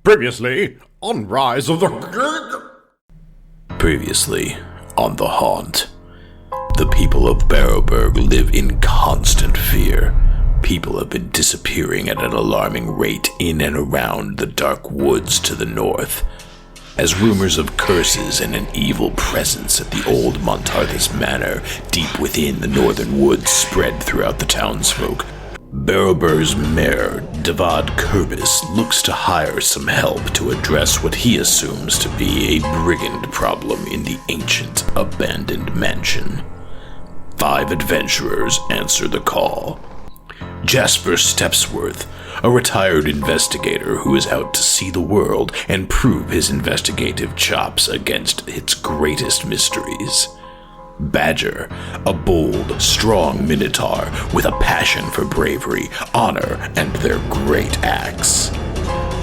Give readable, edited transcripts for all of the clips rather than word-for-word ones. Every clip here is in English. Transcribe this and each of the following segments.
Previously on Rise of the... Previously on The Haunt. The people of Barrowburg live in constant fear. People have been disappearing at an alarming rate in and around the dark woods to the north. As rumors of curses and an evil presence at the old Montarthus Manor deep within the northern woods spread throughout the townsfolk, Barrowburg's mayor, Devad Kurbis, looks to hire some help to address what he assumes to be a brigand problem in the ancient, abandoned mansion. 5 adventurers answer the call. Jasper Stepsworth, a retired investigator who is out to see the world and prove his investigative chops against its greatest mysteries. Badger, a bold, strong minotaur with a passion for bravery, honor, and their great acts.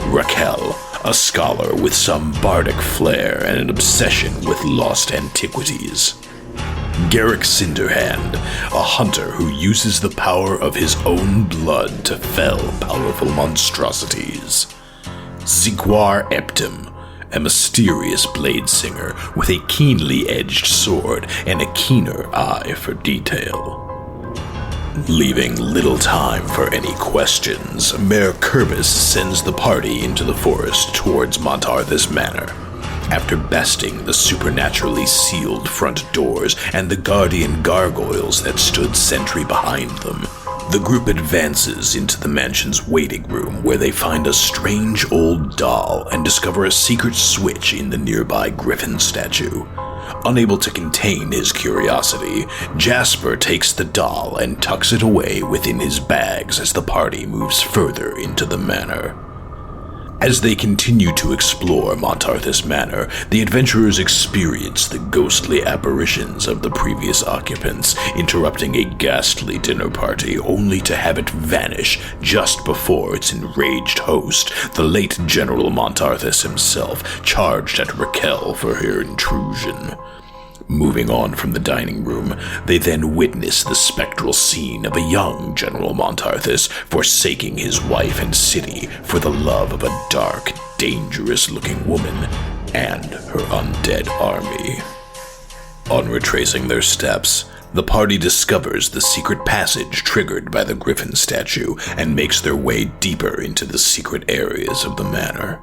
Raquel, a scholar with some bardic flair and an obsession with lost antiquities. Garrick Cinderhand, a hunter who uses the power of his own blood to fell powerful monstrosities. Zigwar Eptim, a mysterious blade singer with a keenly edged sword and a keener eye for detail. Leaving little time for any questions, Mayor Kurbis sends the party into the forest towards Montarthus Manor. After besting the supernaturally sealed front doors and the guardian gargoyles that stood sentry behind them, the group advances into the mansion's waiting room where they find a strange old doll and discover a secret switch in the nearby griffin statue. Unable to contain his curiosity, Jasper takes the doll and tucks it away within his bags as the party moves further into the manor. As they continue to explore Montarthus Manor, the adventurers experience the ghostly apparitions of the previous occupants, interrupting a ghastly dinner party only to have it vanish just before its enraged host, the late General Montarthus himself, charged at Raquel for her intrusion. Moving on from the dining room, they then witness the spectral scene of a young General Montarthus forsaking his wife and city for the love of a dark, dangerous-looking woman and her undead army. On retracing their steps, the party discovers the secret passage triggered by the griffin statue and makes their way deeper into the secret areas of the manor.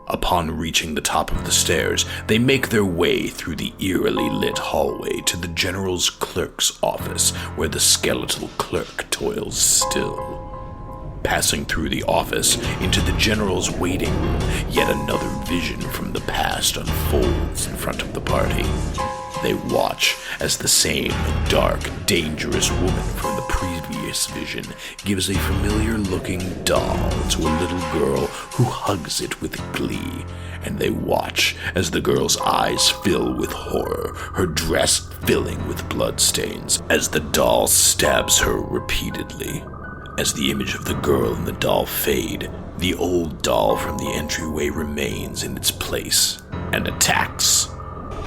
Upon reaching the top of the stairs, they make their way through the eerily lit hallway to the general's clerk's office, where the skeletal clerk toils still. Passing through the office into the general's waiting room, yet another vision from the past unfolds in front of the party. They watch as the same dark, dangerous woman from the previous vision gives a familiar-looking doll to a little girl who hugs it with glee, and they watch as the girl's eyes fill with horror, her dress filling with bloodstains, as the doll stabs her repeatedly. As the image of the girl and the doll fade, the old doll from the entryway remains in its place and attacks.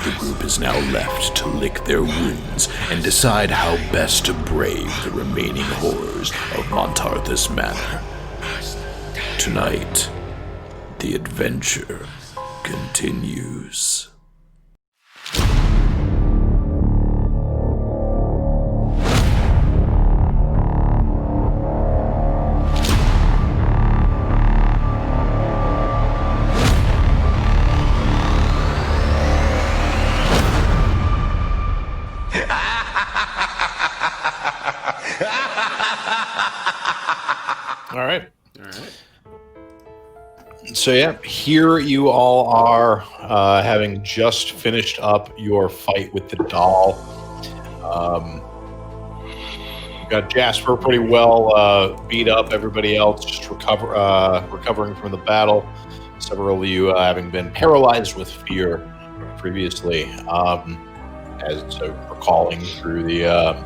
The group is now left to lick their wounds and decide how best to brave the remaining horrors of Montarthus Manor. Tonight, the adventure continues. All right. So yeah, here you all are, having just finished up your fight with the doll. You got Jasper pretty well beat up. Everybody else just recovering from the battle. Several of you having been paralyzed with fear previously, as recalling through the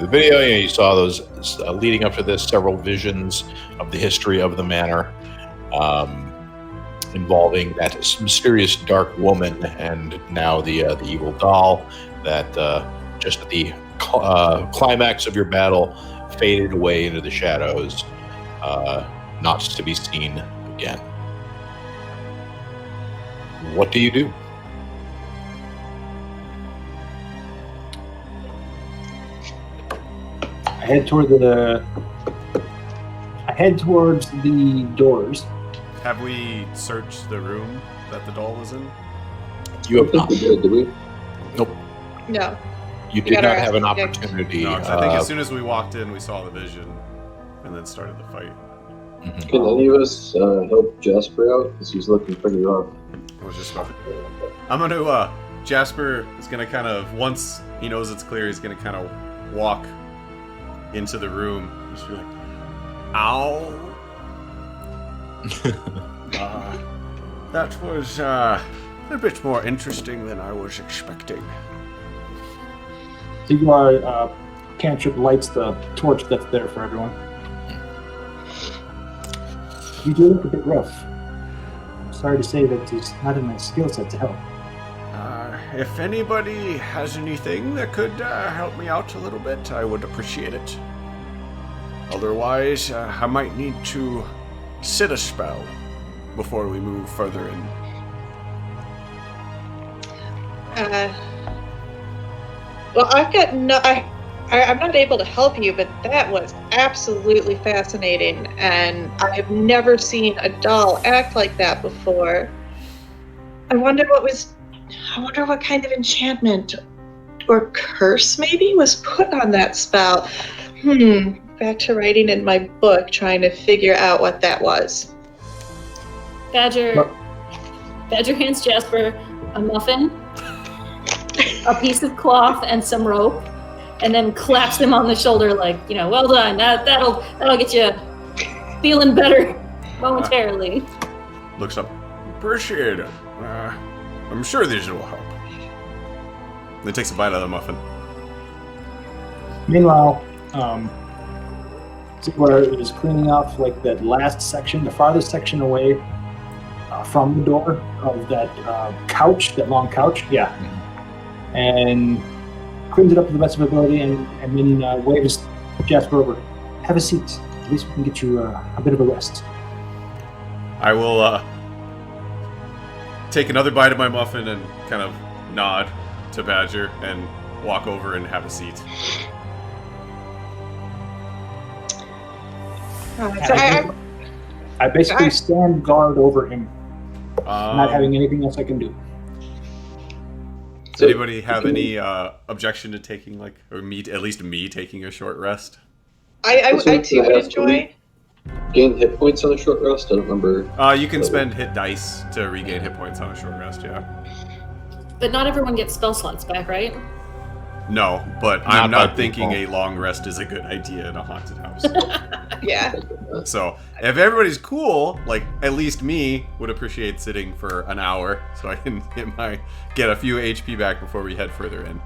video. You saw those leading up to this, several visions of the history of the manor, involving that mysterious dark woman and now the evil doll that just at the climax of your battle faded away into the shadows, not to be seen again. What do you do? I head towards the doors. Have we searched the room that the doll was in? You have not. We did we? Nope. No. You did gotta not have an ask- opportunity. No, 'cause I think as soon as we walked in, we saw the vision, and then started the fight. Can any of us help Jasper out? Because he's looking pretty rough. I was just about to... I'm gonna, Jasper is gonna kind of, once he knows it's clear, he's gonna kind of walk into the room. Just be like, ow. That was, a bit more interesting than I was expecting. So you are, cantrip lights the torch that's there for everyone. You do look a bit rough. Sorry to say that it's not in my skill set to help. If anybody has anything that could help me out a little bit, I would appreciate it. Otherwise, I might need to sit a spell before we move further in. Well, I've got no. I'm not able to help you, but that was absolutely fascinating, and I've never seen a doll act like that before. I wonder what kind of enchantment or curse maybe was put on that spell. Back to writing in my book, trying to figure out what that was. Badger hands Jasper a muffin, a piece of cloth, and some rope, and then claps him on the shoulder like, well done. That'll get you feeling better momentarily. Looks up. Appreciate it. I'm sure these will help. Then takes a bite out of the muffin. Meanwhile, Ziglar is cleaning off like that last section, the farthest section away from the door of that couch, that long couch. Yeah. And cleans it up to the best of her ability and then waves Jasper over. Have a seat. At least we can get you a bit of a rest. I will take another bite of my muffin and kind of nod to Badger and walk over and have a seat. I basically stand guard over him, not having anything else I can do. Does anybody have any objection to taking at least me taking a short rest? I too would enjoy. Gain hit points on a short rest? I don't remember. You can spend hit dice to regain hit points on a short rest, yeah. But not everyone gets spell slots back, right? No, but I'm not thinking a long rest is a good idea in a haunted house. Yeah. So, if everybody's cool, at least me would appreciate sitting for an hour so I can get a few HP back before we head further in.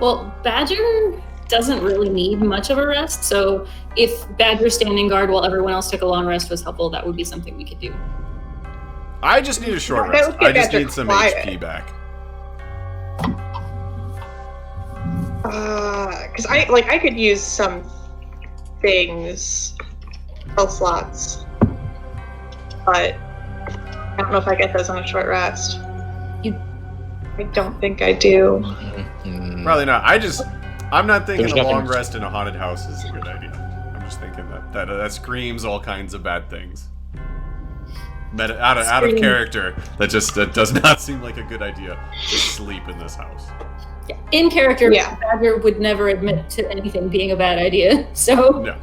Well, Badger doesn't really need much of a rest, so if Badger standing guard while everyone else took a long rest was helpful, that would be something we could do. I just need a short That rest. would get I just Badger need some quiet. HP back. Because I could use some things, spell slots, but I don't know if I get those on a short rest. I don't think I do. Probably not. I'm not thinking There's a long nothing- rest in a haunted house is a good idea. I'm just thinking that screams all kinds of bad things. Out of character. That does not seem like a good idea to sleep in this house. In character, Yeah. Badger would never admit to anything being a bad idea, so... No.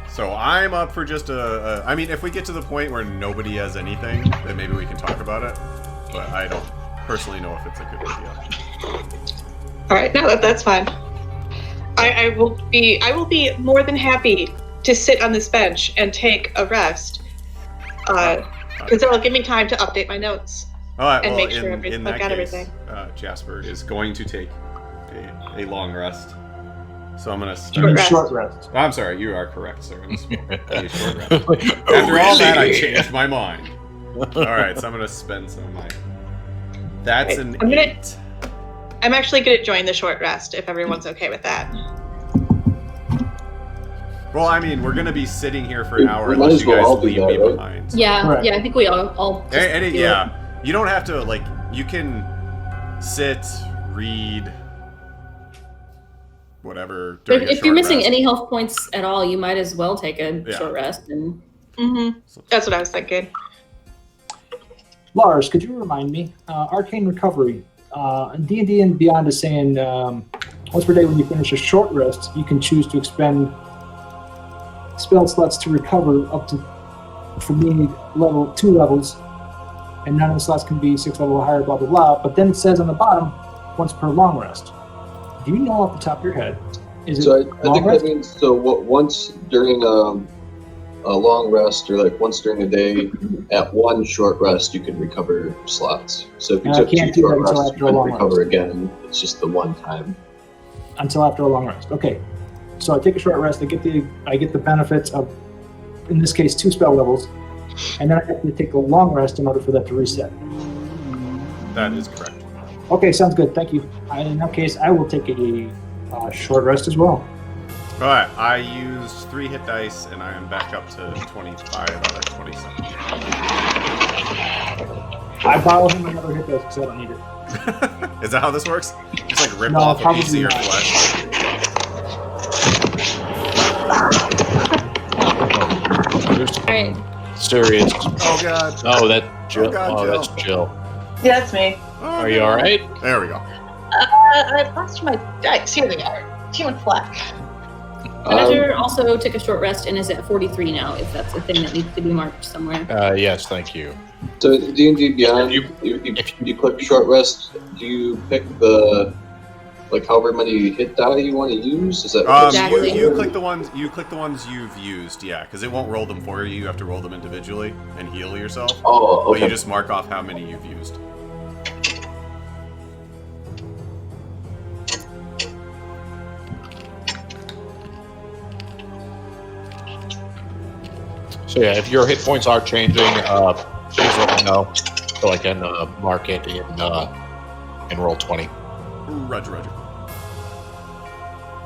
So I'm up for just I mean, if we get to the point where nobody has anything, then maybe we can talk about it. But I don't personally know if it's a good idea. All right, no, that's fine. I will be more than happy to sit on this bench and take a rest, because it'll give me time to update my notes. All right, And well, make sure in I've that got case, everything. Jasper is going to take a long rest. So I'm going to Short rest. Short rest. I'm sorry, you are correct, sir. A short rest. After all that, I changed my mind. All right, so I'm going to spend some of my... That's Right, an I'm gonna- 8. I'm actually going to join the short rest if everyone's okay with that. Well, I mean, we're gonna be sitting here for an hour We might unless as you well guys all do leave that, me right? behind. Yeah, Correct. yeah, I think we all just do it. Yeah. You don't have to, like, you can sit, read, whatever. But During a if short you're missing rest. any health points at all, you might as well take a Yeah. short rest. And That's what I was thinking. Lars, could you remind me? Arcane Recovery. D&D and Beyond is saying once per day when you finish a short rest, you can choose to expend spell slots to recover up to, for me, level 2 levels, and none of the slots can be 6 level or higher, blah, blah, blah. But then it says on the bottom, once per long rest. Do you know off the top of your head? Is it So I long think rest? that means once during a long rest or like once during a day, at one short rest you can recover slots. So if you And I took 2 can't do that short until rests, you after a can long recover rest. again. It's just the one time. Until after a long rest. Okay. So I take a short rest, I get the benefits of, in this case, 2 spell levels, and then I have to take a long rest in order for that to reset. That is correct. Okay, sounds good. Thank you. In that case, I will take a short rest as well. Alright, I used 3 hit dice, and I am back up to 25 out of 27. I borrow him another hit dice because I don't need it. Is that how this works? Just like rip No, off a probably piece of your not. flesh? Alright. Serious. Oh god. Oh, that's Jill. Oh, God, Oh, Jill. that's Jill. Yeah, that's me. Oh, Are you all right? There we go. I lost my dice. Here they are. Human flack. Badger also took a short rest and is at 43 now, if that's a thing that needs to be marked somewhere. Yes, thank you. So D&D Beyond, You- you click short rest. Do you pick the however many hit die you want to use? Is that Exactly. You click the ones you've used, yeah, because it won't roll them for you. You have to roll them individually and heal yourself. Oh, But okay. you just mark off how many you've used. So yeah, if your hit points are changing, please let me know so I can mark it in roll 20. Roger.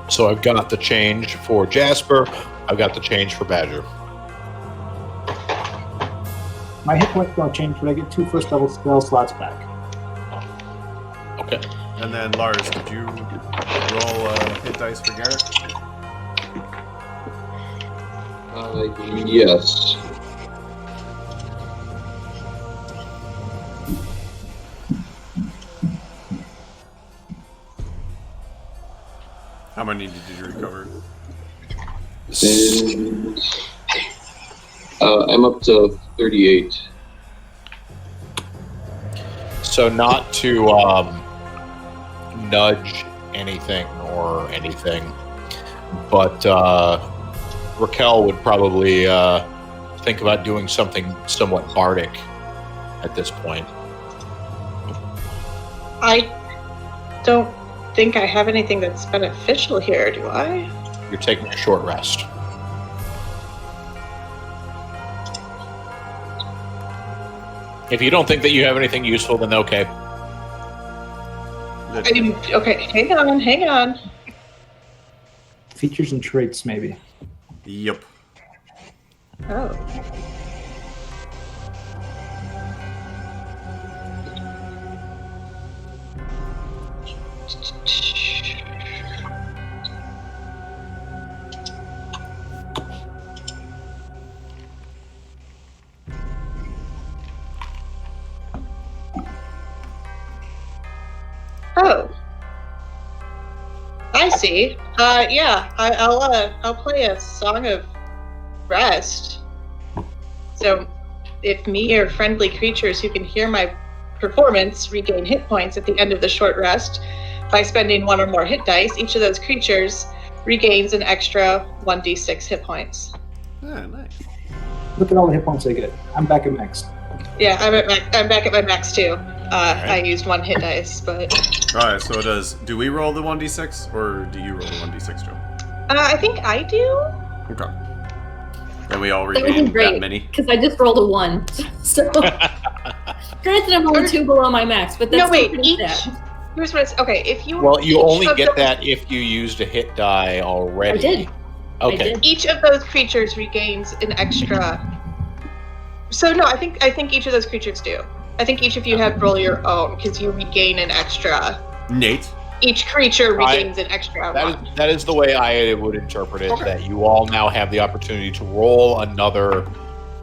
So I've got the change for Jasper. I've got the change for Badger. My hit points don't change, but I get 2 first level spell slots back. Okay. And then Lars, did you roll hit dice for Garrett? Yes. How many did you recover? And, I'm up to 38. So not to nudge anything or anything, but Raquel would probably think about doing something somewhat bardic at this point. I don't think I have anything that's beneficial here, do I? You're taking a short rest. If you don't think that you have anything useful, then okay. Okay, hang on. Features and traits, maybe. Yep. Oh. Oh. I see. Yeah, I'll play a song of rest. So, if me or friendly creatures who can hear my performance regain hit points at the end of the short rest by spending 1 or more hit dice, each of those creatures regains an extra 1d6 hit points. Ah, nice. Look at all the hit points I get. I'm back at max. Yeah, I'm back at my max too. I used 1 hit dice, but Alright, so do we roll the 1d6 or do you roll the 1d6, Joe? I think I do. Okay. Then we all That would be regain that great, many. because I just rolled a 1. So, granted, I'm only 2 below my max, but that's No, wait, still pretty each. sad. Here's what it's okay. If you Well, you each only of get those- that if you used a hit die already. I did. Okay. did. Each of those creatures regains an extra. So no, I think each of those creatures do. I think each of you have roll your own because you regain an extra. Nate. Each creature regains an extra one. That is the way I would interpret it. Okay. That you all now have the opportunity to roll another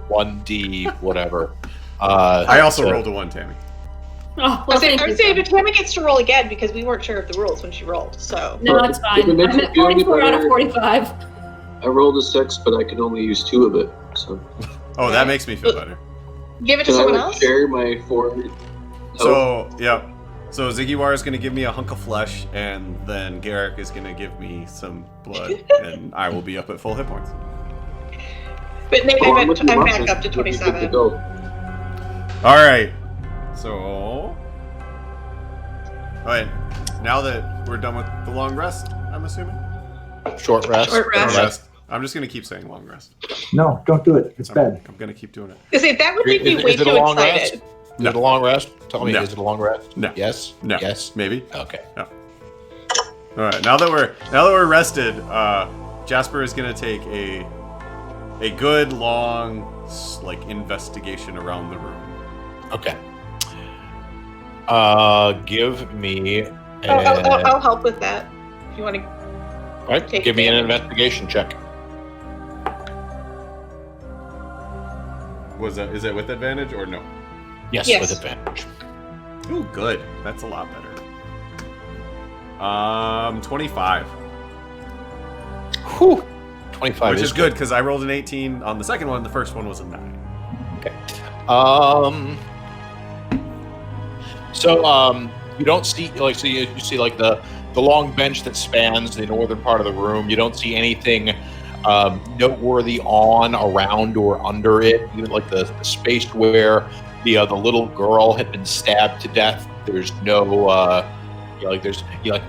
1d whatever. I also rolled a 1, Tammy. Oh, I well, was saying, thank you. but Tammy gets to roll again because we weren't sure of the rules when she rolled. So No, it's fine. If it makes I'm you at feel any 44 out of better- 45. I rolled a 6, but I could only use 2 of it. So Oh, that makes me feel better. give it to can I someone like else. share my 4? So, yeah. So Ziggywar is going to give me a hunk of flesh, and then Garrick is going to give me some blood, and I will be up at full hit points. But Nate, Oh, I'm with the back muffin, up to you'll be good to 27. go. All right. So, all right. Now that we're done with the long rest, I'm assuming. Short rest. Short rest. Long rest. I'm just going to keep saying long rest. No, don't do it. It's bad. I'm going to keep doing it. Is it that would make me Is way it a too long excited? rest? Is it a long rest? Tell me, No. is it a long rest? No. Yes. No. Yes. Maybe. Okay. All right. Now that we're rested, Jasper is going to take a good long investigation around the room. Okay. Give me. I'll help with that. If you want to. Right. take Give me an advantage. investigation check. Is it with advantage or no? Yes, Yes. with advantage. Ooh, good. That's a lot better. 25, Whew. 25 which is good because I rolled an 18 on the second one. The first one was a 9. Okay. You don't see you see like the long bench that spans the northern part of the room. You don't see anything noteworthy on, around, or under it. Even like the space where the little girl had been stabbed to death. There's no there's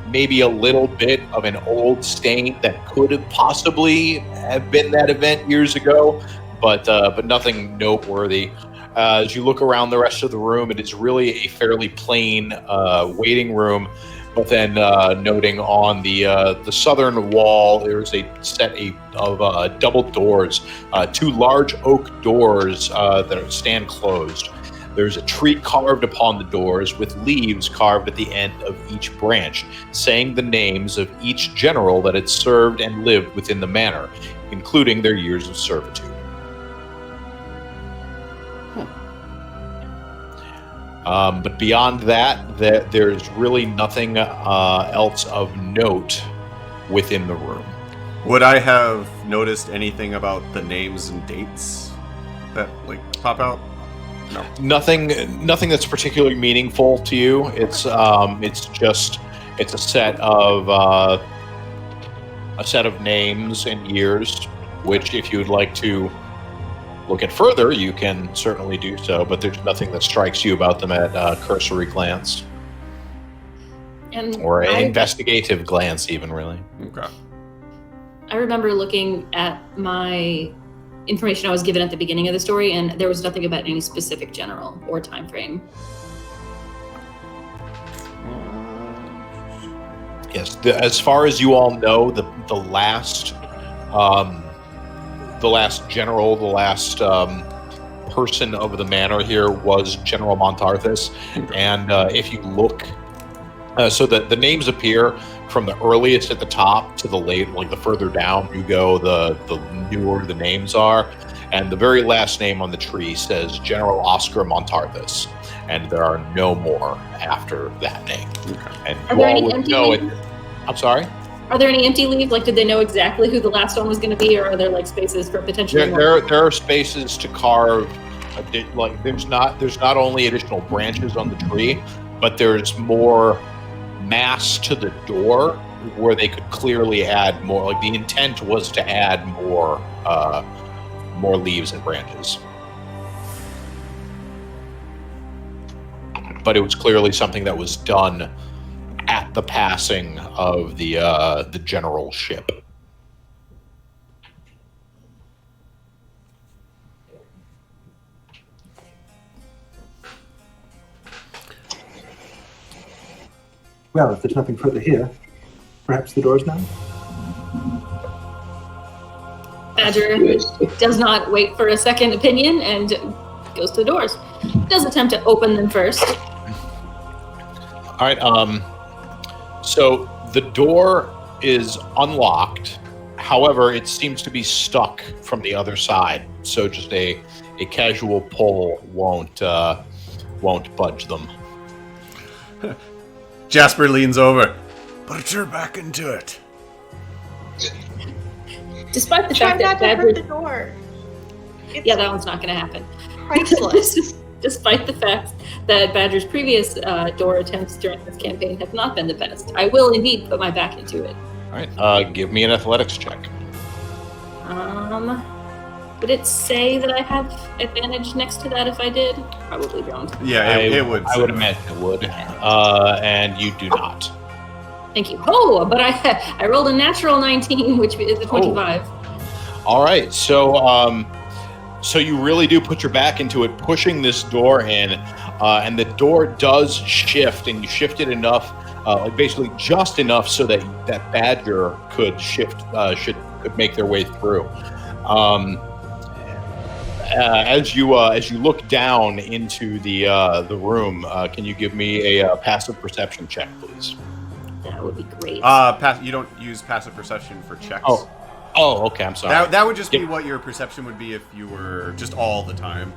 maybe a little bit of an old stain that could have possibly have been that event years ago, but nothing noteworthy. As you look around the rest of the room, it is really a fairly plain waiting room. But then, noting on the southern wall, there's a set of double doors, 2 large oak doors that stand closed. There's a tree carved upon the doors with leaves carved at the end of each branch, saying the names of each general that had served and lived within the manor, including their years of servitude. But beyond that, there's really nothing else of note within the room. Would I have noticed anything about the names and dates that pop out? No. Nothing that's particularly meaningful to you. It's a set of names and years, which if you would like to look at further, you can certainly do so, but there's nothing that strikes you about them at cursory glance. And Or an investigative glance, even, really. Okay. I remember looking at my information I was given at the beginning of the story, and there was nothing about any specific general or time frame. Yes, as far as you all know, the last general, the last person of the manor here was General Montarthus, and if you look, so the names appear from the earliest at the top to the late, the further down you go, the newer the names are, and the very last name on the tree says General Oscar Montarthus, and there are no more after that name. And Are you there all any would empty know leaves? it. I'm sorry. Are there any empty leaves? Did they know exactly who the last one was going to be, or are there spaces for potentially more? There are spaces to carve. There's not only additional branches on the tree, but there's more mass to the door where they could clearly add more. The intent was to add more leaves and branches, but it was clearly something that was done at the passing of the general ship. Well, if there's nothing further here, perhaps the doors now? Badger does not wait for a second opinion and goes to the doors. Does attempt to open them first. All right. So the door is unlocked. However, it seems to be stuck from the other side. So just a casual pull won't budge them. Jasper leans over. Put her back into it. Despite the Try fact not that to hurt Badger... the door. It's Yeah, that one's not going to happen. priceless. Despite the fact that Badger's previous door attempts during this campaign have not been the best, I will indeed put my back into it. All right. Give me an athletics check. Would it say that I have advantage next to that if I did? Probably don't. Yeah, it would. I would imagine it would. And you do not. Thank you. Oh, but I rolled a natural 19, which is a 25. All right. So you really do put your back into it, pushing this door in, and the door does shift, and you shift it enough, like basically just enough so that Badger could could make their way through. As you look down into the room, can you give me a passive perception check, please? That would be great. You don't use passive perception for checks. Oh, okay. I'm sorry. That would just be what your perception would be if you were just all the time.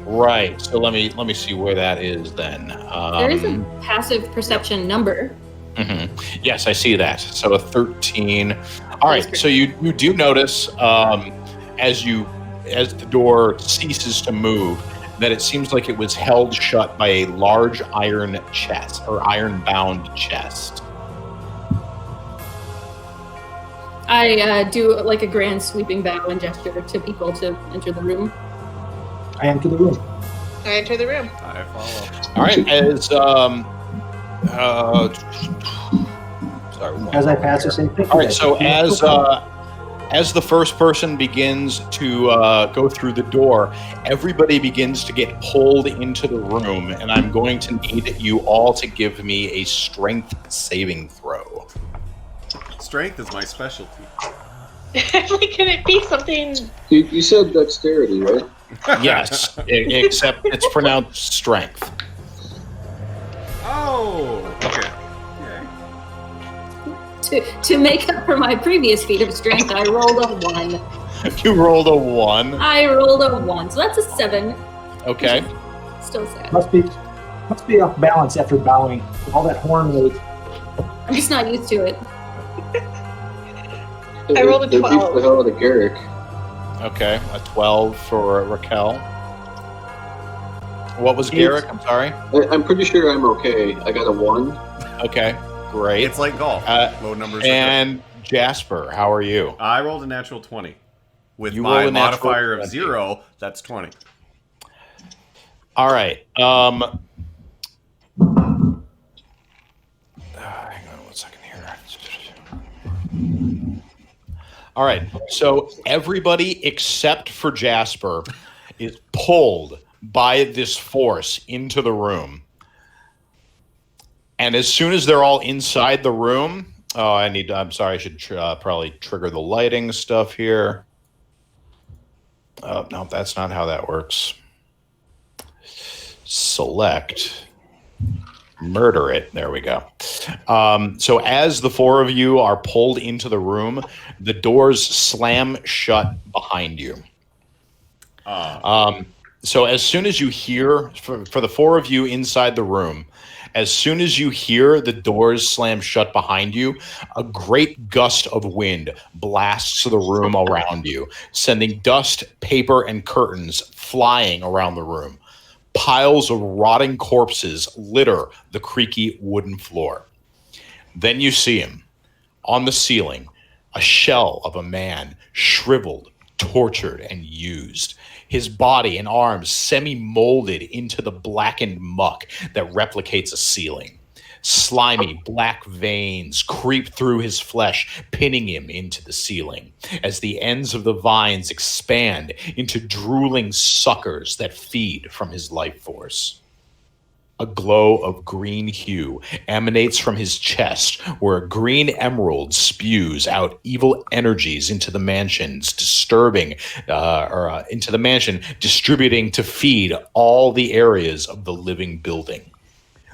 Right. So let me see where that is then. There is a passive perception number. Mm-hmm. Yes, I see that. So a 13. All right. So you do notice as the door ceases to move that it seems like it was held shut by a large iron chest or iron-bound chest. I do like a grand sweeping bow and gesture to people to enter the room. I enter the room. I enter the room. I follow. All right. As I pass the same thing. All right. So as the first person begins to go through the door, everybody begins to get pulled into the room, and I'm going to need you all to give me a strength saving throw. Strength is my specialty. Can it be something? You said dexterity, right? Yes, except it's pronounced strength. Oh, okay. To make up for my previous feat of strength, I rolled a 1. You rolled a 1. I rolled a 1, so that's a 7. Okay. Still sad. Must be off balance after bowing. All that horn weight. I'm just not used to it. I rolled a They beat 12. the hell out of Garrick. Okay, a 12 for Raquel. What was Garrick? I'm sorry. I'm pretty sure I'm okay. I got a 1. Okay, great. It's like golf. Low numbers. And Jasper, how are you? I rolled a natural 20. With You my rolled a natural modifier 20. of 0, that's 20. All right. Hang on 1 second here. All right. So everybody except for Jasper is pulled by this force into the room. And as soon as they're all inside the room, I'm sorry, I should probably trigger the lighting stuff here. Oh, no, that's not how that works. Select, murder it. There we go. So as the four of you are pulled into the room, the doors slam shut behind you. So as soon as you hear, for the four of you inside the room, as soon as you hear the doors slam shut behind you, a great gust of wind blasts the room around you, sending dust, paper, and curtains flying around the room. Piles of rotting corpses litter the creaky wooden floor. Then you see him on the ceiling, a shell of a man, shriveled, tortured, and used. His body and arms semi-molded into the blackened muck that replicates a ceiling. Slimy black veins creep through his flesh, pinning him into the ceiling, as the ends of the vines expand into drooling suckers that feed from his life force. A glow of green hue emanates from his chest, where a green emerald spews out evil energies into the mansions, into the mansion, distributing to feed all the areas of the living building.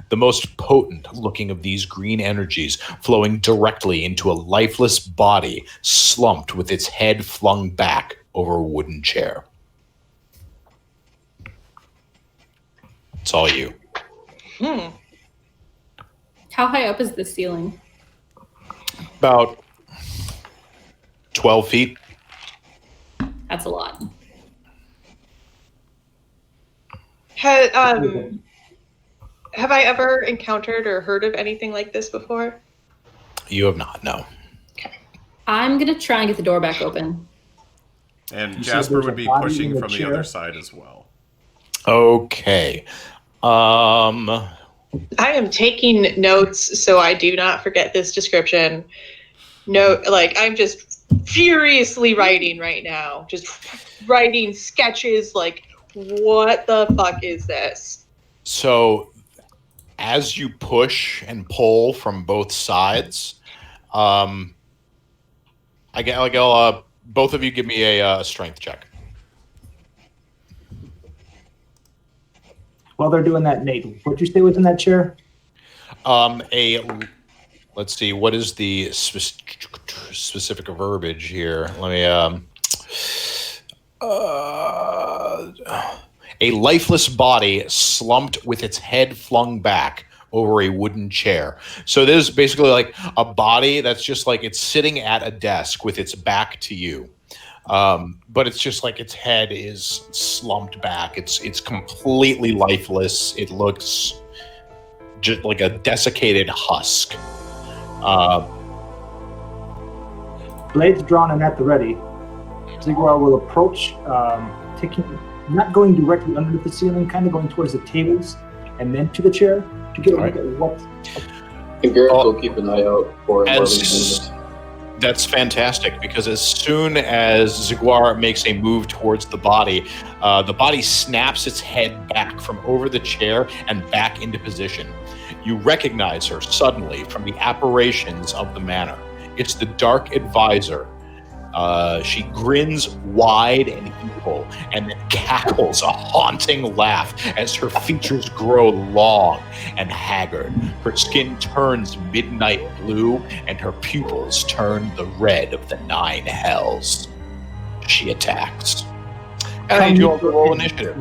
The most potent looking of these green energies flowing directly into a lifeless body slumped with its head flung back over a wooden chair. It's all you. How high up is the ceiling? About 12 feet. That's a lot. Have I ever encountered or heard of anything like this before? You have not, no. I'm gonna try and get the door back open. And You said Jasper there's would a be body pushing in the from the chair? other side as well. Okay. I am taking notes so I do not forget this description. No, like I'm just furiously writing right now. Just writing sketches like, what the fuck is this? So, as you push and pull from both sides, both of you give me a strength check. While they're doing that, Nate, what'd you say was in that chair? Let's see, what is the specific verbiage here? Let me, a lifeless body slumped with its head flung back over a wooden chair. So there's basically like a body that's just like it's sitting at a desk with its back to you. But it's just like its head is slumped back. It's completely lifeless. It looks just like a desiccated husk. Blades drawn and at the ready. Ziggurar will approach, not going directly under the ceiling, kind of going towards the tables and then to the chair to get a look at what. And Garrett will keep an eye out for As- That's fantastic, because as soon as Ziggurar makes a move towards the body snaps its head back from over the chair and back into position. You recognize her suddenly from the apparitions of the manor. It's the Dark Advisor. She grins wide and evil and then cackles a haunting laugh as her features grow long and haggard. Her skin turns midnight blue and her pupils turn the red of the 9 hells. She attacks. And I need you all to roll initiative.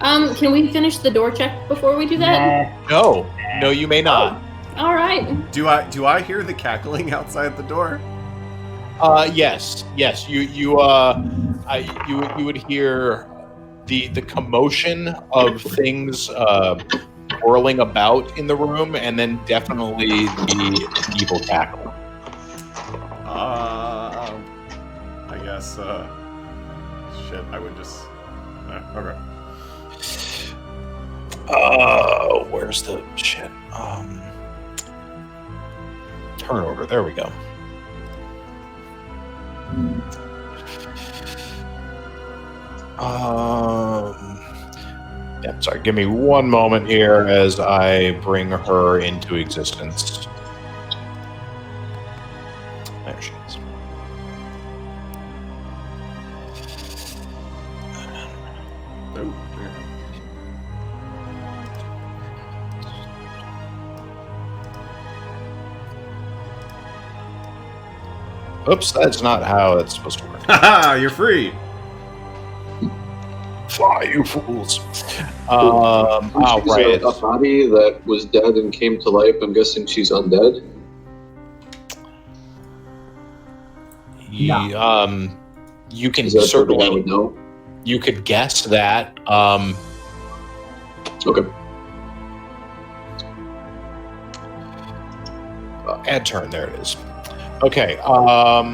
Can we finish the door check before we do that? No, you may not. All right. Do I hear the cackling outside the door? Yes. You would hear the commotion of things whirling about in the room, and then definitely the evil cackle. I guess. Shit. I would just. Okay. Where's the shit? Turnover. There we go. Yeah, sorry, give me one moment here as I bring her into existence. There she is. Oh, dear. Oops, that's not how it's supposed to work. Haha, you're free. Fly, you fools. She's Right. a body that was dead and came to life. I'm guessing she's undead. You can Is that something I certainly, would know? you could guess that. Okay. Add turn, there it is. Okay, all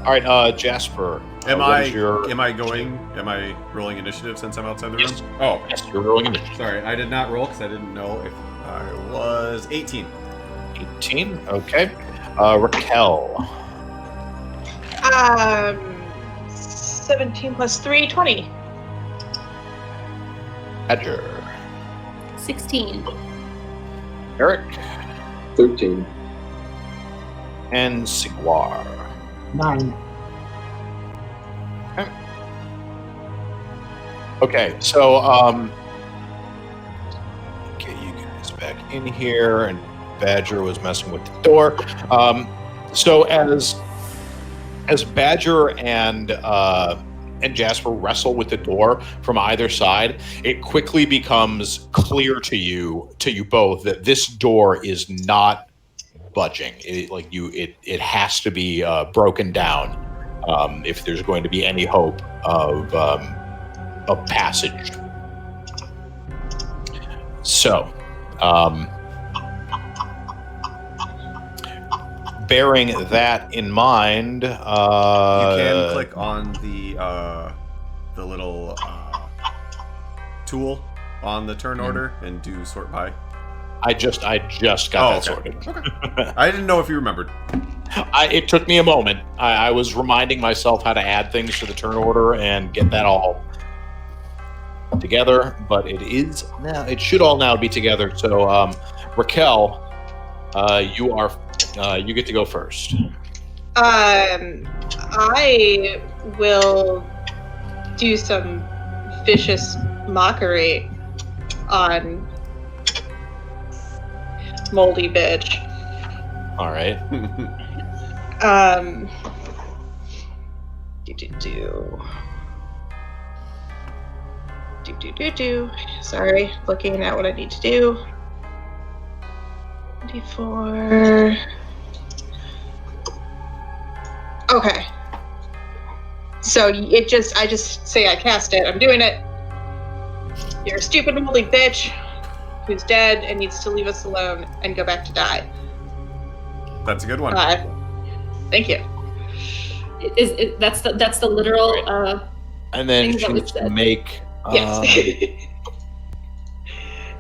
right, Jasper. Am what I is your... am I rolling initiative since I'm outside the room? Yes. Oh, Yes, you're rolling initiative. sorry, I did not roll because I didn't know if I was 18. 18, okay. Raquel. 17 plus 3, 20. Badger. 16. Eric. 13. And Sigwar. 9. Okay, so get you guys back in here, and Badger was messing with the door. So as Badger and Jasper wrestle with the door from either side, it quickly becomes clear to you both that this door is not budging. It has to be broken down if there's going to be any hope of passage. So, bearing that in mind, You can click on the little tool on the turn order and do sort by. I just got that sorted. Okay. I didn't know if you remembered. It took me a moment. I was reminding myself how to add things to the turn order and get that all together, but it is now. It should all now be together. So, Raquel, you get to go first. I will do some vicious mockery on moldy bitch. All right. Sorry, looking at what I need to do. D4. Okay. So I just say I cast it. I'm doing it. You're a stupid moldy bitch who's dead and needs to leave us alone and go back to die. That's a good one. Thank you. That's the literal. And then thing she that was needs to said. make. Yes.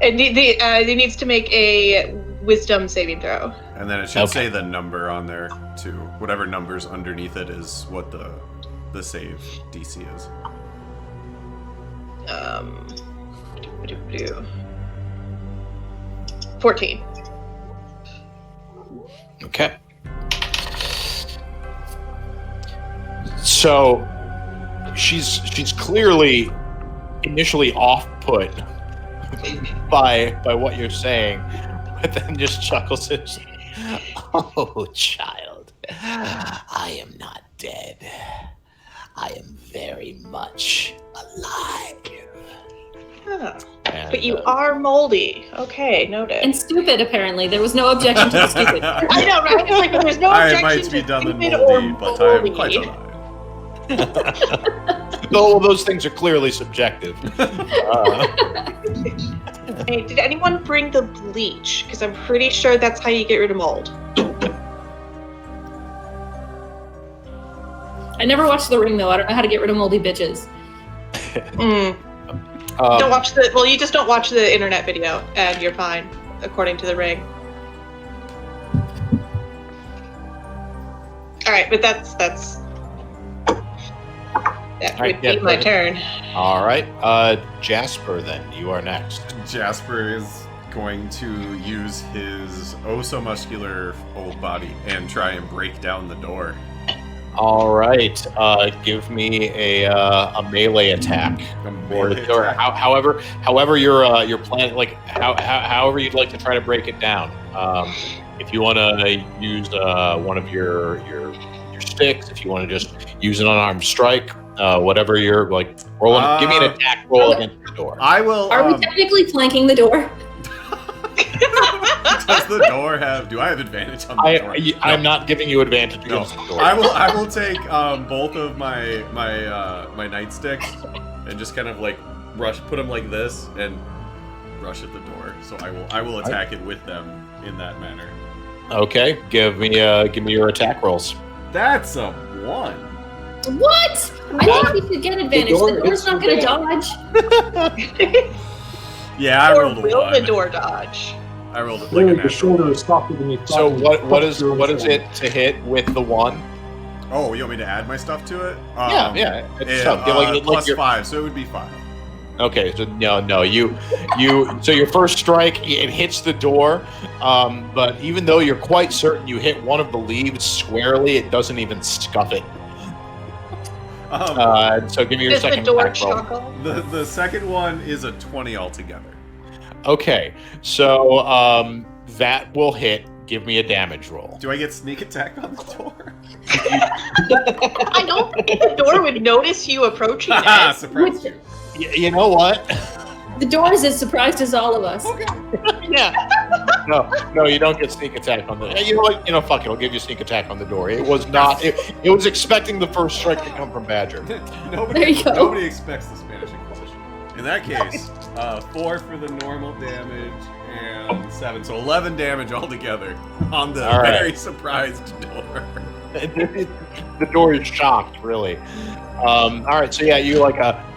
It needs to make a wisdom saving throw. And then it should say the number on there too. Whatever number's underneath it is what the save DC is. 14. Okay. So she's clearly initially off-put by what you're saying, but then just chuckles and says, "Oh, child, I am not dead. I am very much alive." Huh. And, But you are moldy. Okay, noted. And stupid, apparently. There was no objection to the stupid. I know, right? It's like there's no I objection might to be dumb and stupid moldy, or but I am moldy. quite alive. Though those things are clearly subjective. Hey, did anyone bring the bleach? Because I'm pretty sure that's how you get rid of mold. I never watched The Ring, though. I don't know how to get rid of moldy bitches. Don't watch you just don't watch the internet video, and you're fine, according to the Ring. All right, but that would be my turn. All right, Jasper. Then you are next. Jasper is going to use his so muscular old body and try and break down the door. All right, give me a melee attack, or however you're planning, like however you'd like to try to break it down. If you want to use one of your sticks, if you want to just use an unarmed strike, whatever you're like, give me an attack roll against the door. I will. Are we technically flanking the door? Does the door have? Do I have advantage on the door? I'm not giving you advantage No. against the door. I will take both of my nightsticks and just kind of like put them like this and rush at the door. So I will attack it with them in that manner. Okay, give me your attack rolls. That's a 1. What? I thought we could get advantage. The door's not going to dodge. Yeah, I rolled a 1. The door dodge? I rolled it like a Literally, the natural. shoulder is softer than you thought. So what is it to hit with the 1? Oh, you want me to add my stuff to it? Yeah, it's tough. Plus 5, so it would be 5. Okay, so no, so your first strike, it hits the door, but even though you're quite certain you hit one of the leaves squarely, it doesn't even scuff it. So give me your Does second the door attack roll. chuckle? The second one is a 20 altogether. Okay, so that will hit. Give me a damage roll. Do I get sneak attack on the door? I don't think the door would notice you approaching Haha, it. surprised you. You know what? The door is as surprised as all of us. Yeah. No, you don't get sneak attack on the. You know what? Fuck it. I'll give you sneak attack on the door. It was not. It was expecting the first strike to come from Badger. There you go. Nobody expects the Spanish Inquisition. In that case, 4 for the normal damage and 7, so 11 damage altogether on the very surprised door. The door is shocked, really. All right, so yeah,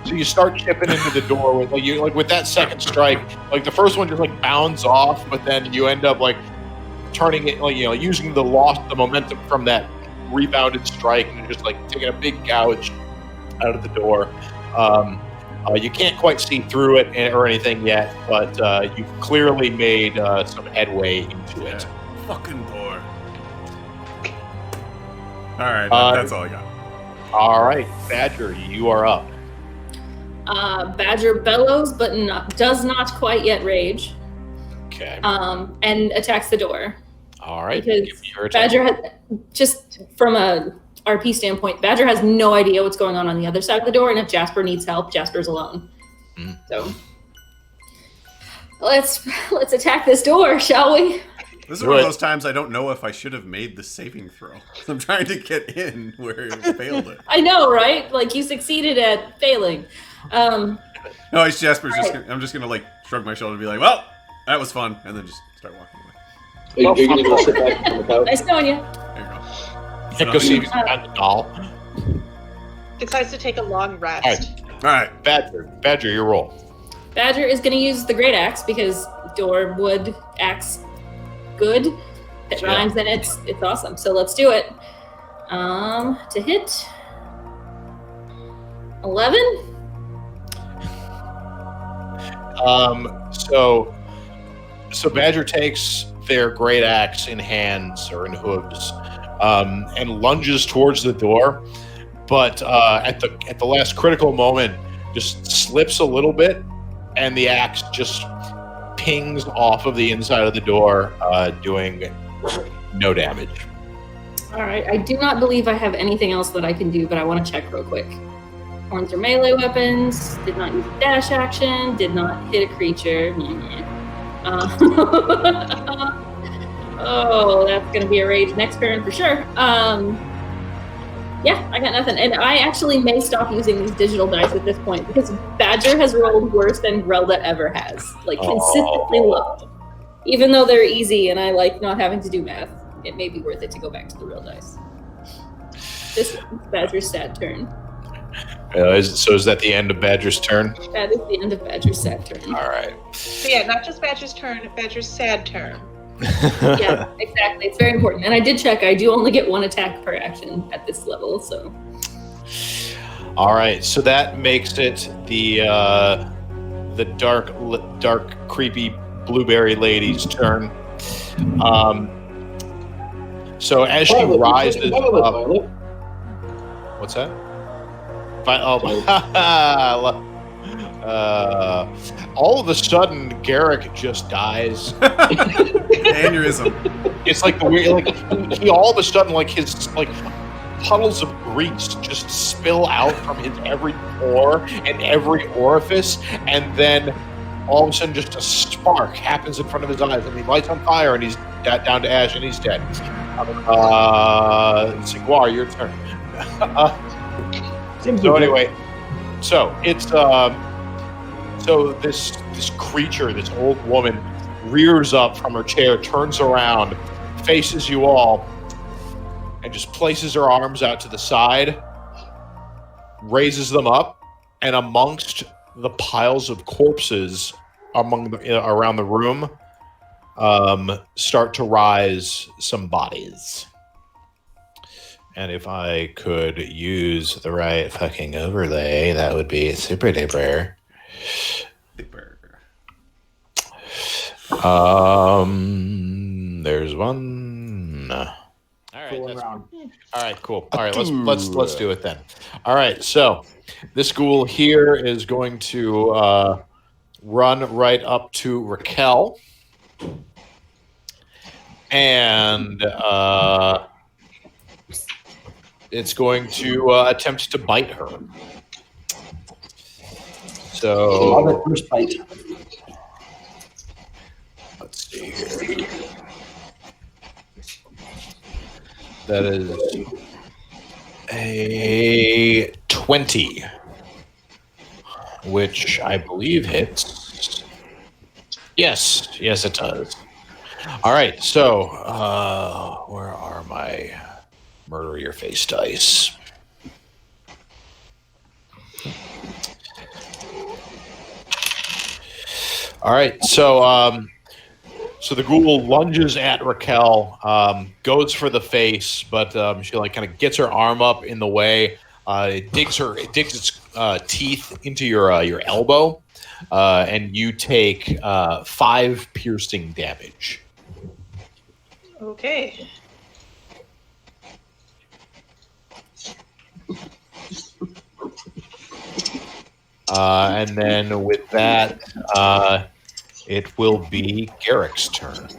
so you start chipping into the door with with that second strike. Like the first one just bounds off, but then you end up turning it using the momentum from that rebounded strike and just taking a big gouge out of the door. You can't quite see through it or anything yet, but you've clearly made some headway into it. Fucking door. All right, that's all I got. All right, Badger, you are up. Badger bellows, but does not quite yet rage. Okay. And attacks the door. All right. Because give me your attack. Badger has, just from a RP standpoint, Badger has no idea what's going on the other side of the door, and if Jasper needs help, Jasper's alone. So let's attack this door, shall we? This is one of those times I don't know if I should have made the saving throw. I'm trying to get in where it failed it. I know, right? You succeeded at failing. No, it's Jasper's. I'm just gonna shrug my shoulder and be like, "Well, that was fun," and then just start walking away. Are you going to go sit back on the couch? Nice knowing you. There you go. Go see if you can find the doll. Decides to take a long rest. All right. Badger, your roll. Badger is going to use the great axe because door, wood, axe, good. It rhymes and it's awesome. So let's do it. To hit 11. So Badger takes their great axe in hands or in hooves, and lunges towards the door, but at the last critical moment, just slips a little bit, and the axe just pings off of the inside of the door, doing no damage. All right. I do not believe I have anything else that I can do, but I want to check real quick. Horns are melee weapons. Did not use a dash action. Did not hit a creature. Oh, that's going to be a rage next turn for sure. Yeah, I got nothing. And I actually may stop using these digital dice at this point because Badger has rolled worse than Grelda ever has. Consistently low. Even though they're easy and I like not having to do math, it may be worth it to go back to the real dice. This is Badger's sad turn. So is that the end of Badger's turn? That is the end of Badger's sad turn. All right. So yeah, not just Badger's turn, Badger's sad turn. Yeah, exactly. It's very important. And I did check. I do only get one attack per action at this level, so. All right. So that makes it the dark, creepy blueberry lady's turn. So as she rises up, what's that? All of a sudden, Garrick just dies. Aneurysm. It's like the weird, he all of a sudden, his puddles of grease just spill out from his every pore and every orifice, and then all of a sudden, just a spark happens in front of his eyes, and he lights on fire, and he's down to ash, and he's dead. Siguar, your turn. So anyway, so it's so this creature, this old woman, rears up from her chair, turns around, faces you all, and just places her arms out to the side, raises them up, and amongst the piles of corpses around the room, start to rise some bodies. And if I could use the right fucking overlay, that would be super duper. There's one. All right, Full that's round. all right, cool. All right, let's do it then. All right, so this ghoul here is going to run right up to Raquel, and it's going to attempt to bite her. So Love it, first bite. let's see here. That is a 20, which I believe hits. Yes, it does. All right, so where are my murder your face dice? All right, so so the ghoul lunges at Raquel, goes for the face, but she like kind of gets her arm up in the way. It digs its teeth into your elbow, and you take 5 piercing damage. Okay. And then with that, it will be Garrick's turn.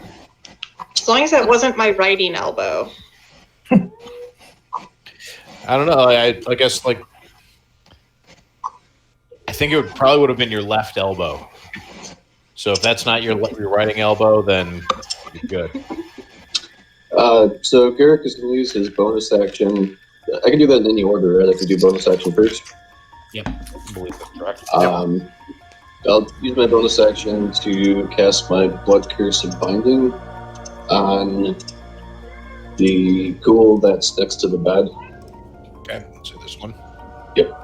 As long as that wasn't my writing elbow. I don't know. I guess like I think it probably would have been your left elbow. So if that's not your writing elbow, then you're good. So Garrick is going to use his bonus action. I can do that in any order, right? I can do bonus action first. Yep, I believe that's correct. I'll use my bonus action to cast my Blood Curse of Binding on the ghoul that's next to the bed. Okay, so this one. Yep.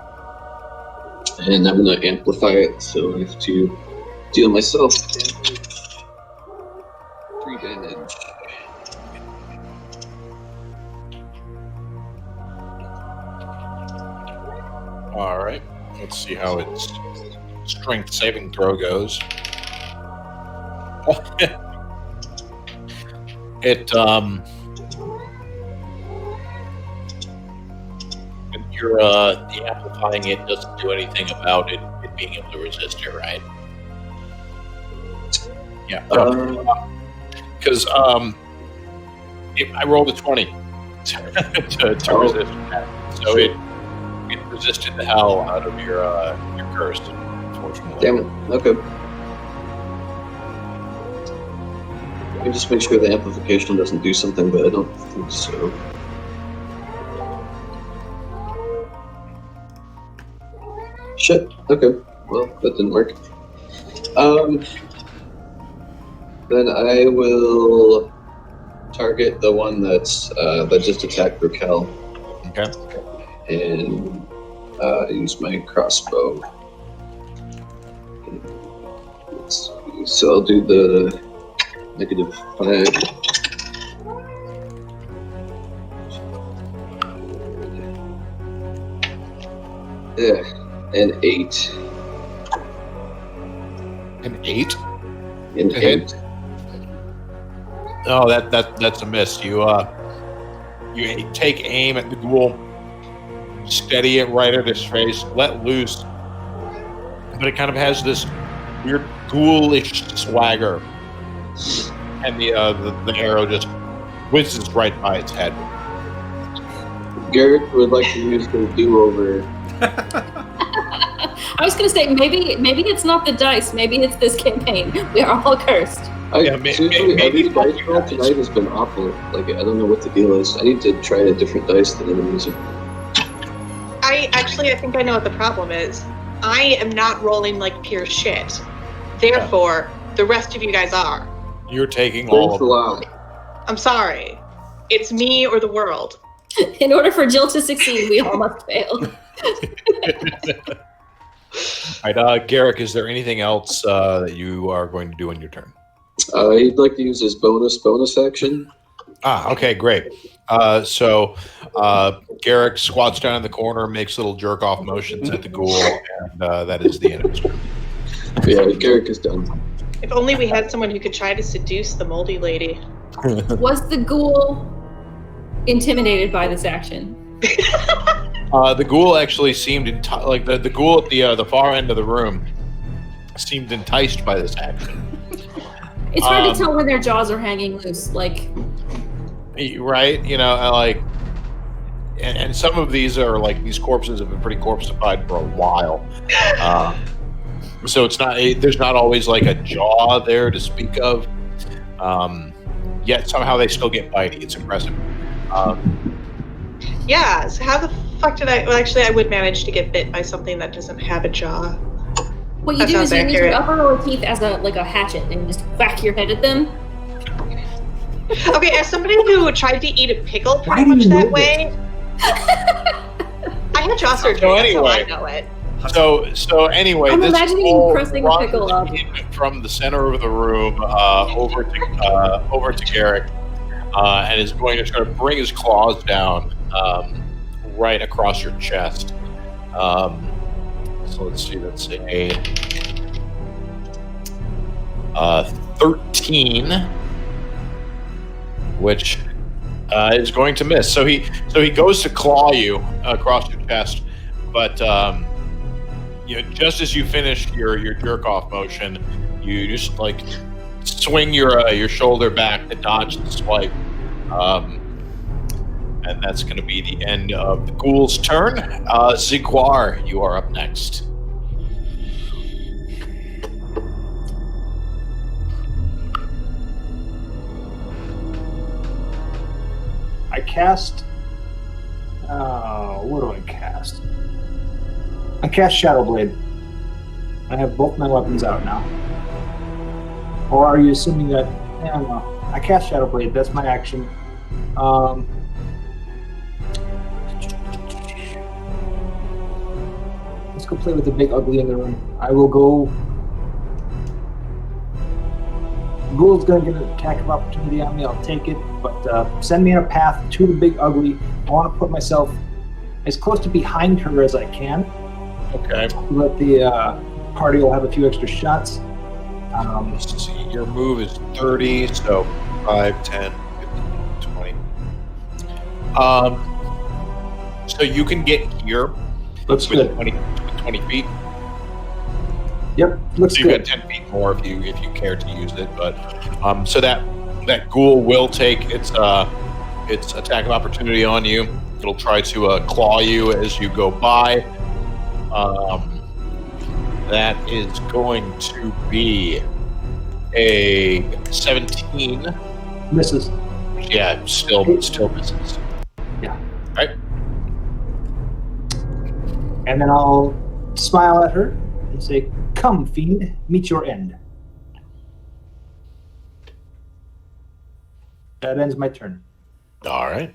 And I'm going to amplify it, so I have to deal myself damage. 3 damage. All right. Let's see how its strength saving throw goes. You're the amplifying it doesn't do anything about it being able to resist it, right? Yeah. Because I rolled a 20 to resist that, so it resisted the hell out of your curse, unfortunately. Damn it. Okay. Let me just make sure the amplification doesn't do something, but I don't think so. Shit. Okay. Well, that didn't work. Then I will target the one that's that just attacked Raquel. Okay. And use my crossbow. Let's see. So I'll do the -5. Yeah, an 8. An 8? An 8. Oh, that's a miss. You take aim at the ghoul, steady it right at his face, let loose, but it kind of has this weird ghoulish swagger, and the arrow just whizzes right by its head. Garrick would like to use the do-over. I was gonna say maybe it's not the dice, maybe it's this campaign. We are all cursed. Seriously, every dice roll tonight has been awful. Like, I don't know what the deal is. I need to try a different dice that I'm using. I think I know what the problem is. I am not rolling like pure shit. Therefore, the rest of you guys are. You're taking all Thanks a of lot. I'm sorry. It's me or the world. In order for Jill to succeed, we all must fail. All right, Garrick, is there anything else that you are going to do on your turn? He'd like to use his bonus action. Okay, great. So Garrick squats down in the corner, makes little jerk-off motions at the ghoul, and that is the end of his turn. Yeah, Garrick is done. If only we had someone who could try to seduce the moldy lady. Was the ghoul intimidated by this action? The ghoul actually seemed like the ghoul at the far end of the room seemed enticed by this action. It's hard to tell when their jaws are hanging loose. Like, right? You know, like, and some of these are like these corpses have been pretty corpseified for a while. So it's not there's not always like a jaw there to speak of. Yet somehow they still get bitey. It's impressive. Yeah, so how the fuck did I... Well, actually, I would manage to get bit by something that doesn't have a jaw. what you That do is sounds you use accurate. your upper lower teeth as a hatchet and just whack your head at them. Okay, as somebody who tried to eat a pickle Why pretty do much you that move way... I had jaw surgery, So that's how I anyway. know it. So anyway, I'm this imagining ghoul pressing a pickle runs up. in from the center of the room over to Garrick, and is going to try to bring his claws down right across your chest. So let's see, that's a 13, which is going to miss. So he goes to claw you across your chest, but just as you finish your jerk off motion, you just like swing your shoulder back to dodge the swipe. And that's going to be the end of the ghoul's turn. Ziguar, you are up next. I cast. What do I cast? I cast Shadow Blade. I have both my weapons out now. Or are you assuming that? I don't know. I cast Shadow Blade. That's my action. Let's go play with the big ugly in the room. I will go. Ghoul's gonna get an attack of opportunity on me. I'll take it, but send me on a path to the big ugly. I want to put myself as close to behind her as I can. Okay. Let the party will have a few extra shots. Let's see. Your move is 30, so 5, 10, 15, 20. So you can get here Looks with good. 20 feet. Yep, looks So you've good. got 10 feet more if you care to use it, but so that ghoul will take its attack of opportunity on you. It'll try to claw you as you go by. That is going to be a 17. Misses. Yeah, still misses. Yeah. Right. And then I'll smile at her and say, "Come, fiend, meet your end." That ends my turn. All right.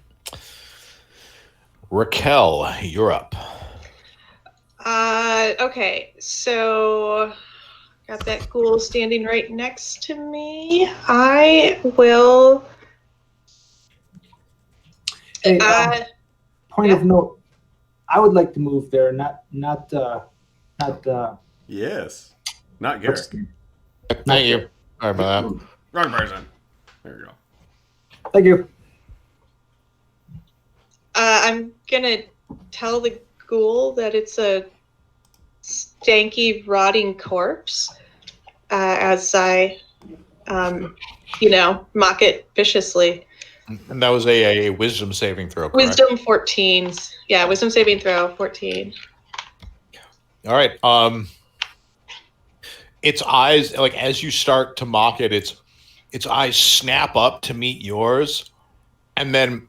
Raquel, you're up. Okay, so got that ghoul standing right next to me. I will. Hey, point yeah. of note, I would like to move there, not Yes. Not Garrick. Thank you. Sorry about that. Wrong person. There you go. Thank you. I'm gonna tell the ghoul that it's a stanky, rotting corpse as I, mock it viciously. And that was a wisdom saving throw, correct? Wisdom 14. Yeah, wisdom saving throw 14. All right. Its eyes, like as you start to mock it, its eyes snap up to meet yours, and then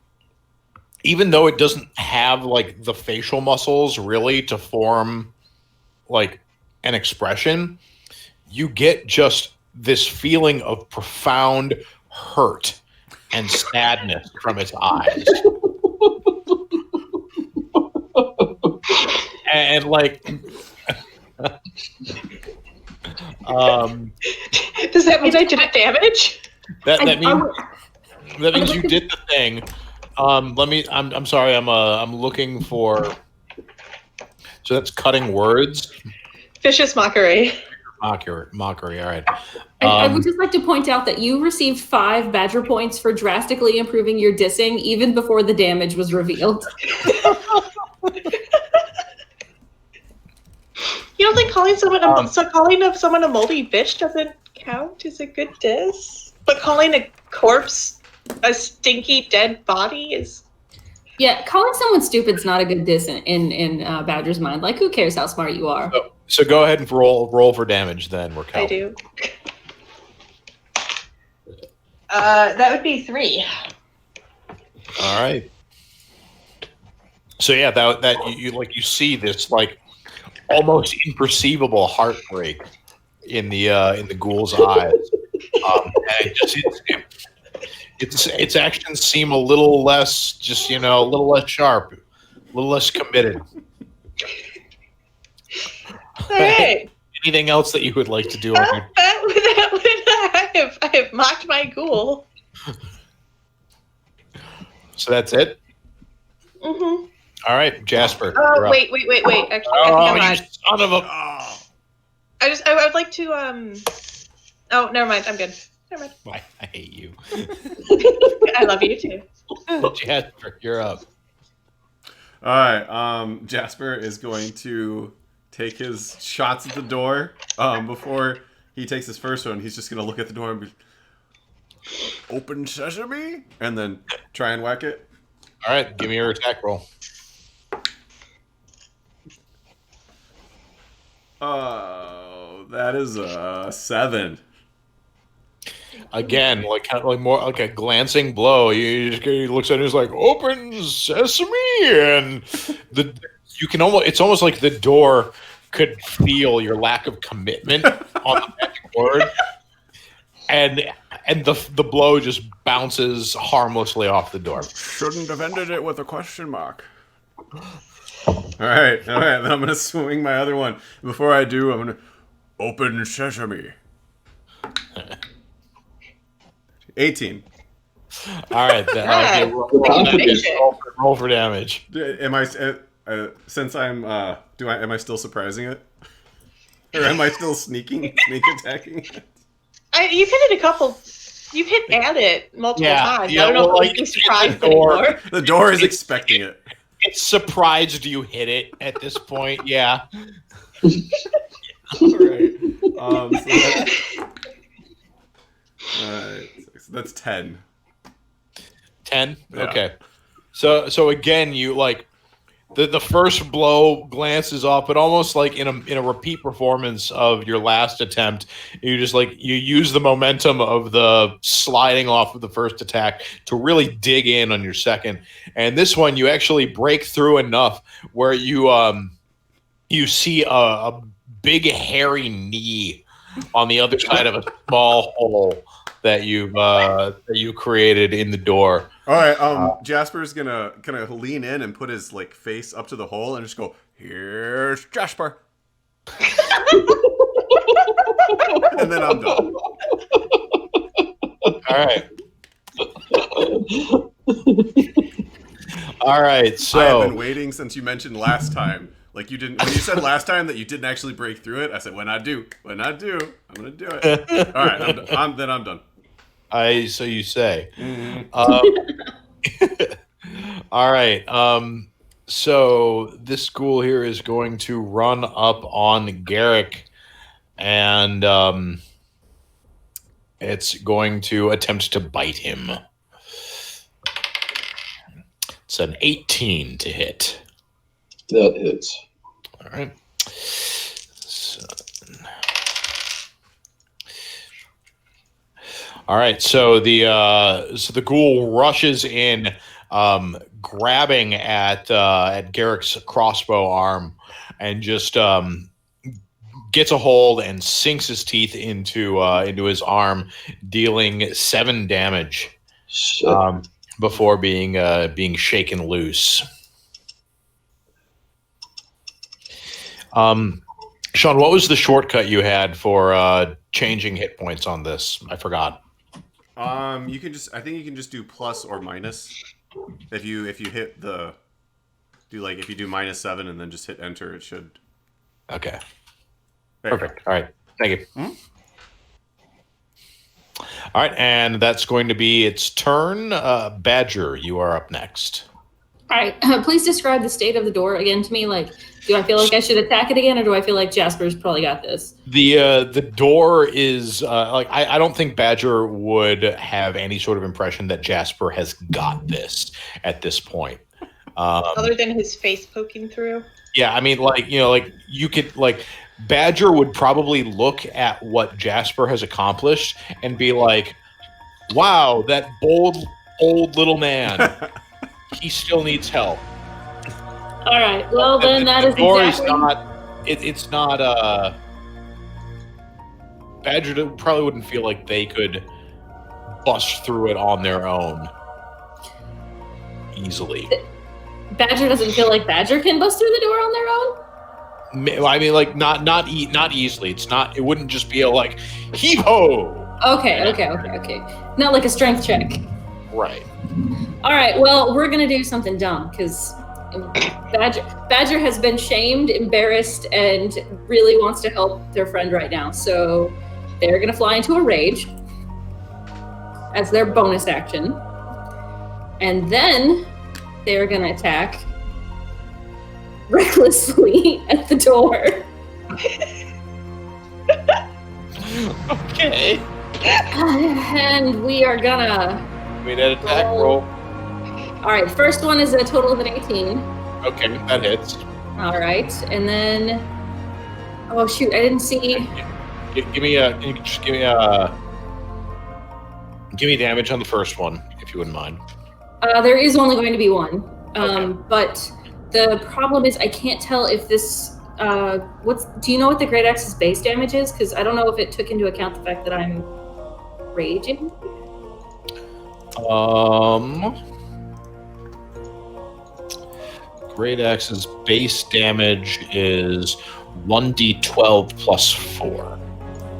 even though it doesn't have like the facial muscles really to form like an expression, you get just this feeling of profound hurt and sadness from its eyes. And like Does that mean I did it damage? that means you did the thing. I'm sorry, I'm looking for, so that's cutting words. Vicious mockery. Mockery. All right. I would just like to point out that you received 5 Badger points for drastically improving your dissing even before the damage was revealed. You don't think calling someone a moldy bitch doesn't count as a good diss? But calling a corpse a stinky dead body is... Yeah, calling someone stupid's not a good diss in Badger's mind. Like, who cares how smart you are? So go ahead and roll for damage then, Raquel. I do. That would be 3. All right. So yeah, that you see this like almost imperceivable heartbreak in the ghoul's eyes. And its actions seem a little less, a little less sharp, a little less committed. All right. Anything else that you would like to do? On your... I have mocked my ghoul. So that's it? Mm-hmm. All right, Jasper. Oh, wait. Actually, I think I'm you on. son of a... I would like to, Oh, never mind. I'm good. Never mind. I hate you. I love you, too. Jasper, you're up. All right. Jasper is going to take his shots at the door. Before he takes his first one, he's just going to look at the door and be, open sesame, and then try and whack it. All right, give me your attack roll. Oh, that is a 7. Again, more like a glancing blow. He looks at it, he's like, "Open sesame," and it's almost like the door could feel your lack of commitment on the magic word, and the blow just bounces harmlessly off the door. Shouldn't have ended it with a question mark. All right. Then I'm gonna swing my other one. Before I do, I'm gonna open sesame. 18. All right, then. Roll for damage. Am I since I'm am I still surprising it, or am I still sneak attacking it? You've hit it a couple. You've hit at it multiple times. Yeah, I don't know if it's surprised the door. anymore. The door is expecting it. It's surprised you hit it at this point. Yeah. All right. So that's 10. 10? Yeah. Okay. So again, you like the first blow glances off, but almost like in a repeat performance of your last attempt, you just you use the momentum of the sliding off of the first attack to really dig in on your second. And this one, you actually break through enough where you see a big hairy knee on the other side of a small hole that you created in the door. All right, Jasper's gonna lean in and put his face up to the hole and just go, "Here's Jasper," and then I'm done. All right. So I've been waiting since you mentioned last time. You didn't. When you said last time that you didn't actually break through it, I said, when I do, I'm gonna do it. All right, I'm done. So you say. Mm-hmm. All right. So this school here is going to run up on Garrick, and it's going to attempt to bite him. It's an 18 to hit. That hits. All right. All right, so the ghoul rushes in, grabbing at Garrick's crossbow arm, and just gets a hold and sinks his teeth into his arm, dealing 7 damage before being shaken loose. Sean, what was the shortcut you had for changing hit points on this? I forgot. I think you can just do plus or minus. If you hit if you do -7 and then just hit enter, it should. Okay. There. Perfect. All right. Thank you. All right, and that's going to be its turn. Badger, you are up next. All right, please describe the state of the door again to me. Like, do I feel like I should attack it again, or do I feel like Jasper's probably got this? The door is I don't think Badger would have any sort of impression that Jasper has got this at this point. Other than his face poking through. Yeah, I mean, you could Badger would probably look at what Jasper has accomplished and be like, "Wow, that bold old little man, he still needs help." All right, well then that is exactly. It's not. Badger probably wouldn't feel like they could bust through it on their own easily. Badger doesn't feel like Badger can bust through the door on their own? I mean, not easily. It's not. It wouldn't just be a heave ho. Okay. Not like a strength check. Right. All right. Well, we're gonna do something dumb because Badger has been shamed, embarrassed, and really wants to help their friend right now. So they're gonna fly into a rage as their bonus action, and then they're gonna attack recklessly at the door. Okay. And we are gonna Made an attack roll. All right, first one is a total of an 18. Okay, that hits. All right, and then oh shoot, I didn't see. Give me damage on the first one, if you wouldn't mind. There is only going to be one, but the problem is I can't tell if this. Do you know what the Great Axe's base damage is? Because I don't know if it took into account the fact that I'm raging. Great Axe's base damage is 1d12 plus 4.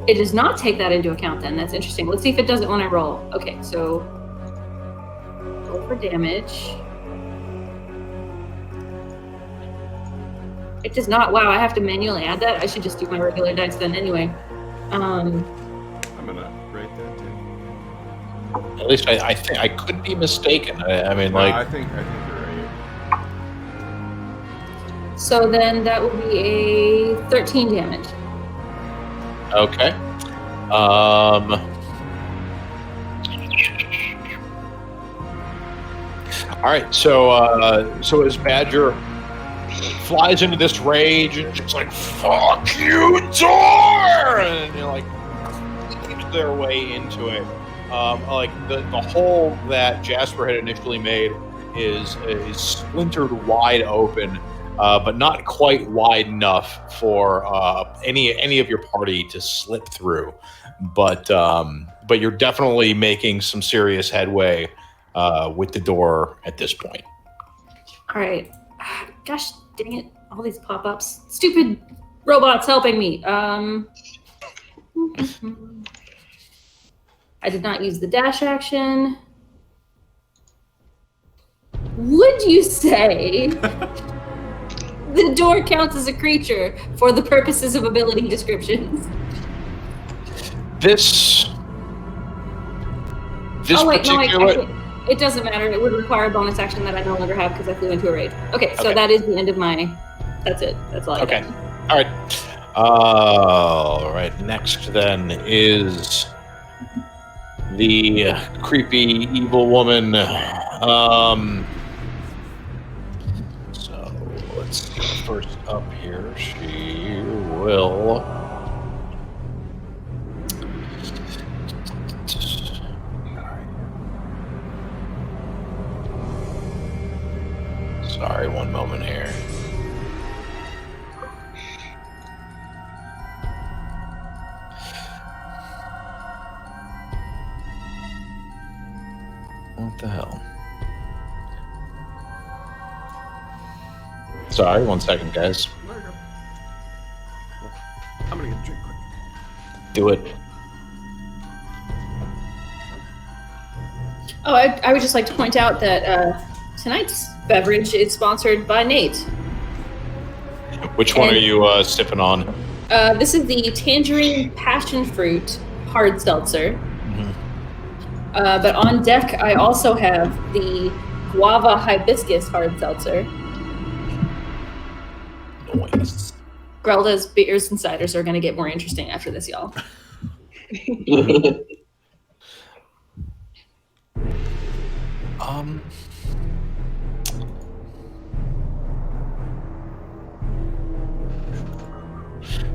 It does not take that into account then. That's interesting. Let's see if it does it when I roll. Okay, so roll for damage. It does not. Wow, I have to manually add that. I should just do my regular dice then anyway. I'm gonna write that down. At least I think I could be mistaken. I think you're right. So then that would be a 13 damage. Okay. All right. So as Badger flies into this rage and just "Fuck you, door!" and keeps their way into it. The hole that Jasper had initially made is splintered wide open, but not quite wide enough for any of your party to slip through. But you're definitely making some serious headway with the door at this point. All right. Gosh dang it. All these pop-ups. Stupid robots helping me. I did not use the dash action. Would you say the door counts as a creature for the purposes of ability descriptions? This particular... It doesn't matter. It would require a bonus action that I no longer have because I flew into a rage. Okay, so that is the end of my... That's it. That's all I got. All right. All right. Next then is the creepy evil woman. So let's see. First up here, she will... Sorry, one moment here. What the hell? Sorry, 1 second, guys. I'm gonna get a drink quick. Do it. Oh, I would just like to point out that tonight's beverage is sponsored by Nate. Which one are you sipping on? This is the tangerine passion fruit hard seltzer. But on deck, I also have the guava hibiscus hard seltzer. Noise. Grelda's beers and ciders are going to get more interesting after this, y'all.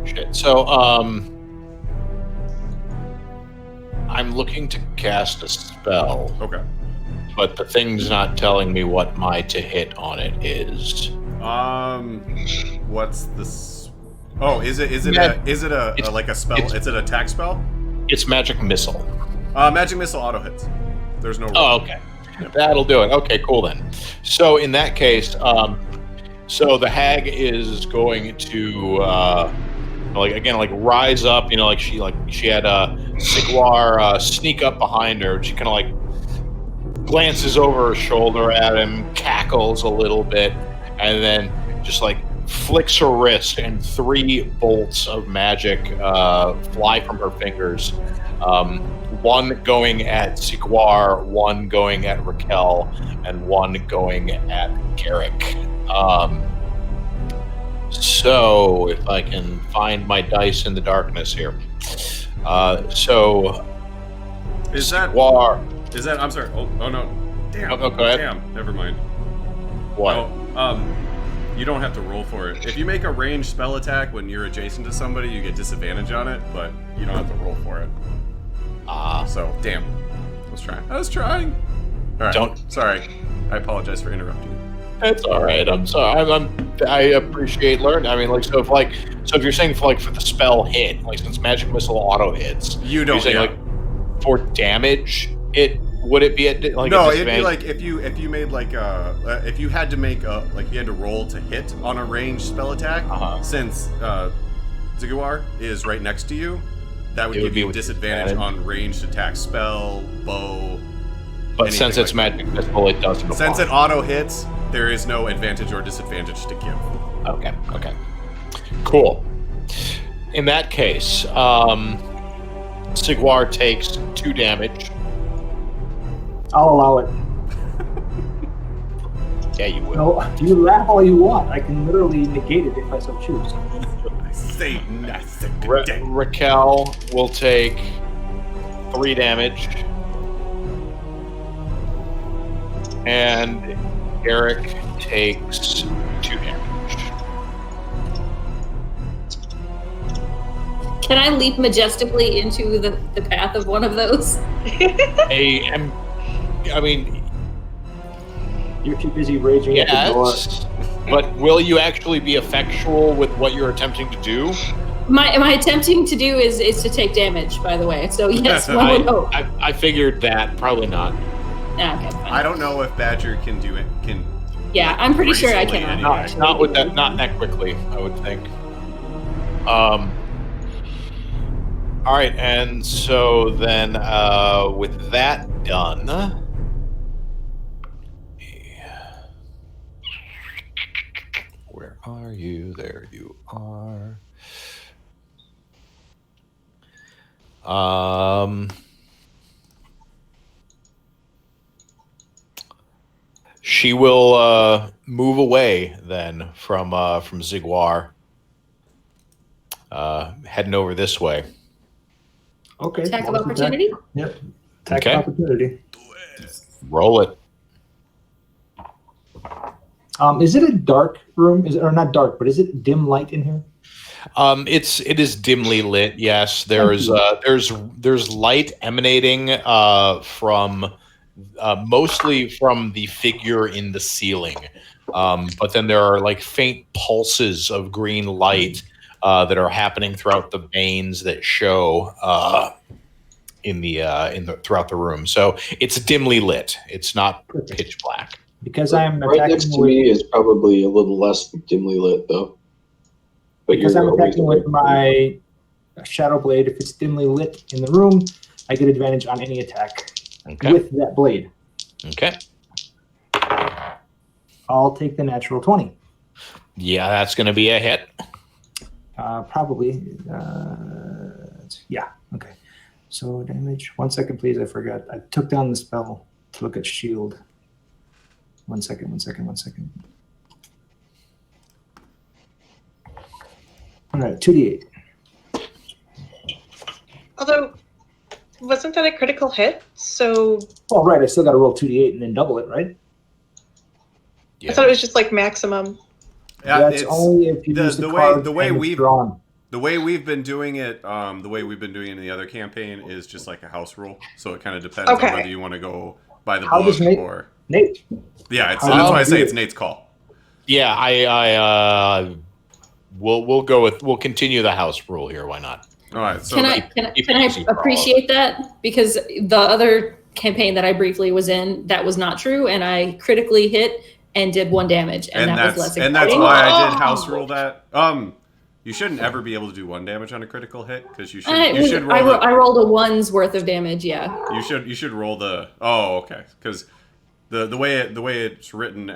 Shit. So, I'm looking to cast a spell, Okay. but the thing's not telling me what my to hit on it is. What's this? Oh, is it like a spell? It's an attack spell? It's magic missile. Magic missile auto hits. There's no roll. Oh, okay. That'll do it. Okay, cool then. So in that case, so the hag is going to rise up. You know, like she had Sigwar sneak up behind her. She kind of like glances over her shoulder at him, cackles a little bit, and then just like flicks her wrist, and 3 bolts of magic fly from her fingers. One going at Sigwar, one going at Raquel, and one going at Garrick. So if I can find my dice in the darkness here. So Is that? Sigwar. Is that? I'm sorry. Oh no. Damn. Oh, go ahead. Damn. Never mind. What? Oh, you don't have to roll for it. If you make a ranged spell attack when you're adjacent to somebody, you get disadvantage on it, but you don't have to roll for it. So, damn. I was trying. All right. Sorry. I apologize for interrupting. That's all right. I'm sorry. I appreciate learning. I mean, like, so if you're saying for the spell hit, like since magic missile auto hits, You don't. you're saying like for damage, would it be at like No, a it'd be disadvantage? like if you made like if you had to make you had to roll to hit on a ranged spell attack, since Ziguar is right next to you, that would It would give be you with disadvantage on ranged attack, spell, bow. But since it's magic missile, it doesn't apply. Since it auto hits, there is no advantage or disadvantage to give. Okay. Cool. In that case, Sigwar takes 2 damage. I'll allow it. Yeah, you will. No, you laugh all you want. I can literally negate it if I so choose. Say nothing. Raquel will take 3 damage. And Eric takes 2 damage. Can I leap majestically into the path of one of those? I mean, You're too busy raging at the door. yes, but will you actually be effectual with what you're attempting to do? My attempting to do is to take damage, by the way. So yes, one would hope. I figured that. Probably not. Yeah, okay, fine. I don't know if Badger can do it. Yeah, I'm pretty sure I gracefully cannot. anyway. Not with that. Not that quickly, I would think. All right, and so then with that done, where are you? There you are. She will move away then from Ziguar, heading over this way. Okay. Attack of bonus opportunity? Yep. Attack Okay. of opportunity. Roll it. Is it a dark room? Or not dark, but is it dim light in here? It is dimly lit. Yes, there's light emanating from mostly from the figure in the ceiling, but then there are like faint pulses of green light that are happening throughout the veins that show in the throughout the room. So it's dimly lit. It's not pitch black. Because I'm Right attacking next to with, me is probably a little less dimly lit, though. But because you're I'm always attacking with my shadow blade. If it's dimly lit in the room, I get advantage on any attack Okay. with that blade. Okay. I'll take the natural 20. Yeah, that's going to be a hit. Probably. Yeah. Okay. So damage. 1 second, please. I forgot. I took down the spell to look at shield. 1 second. All right. 2d8. Although, wasn't that a critical hit? So Oh, right. I still got to roll 2d8 and then double it, right? I thought it was just like maximum. Yeah, That's it's only if you use the card the way and it's we've drawn. the way we've been doing it, the way we've been doing it in the other campaign is just like a house rule. So it kind of depends Okay. on whether you want to go by the How book does Nate? or Nate. yeah. It's, How that's do why I you say do it's it? Nate's call. Yeah, we'll go with we'll continue the house rule here. Why not? All right. So Can I appreciate that? Because the other campaign that I briefly was in, that was not true, and I critically hit and did 1 damage, and that was less and exciting. that's why I did house rule that. You shouldn't ever be able to do 1 damage on a critical hit because you should roll. I rolled a 1's worth of damage. Yeah. You should roll the. Oh, okay. Because the way it's written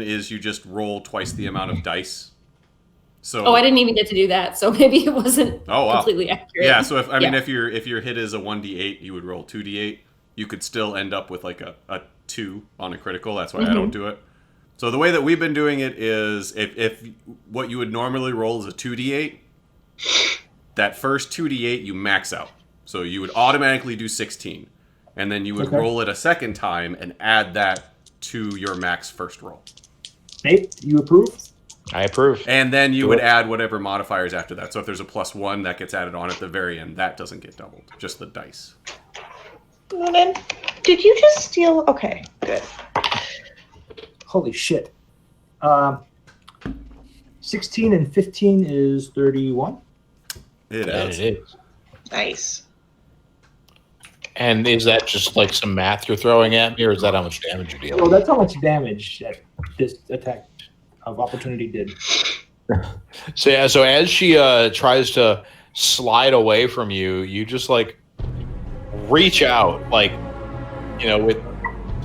is you just roll twice the amount of dice. So. Oh, I didn't even get to do that, so maybe it wasn't completely accurate. Yeah. So if your hit is a 1d8, you would roll 2d8. You could still end up with like a 2 on a critical. That's why I don't do it. So the way that we've been doing it is if what you would normally roll is a 2d8, that first 2d8 you max out. So you would automatically do 16. And then you would roll it a second time and add that to your max first roll. Nate, you approve? I approve. And then you would add whatever modifiers after that. So if there's a +1, that gets added on at the very end. That doesn't get doubled, just the dice. And then, did you just steal? Okay, good. Holy shit. 16 and 15 is 31. It It is. Nice. And is that just like some math you're throwing at me, or is that how much damage you're dealing? Well, that's how much damage that this attack of opportunity did. So yeah, so as she tries to slide away from you, you just like reach out, like, you know, with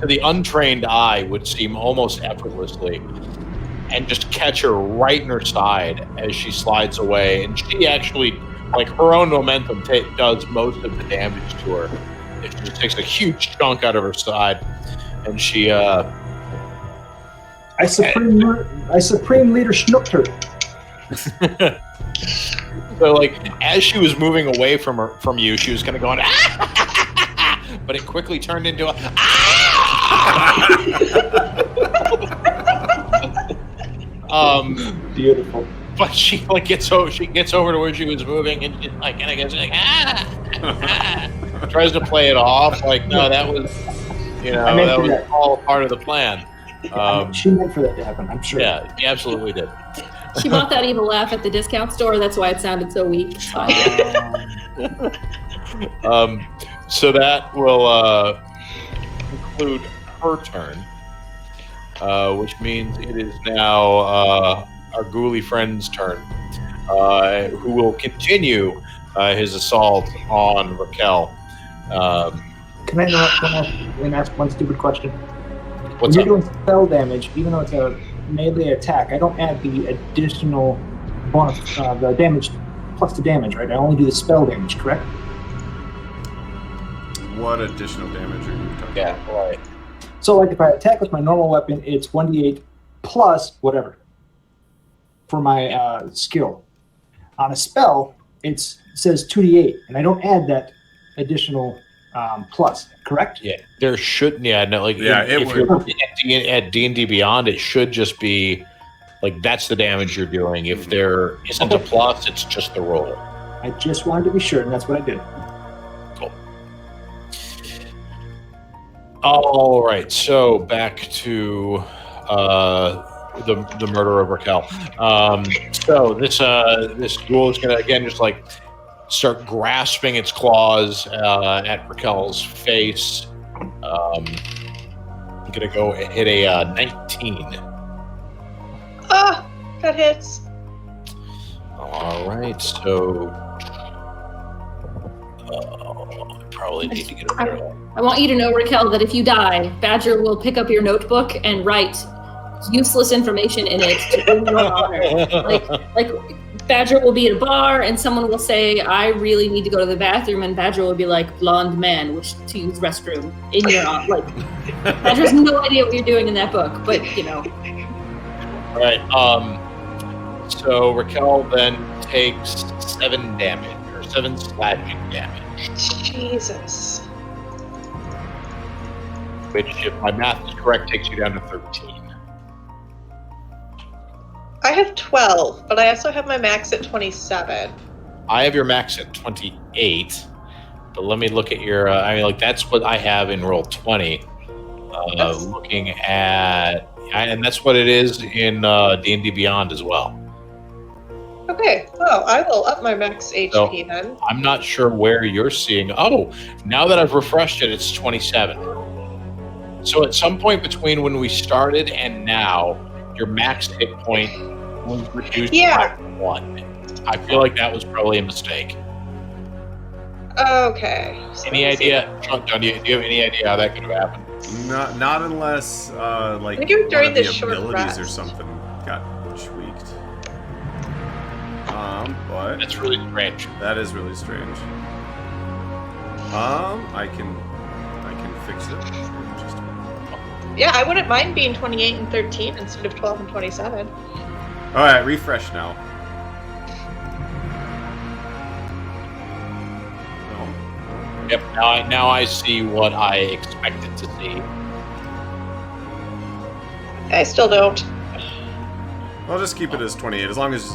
to the untrained eye would seem almost effortlessly, and just catch her right in her side as she slides away. And she actually, like, her own momentum does most of the damage to her. It just takes a huge chunk out of her side, and she I supreme leader snooked her. So, like, as she was moving away from you, she was kind of going, but it quickly turned into a Beautiful. But she like gets over to where she was moving and like kind of gets like tries to play it off like no, that was that was all part of the plan. She meant for that to happen, I'm sure. Yeah, he absolutely did. She bought that evil laugh at the discount store. That's why it sounded so weak. It's fine. So that will conclude her turn, which means it is now our ghouly friend's turn, who will continue his assault on Raquel. Can I ask one stupid question? What's when you're up? doing spell damage, even though it's a melee attack, I don't add the additional bonus, the damage plus the damage, right? I only do the spell damage, correct? What additional damage are you talking Yeah, right. So, like, if I attack with my normal weapon, it's 1d8 plus whatever for my skill. On a spell, it says 2d8, and I don't add that additional plus, correct? Yeah, there shouldn't. Yeah, no, like if you're looking at D&D Beyond, it should just be like that's the damage you're doing. If there isn't a plus, it's just the roll. I just wanted to be sure, and that's what I did. Cool. All right, so back to the murder of Raquel. So this ghoul is gonna again just like start grasping its claws at Raquel's face. I'm gonna go and hit a 19. Ah, that hits. All right, so I probably need to get a better one. I want you to know, Raquel, that if you die, Badger will pick up your notebook and write useless information in it to bring your honor. Like Badger will be at a bar, and someone will say, "I really need to go to the bathroom," and Badger will be like, "Blonde man, which to use restroom in your like." Badger has no idea what you're doing in that book, but you know. All right. So Raquel then takes 7 damage, or 7 slashing damage. Jesus. Which, if my math is correct, takes you down to 13. I have 12, but I also have my max at 27. I have your max at 28, but let me look at your. That's what I have in roll 20. Looking at, and that's what it is in D&D Beyond as well. Okay, well, I will up my max HP then. I'm not sure where you're seeing. Oh, now that I've refreshed it, it's 27. So at some point between when we started and now, your max hit point was reduced by 1. I feel like that was probably a mistake. Okay. So Any idea, John, do you have any idea how that could have happened? Not unless like I think it was during one of the the short abilities or rest. something got tweaked. But That's really strange. that is really strange. I can fix it. Just a minute. Yeah, I wouldn't mind being 28 and 13 instead of 12 and 27. All right, refresh now. Yep. Now I see what I expected to see. I still don't. I'll just keep it as 28, as long as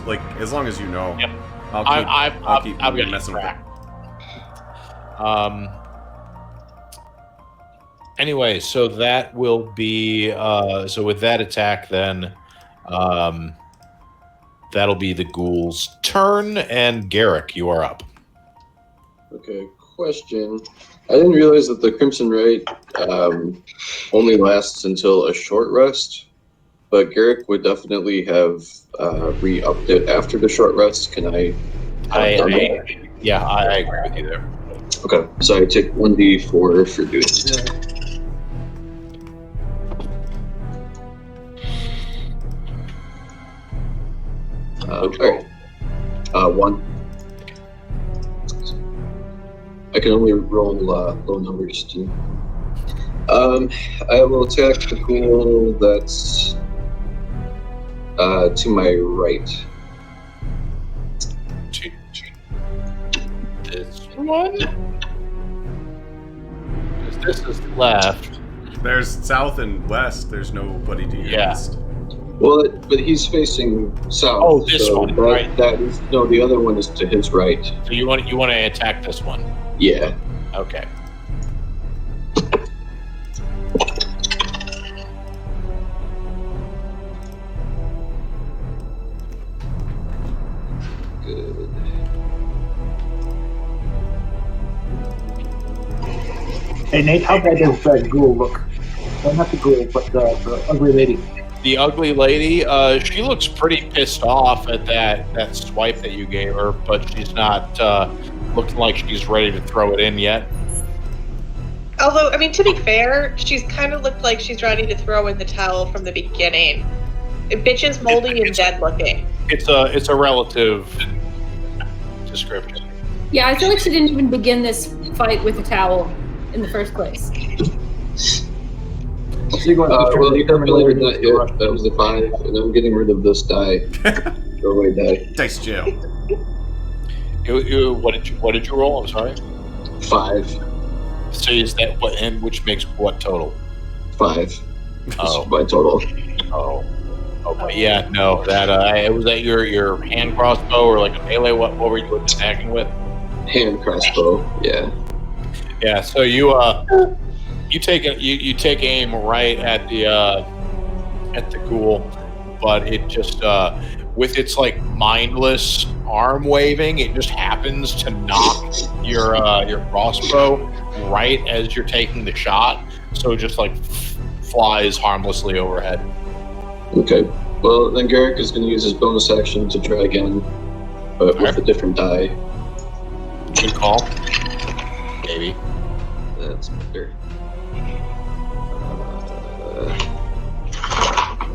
you know. Yep. I'll keep I've got messing with it. track. Anyway, so that will be so with that attack then, that'll be the ghoul's turn, and Garrick, you are up. Okay, question. I didn't realize that the Crimson Rite only lasts until a short rest, but Garrick would definitely have re-upped it after the short rest. Can I have done that? I agree with you there. Okay, so I take 1d4 for doing it. Okay. 1. I can only roll low numbers too. I will attack the ghoul that's to my right. This one? This is left. There's south and west. There's nobody to your east. Well, but he's facing south. Oh, this so one, that, right. That is, no, the other one is to his right. So you want to attack this one? Yeah. Okay. Good. Hey Nate, how bad does that ghoul look? Well, not the ghoul, but the ugly lady. The ugly lady, she looks pretty pissed off at that swipe that you gave her, but she's not looking like she's ready to throw it in yet. Although, I mean, to be fair, she's kind of looked like she's ready to throw in the towel from the beginning. Bitch is moldy and dead looking. It's a relative description. Yeah, I feel like she didn't even begin this fight with a towel in the first place. So you're going to Well, you definitely did not yet. That was the 5, and I'm getting rid of this die. Go away, die. Dice jail. What did you roll? I'm sorry. 5. So is that what? And which makes what total? 5. Oh. That's my total. Oh, but yeah, no. That was that your hand crossbow or like a melee? What were you attacking with? Hand crossbow. Yeah. Yeah. So you take aim right at the ghoul, but it just with its like mindless arm waving, it just happens to knock your crossbow right as you're taking the shot. So it just like flies harmlessly overhead. Okay. Well, then Garrick is going to use his bonus action to try again, but with a different die. Good call. Maybe. That's better.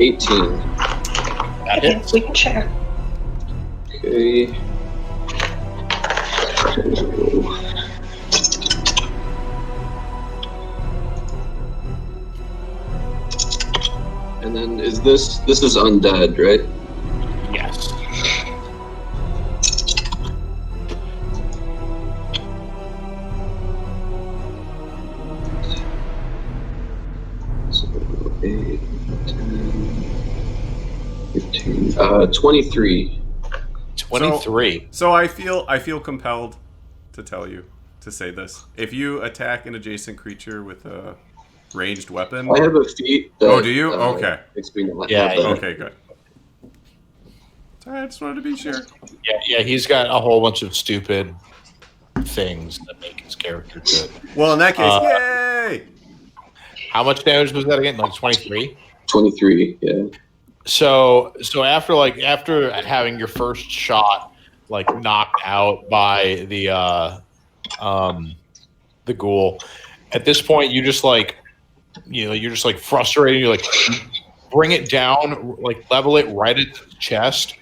18. That hits. We can share. Okay. And then is this is undead, right? Yes. So 8, 10, 15, 23. 23. So I feel compelled to tell you to say this. If you attack an adjacent creature with a ranged weapon, I have a feat. That, oh, do you? Okay. Makes me not Yeah, have that. Okay, good. Sorry, I just wanted to be sure. Yeah, he's got a whole bunch of stupid things that make his character good. Well, in that case, yay! How much damage was that again? Like 23? 23, yeah. So after having your first shot like knocked out by the ghoul, at this point you're just like frustrated. You're like, bring it down, like level it right at the chest,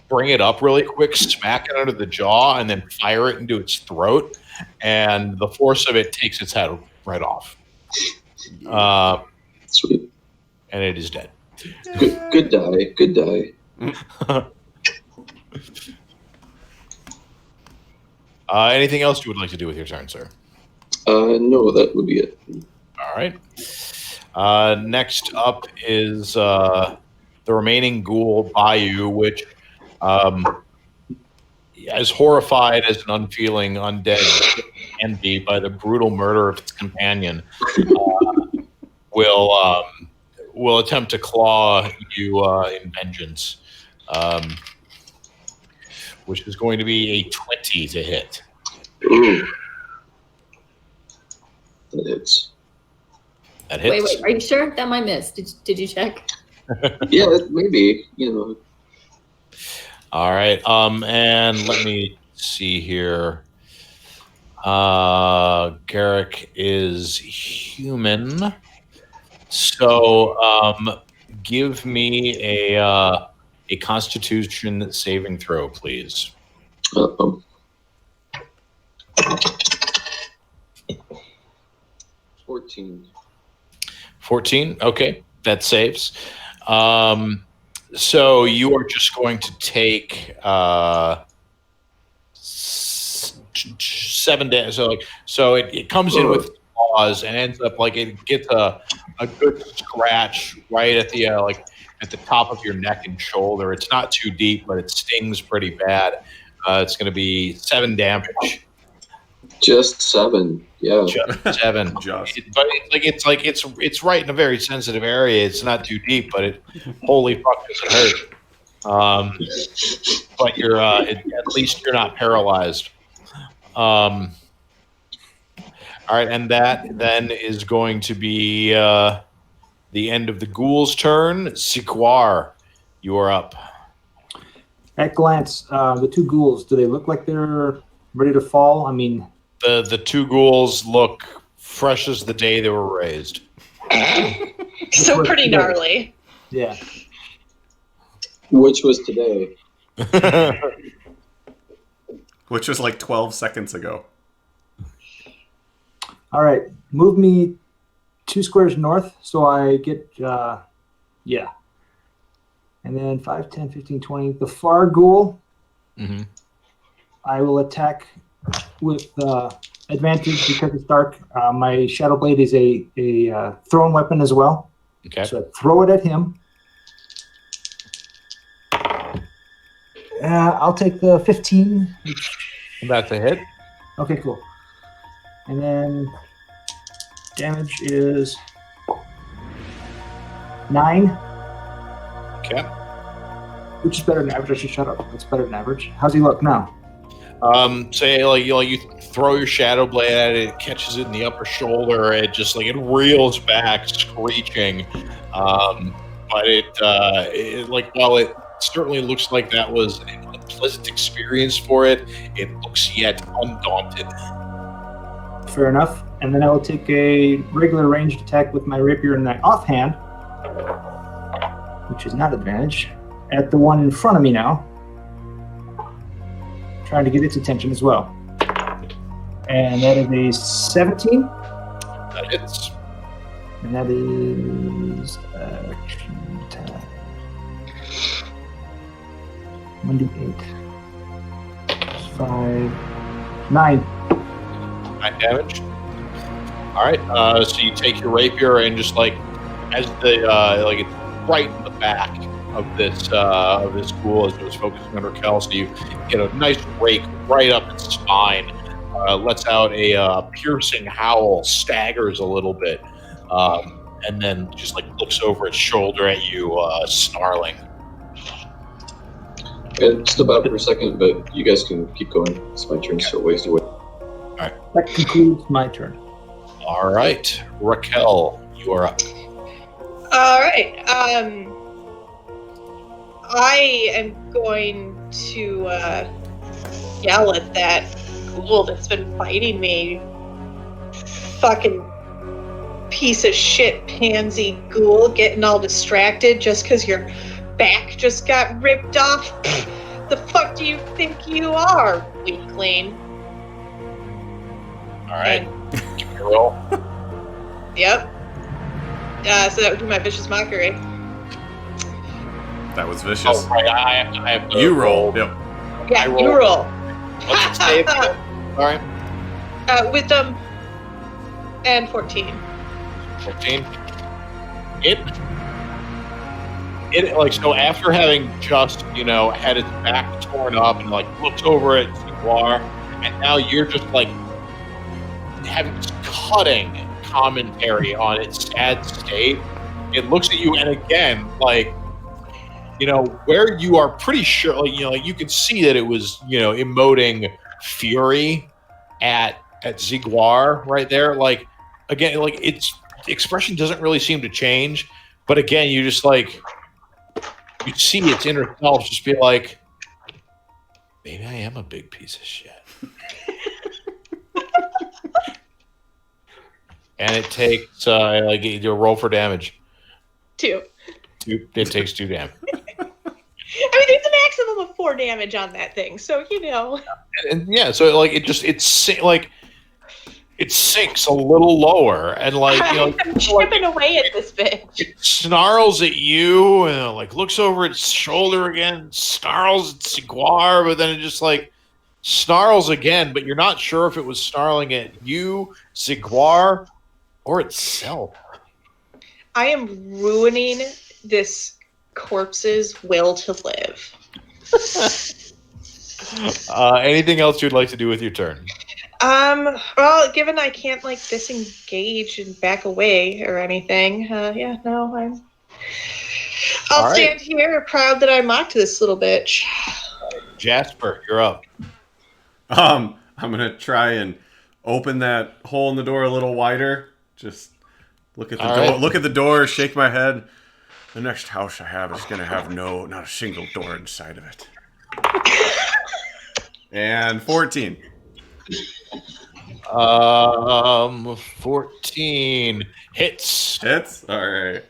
bring it up really quick, smack it under the jaw, and then fire it into its throat, and the force of it takes its head right off. Sweet. And it is dead. Good die. Good die. Anything else you would like to do with your turn, sir? No, that would be it. All right. Next up is the remaining ghoul, Bayou, which, as horrified as an unfeeling undead can be by the brutal murder of its companion, will attempt to claw you in vengeance, which is going to be a 20 to hit. Ooh. That hits. That hits. Wait, are you sure? That might miss. Did you check? Yeah, maybe. You know. All right. And let me see here. Garrick is human. So give me a Constitution saving throw, please. 14. 14. Okay, that saves. So you are just going to take 7 damage. So it comes in with claws and ends up like it gets a good scratch right at the at the top of your neck and shoulder. It's not too deep, but it stings pretty bad. It's going to be 7 damage. Just 7. Yeah. Just 7. But it's right in a very sensitive area. It's not too deep, but it holy fuck does it hurt. But you're at least you're not paralyzed. All right, and that then is going to be the end of the ghoul's turn. Sikwar, you are up. At glance, the 2 ghouls, do they look like they're ready to fall? I mean, The 2 ghouls look fresh as the day they were raised. So pretty gnarly. Yeah. Which was today. Which was like 12 seconds ago. All right. Move me 2 squares north so I get, yeah. And then 5, 10, 15, 20. The far ghoul, I will attack with advantage because it's dark. My Shadow Blade is a thrown weapon as well. Okay. So I throw it at him. I'll take the 15. That's a hit. Okay, cool. And then damage is 9. Okay. Which is better than average. I should shut up. It's better than average. How's he look now? Say you throw your Shadow Blade at it, it catches it in the upper shoulder, it just it reels back screeching. But it while it certainly looks like that was an unpleasant experience for it, it looks yet undaunted. Fair enough. And then I will take a regular ranged attack with my rapier in my offhand, which is not advantage, at the one in front of me now. trying to get its attention as well. And that is a 17. That hits. And that is action time. 1d8. 5, 9. 9 damage. All right. So you take your rapier and just like as the like it's right in the back of this ghoul as it was focusing on Raquel. So you get a nice rake right up its spine. Lets out a piercing howl, staggers a little bit, and then just like looks over its shoulder at you, snarling. It stood out for a second, but you guys can keep going. It's my turn, so waste away. All right. That concludes my turn. All right, Raquel, you are up. All right. I am going to yell at that ghoul that's been fighting me. Fucking piece of shit pansy ghoul, getting all distracted just because your back just got ripped off. The fuck do you think you are, weakling? All right, give me a roll. Yep. So that would be my vicious mockery. That was vicious. Oh, right, I have to You roll. Yep. Yeah, I you roll. What's the save? All right, Wisdom and 14. 14. It like so after having just had its back torn up and like looked over at Siguar, and now you're just like having this cutting commentary on its sad state. It looks at you, and again, like where you are pretty sure, like you can see that it was emoting fury at Siguar right there. Like again, like its expression doesn't really seem to change, but again, you just like you see its inner self just be like, maybe I am a big piece of shit. And it takes like your roll for damage. 2. It takes 2 damage. I mean, there's a maximum of 4 damage on that thing, so And yeah, so like it sinks a little lower, and like I'm chipping away at this bitch. it snarls at you, and like looks over its shoulder again, snarls at Siguar, but then it just like snarls again. But you're not sure if it was snarling at you, Siguar, or itself. I am ruining this corpse's will to live. Anything else you'd like to do with your turn? Well, given I can't like disengage and back away or anything, I'll stand here proud that I mocked this little bitch. Jasper, you're up. I'm gonna try and open that hole in the door a little wider. Just look at the door. Right. Look at the door. Shake my head. The next house I have is gonna have not a single door inside of it. And 14. 14 hits. Hits. All right.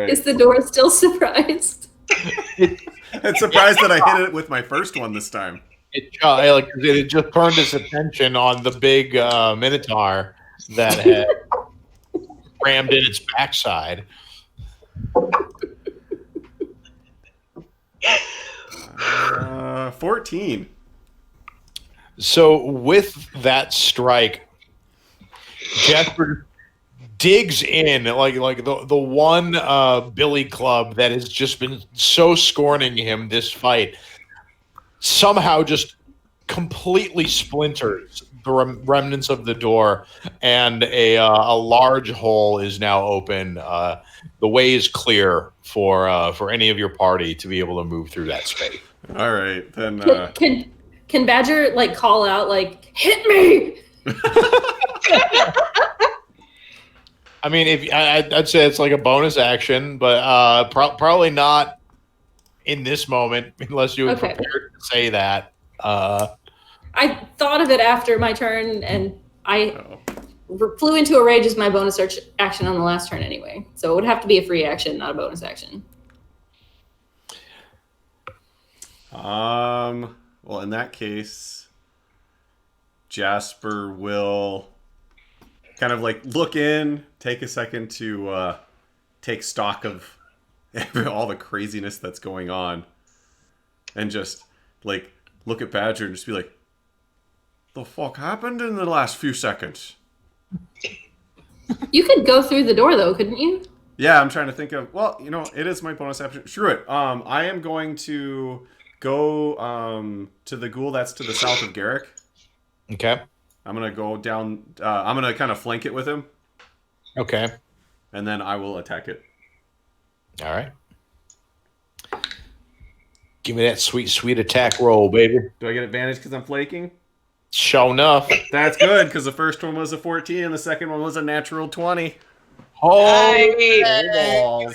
Is the door still surprised? I'm surprised that I hit it with my first one this time. It just turned its attention on the big minotaur that had rammed in its backside. 14. So with that strike, Jasper digs in like the one billy club that has just been so scorning him this fight somehow just completely splinters the remnants of the door, and a large hole is now open. The way is clear for any of your party to be able to move through that space. All right, then. Can Badger like call out like hit me? I mean, if I'd say it's like a bonus action, but probably not in this moment unless you were prepared to say that. I thought of it after my turn, and I flew into a rage as my bonus action on the last turn anyway. So it would have to be a free action, not a bonus action. Well, in that case, Jasper will kind of like look in, take a second to take stock of all the craziness that's going on, and just like look at Badger and just be like, "The fuck happened in the last few seconds?" You could go through the door, though, couldn't you? Yeah, I'm trying to think of. Well, it is my bonus action. Screw it. I am going to go to the ghoul that's to the south of Garrick. Okay. I'm gonna go down. I'm gonna kind of flank it with him, Okay. and then I will attack it. All right. Give me that sweet, sweet attack roll, baby. Do I get advantage because I'm flanking? Show enough. That's good because the first one was a 14 and the second one was a natural 20. Oh, Balls.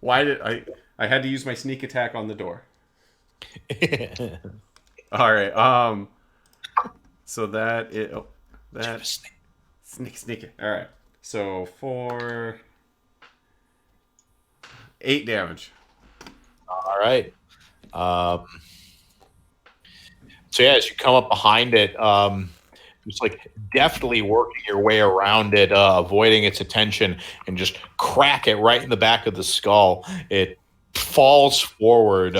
Why did I had to use my sneak attack on the door. All right. So that sneak. All right. So for 8 damage. All right. So yeah, as you come up behind it, just like deftly working your way around it, avoiding its attention, and just crack it right in the back of the skull. It falls forward,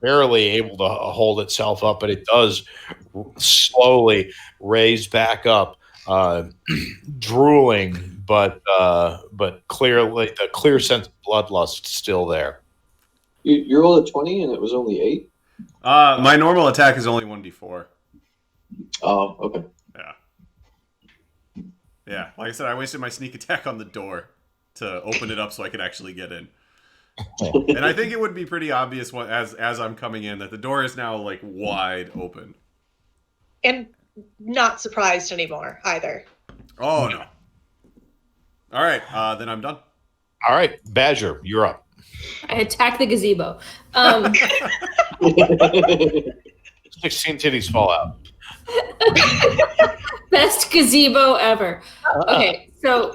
barely able to hold itself up, but it does slowly raise back up, drooling, but clearly the clear sense of bloodlust still there. You rolled a 20 and it was only 8? My normal attack is only 1d4. Oh, okay. Yeah. Like I said, I wasted my sneak attack on the door to open it up so I could actually get in. And I think it would be pretty obvious as I'm coming in that the door is now like wide open. And not surprised anymore either. Oh no. All right, then I'm done. All right, Badger, you're up. I attack the gazebo. 16 titties fall out. Best gazebo ever. Okay, so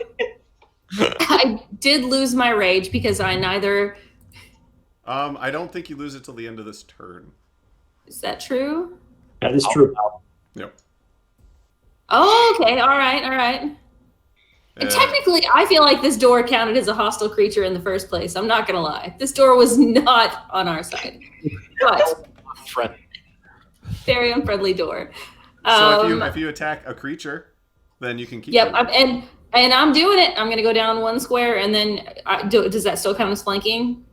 I did lose my rage because I neither. I don't think you lose it till the end of this turn. Is that true? That is true. Yep. Oh, okay. All right. And technically, I feel like this door counted as a hostile creature in the first place. I'm not gonna lie. This door was not on our side, but very unfriendly door. So if you attack a creature, then you can keep. Yep, it. and I'm doing it. I'm gonna go down 1 square, and then does that still count as flanking?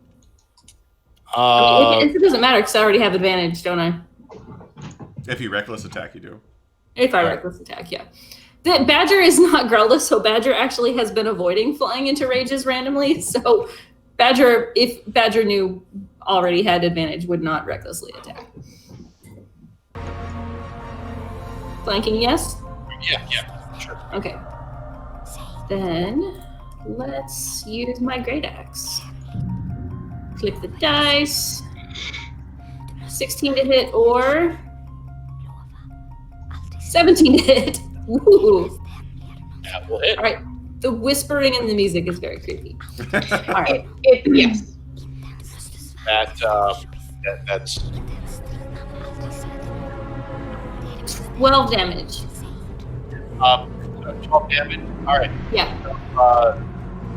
It doesn't matter because I already have advantage, don't I? If you reckless attack, you do. If I reckless attack, yeah. The Badger is not Growlithe, so Badger actually has been avoiding flying into rages randomly. So Badger, if Badger knew already had advantage, would not recklessly attack. Flanking, yes? Yeah, sure. Okay. Then let's use my Great Axe. Click the dice. 16 to hit or 17 to hit. Woo! That will hit. All right. The whispering in the music is very creepy. All right. Yes. That's 12 damage. 12 damage. All right. Yeah.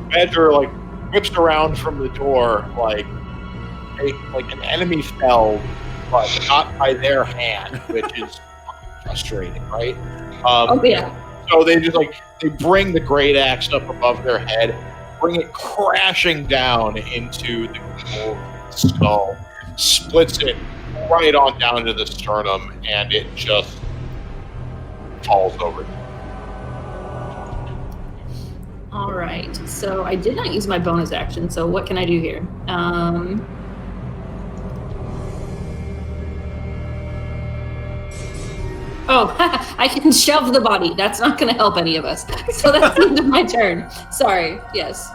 Badger like whips around from the door like an enemy fell, but not by their hand, which is frustrating, right? Yeah. So they just they bring the great axe up above their head, bring it crashing down into the skull, splits it right on down to the sternum, and it just falls over. All right. So I did not use my bonus action. So what can I do here? I can shove the body. That's not going to help any of us. So that's the end of my turn. Sorry. Yes.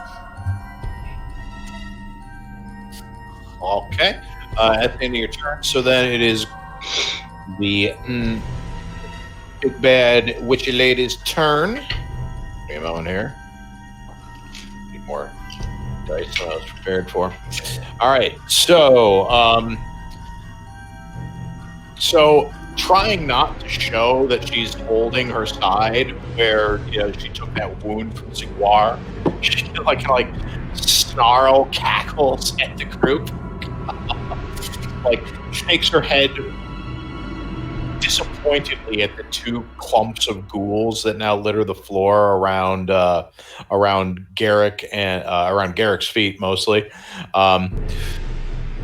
Okay. At the end of your turn. So then it is the big bad witchy lady's turn. Give me a moment here. Need more dice than I was prepared for. All right. So So trying not to show that she's holding her side, where she took that wound from Ziguar, she like snarl cackles at the group, like shakes her head disappointedly at the two clumps of ghouls that now litter the floor around Garrick and around Garrick's feet mostly.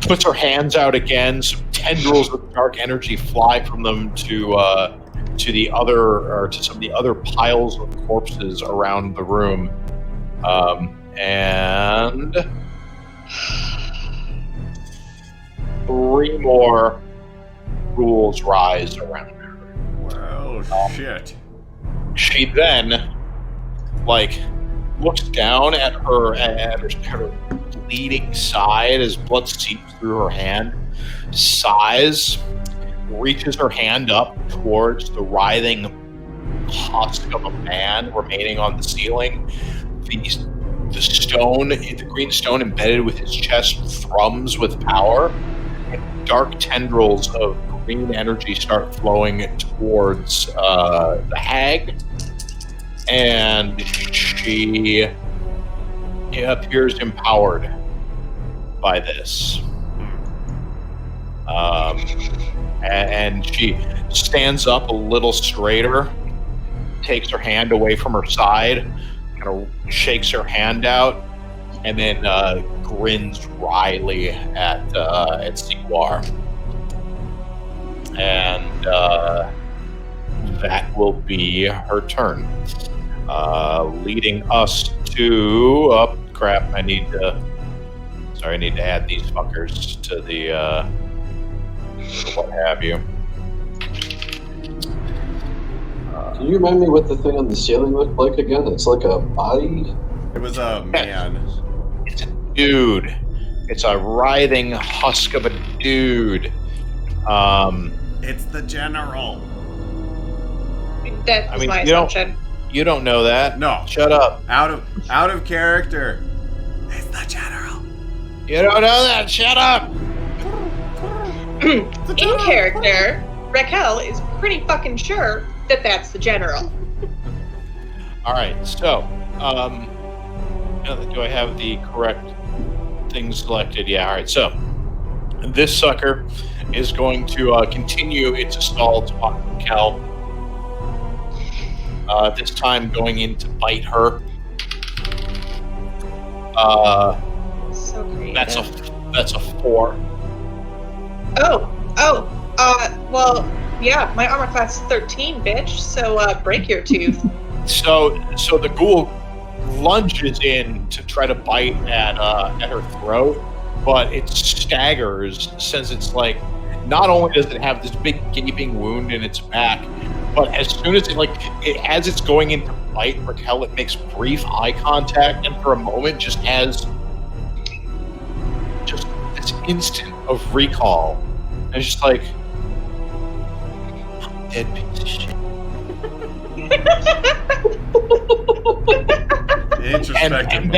Puts her hands out again. Some tendrils of dark energy fly from them to some of the other piles of corpses around the room, and 3 more ghouls rise around her. Well, shit. She then, looks down at her bleeding side as blood seeps through her hand, sighs, reaches her hand up towards the writhing husk of a man remaining on the ceiling. The green stone embedded with his chest thrums with power, and dark tendrils of green energy start flowing towards the hag, and she appears empowered by this. And she stands up a little straighter, takes her hand away from her side, kind of shakes her hand out, and then grins wryly at Ziguar. And that will be her turn. Leading us to... Oh, crap. I need to add these fuckers to the... what have you. Can you remind me what the thing on the ceiling looked like again? It's like a body? It was a man. It's a dude. It's a writhing husk of a dude. It's the general. That's my assumption. You don't know that. No. Shut up. Out of character. It's the general. You don't know that. Shut up. In character, Raquel is pretty fucking sure that that's the general. All right. So, do I have the correct thing selected? Yeah. All right. So, this sucker is going to continue its assault on Raquel. This time going in to bite her. So creative. That's a 4. Well, yeah, my armor class is 13, bitch. So break your tooth. So the ghoul lunges in to try to bite at her throat, but it staggers since it's not only does it have this big gaping wound in its back, but as soon as as it's going in to bite Raquel, it makes brief eye contact, and for a moment just has this instant of recall. And it's just like, dead piece of shit. Introspective. And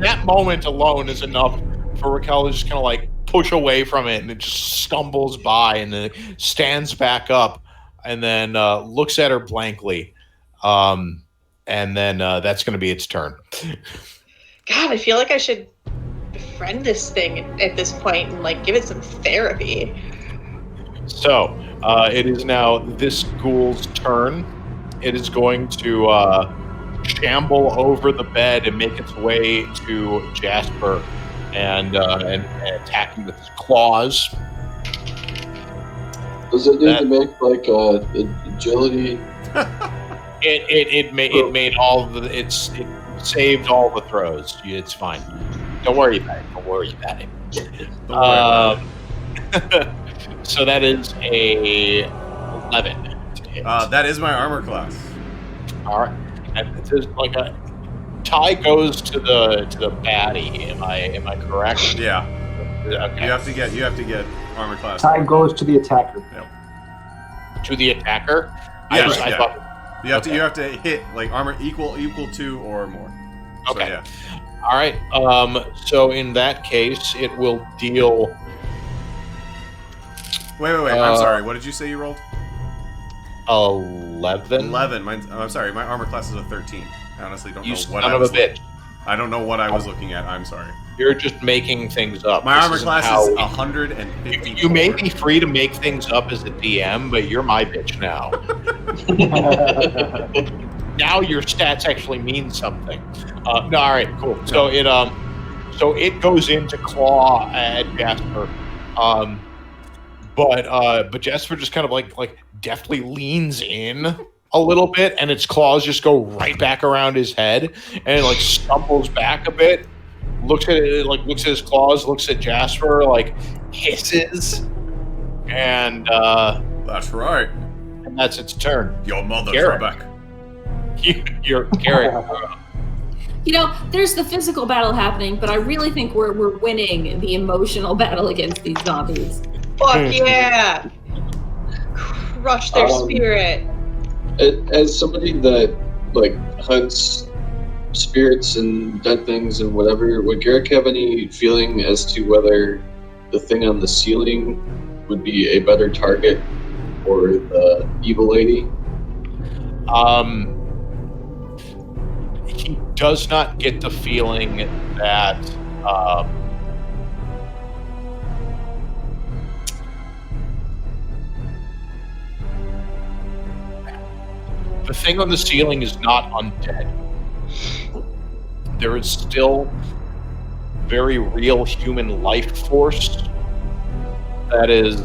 that moment alone is enough for Raquel to just kind of push away from it, and it just stumbles by, and then stands back up, and then looks at her blankly, and then that's going to be its turn. God, I feel like I should befriend this thing at this point and give it some therapy. So it is now this ghoul's turn. It is going to shamble over the bed and make its way to Jasper and attack him with its claws. Does it need to make agility? It made all of the it saved all the throws. It's fine. Don't worry about it. So that is a 11 to hit. That is my armor class. All right, and it is a tie goes to the baddie. Am I correct? Yeah. Okay. You have to get armor class. Tie goes to the attacker. Yep. To the attacker. Yeah, I thought. You have to hit armor equal to or more. Okay. So, yeah. All right. So in that case, it will deal Wait. I'm sorry. What did you say you rolled? 11. 11. I'm sorry. My armor class is a 13. I honestly don't You know what son I of a was. bitch. I don't know what I was looking at. I'm sorry. You're just making things up. My This armor isn't class how is we- 150. You may be free to make things up as a DM, but you're my bitch now. Now your stats actually mean something. No, all right, cool. So it goes into claw at Jasper, but Jasper just kind of like deftly leans in a little bit, and its claws just go right back around his head, and it like stumbles back a bit. Looks at it, like looks at his claws, looks at Jasper, like hisses, and That's right. that's its turn. Your mother, Garrett. Trebek. You're Garrett. You know, there's the physical battle happening, but I really think we're winning the emotional battle against these zombies. Fuck yeah! Crush their spirit. As somebody that like hunts spirits and dead things and whatever, would Garrick have any feeling as to whether the thing on the ceiling would be a better target for the evil lady? He does not get the feeling that the thing on the ceiling is not undead. There is still very real human life force that is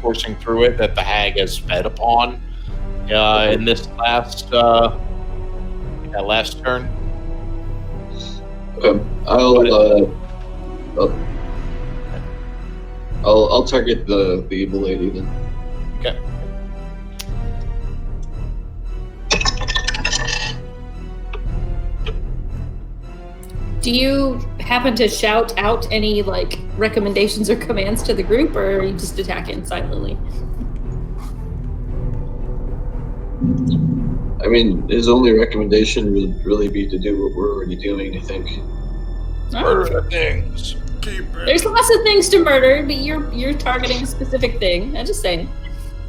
coursing through it that the hag has fed upon in this last turn. Okay, I'll target the evil lady then. Okay. Do you happen to shout out any like recommendations or commands to the group, or are you just attacking silently? I mean, his only recommendation would really be to do what we're already doing, I think. Murder the things. Keep it. There's lots of things to murder, but you're targeting a specific thing. I'm just saying.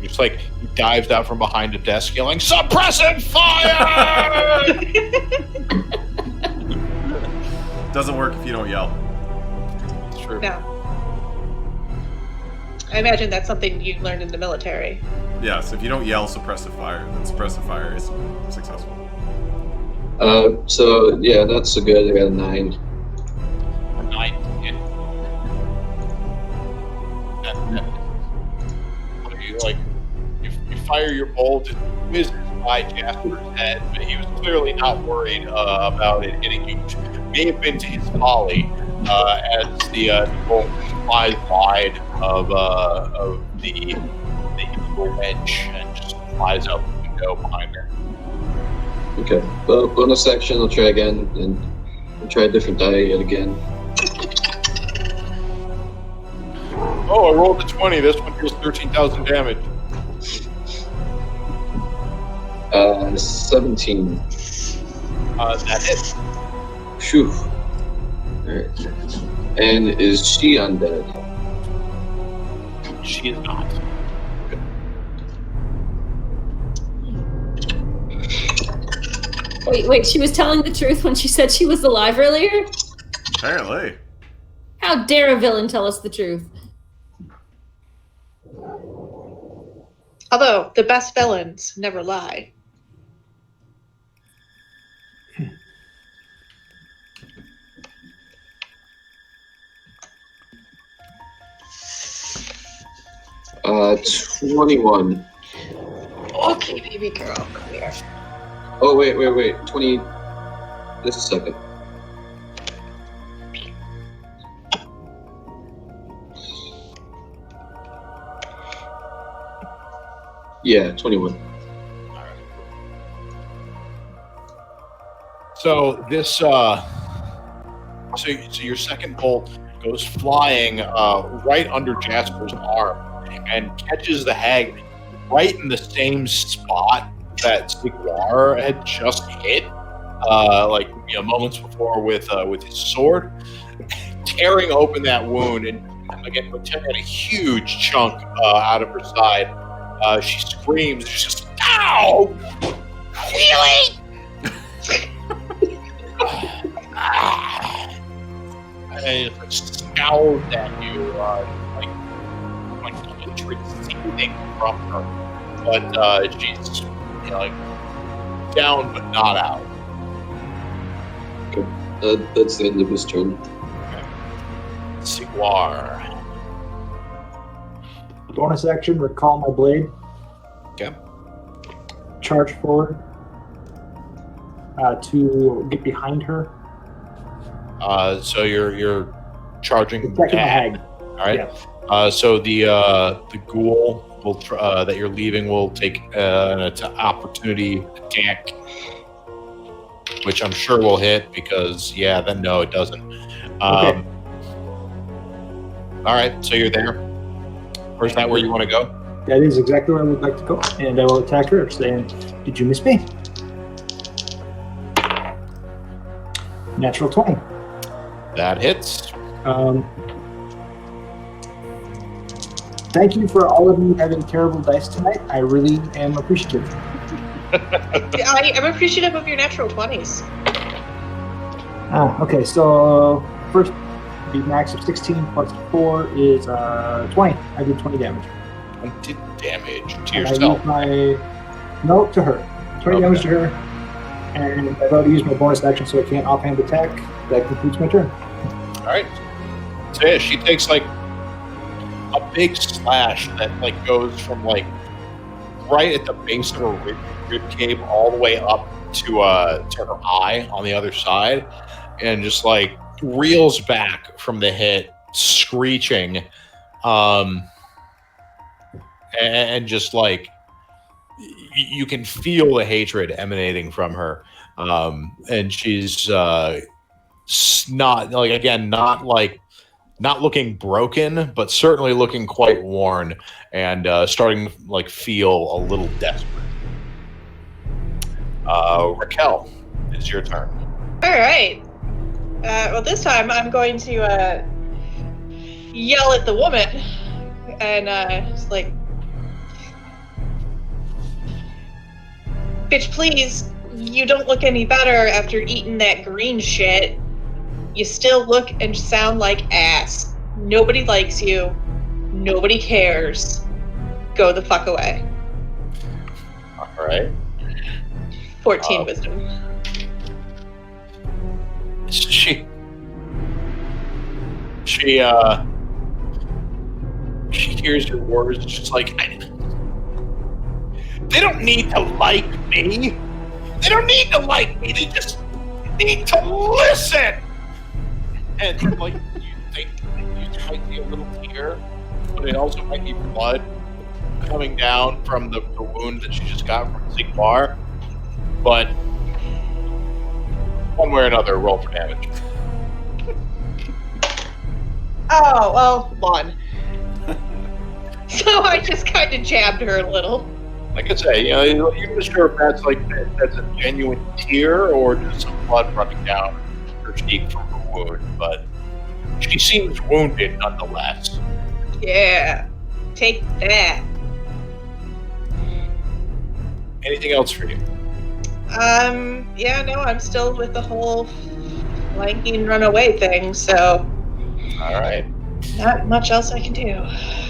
It's like he dives out from behind a desk yelling, "Suppressant fire!" Doesn't work if you don't yell. It's true. No. I imagine that's something you learned in the military. Yes, if you don't yell suppressive fire, then suppressive fire is successful. So yeah, that's so good. I got a 9. A 9. Yeah. You fire your bolt, it whizzes by Jasper's head, but he was clearly not worried about it hitting you. May have been to his volley as the bolt flies wide of the evil wench and just flies out the window behind her. Okay. Well, bonus action, I'll try again, and we'll try a different die yet again. Oh, I rolled a 20. This one deals 13,000 damage. 17. That hits. Phew. Alright. And is she undead? She is not. Wait, she was telling the truth when she said she was alive earlier? Apparently. How dare a villain tell us the truth? Although, the best villains never lie. Uh, 21. Okay, baby girl, come here. Oh, wait. 20. Just a second. Yeah, 21. So this, so your second bolt goes flying right under Jasper's arm and catches the hag right in the same spot that Sigwar had just hit, moments before with his sword, tearing open that wound and again, tearing a huge chunk out of her side. She screams. She's just, ow! Really? And it scowls at you, like seething from her. But she's like down but not out. Okay. That's the end of his turn. Okay. Sigwar. Bonus action, recall my blade. Okay. Charge forward to get behind her. So you're charging Protecting my hag. All right. Yeah. So the ghoul will that you're leaving will take an opportunity attack, which I'm sure will hit because then no, it doesn't. Okay. All right. So you're there. Or is that where you want to go? That is exactly where I would like to go. And I will attack her, saying, "Did you miss me?" Natural 20. That hits. Thank you for all of you having terrible dice tonight. I really am appreciative. I'm appreciative of your natural 20s. Okay, so first, the max of 16 plus 4 is 20. I did 20 damage. 20 damage to And yourself. I use no, to her. 20 damage to her. And I've already used my bonus action, so I can't offhand attack. That concludes my turn. All right. So yeah, she takes like a big slash that like goes from like right at the base of her rib cage all the way up to her eye on the other side, and just like reels back from the hit, screeching, and just like you can feel the hatred emanating from her, and she's not like again not looking broken, but certainly looking quite worn and starting to like feel a little desperate. Raquel, it's your turn. All right. Well, this time I'm going to yell at the woman and just like, bitch, please, you don't look any better after eating that green shit. You still look and sound like ass. Nobody likes you. Nobody cares. Go the fuck away. All right. 14 wisdom. She hears your words. She's like, they don't need to like me. They don't need to like me. They just need to listen. And like you think you might see a little tear, but it also might be blood coming down from the wound that she just got from Sigmar. But one way or another, roll for damage. Oh, well, 1. So I just kind of jabbed her a little. Like I say, you're not sure if that's a genuine tear or just some blood running down her cheek from her wound, but she seems wounded nonetheless. Yeah. Take that. Anything else for you? Yeah, no, I'm still with the whole flanking runaway thing, so All right. not much else I can do.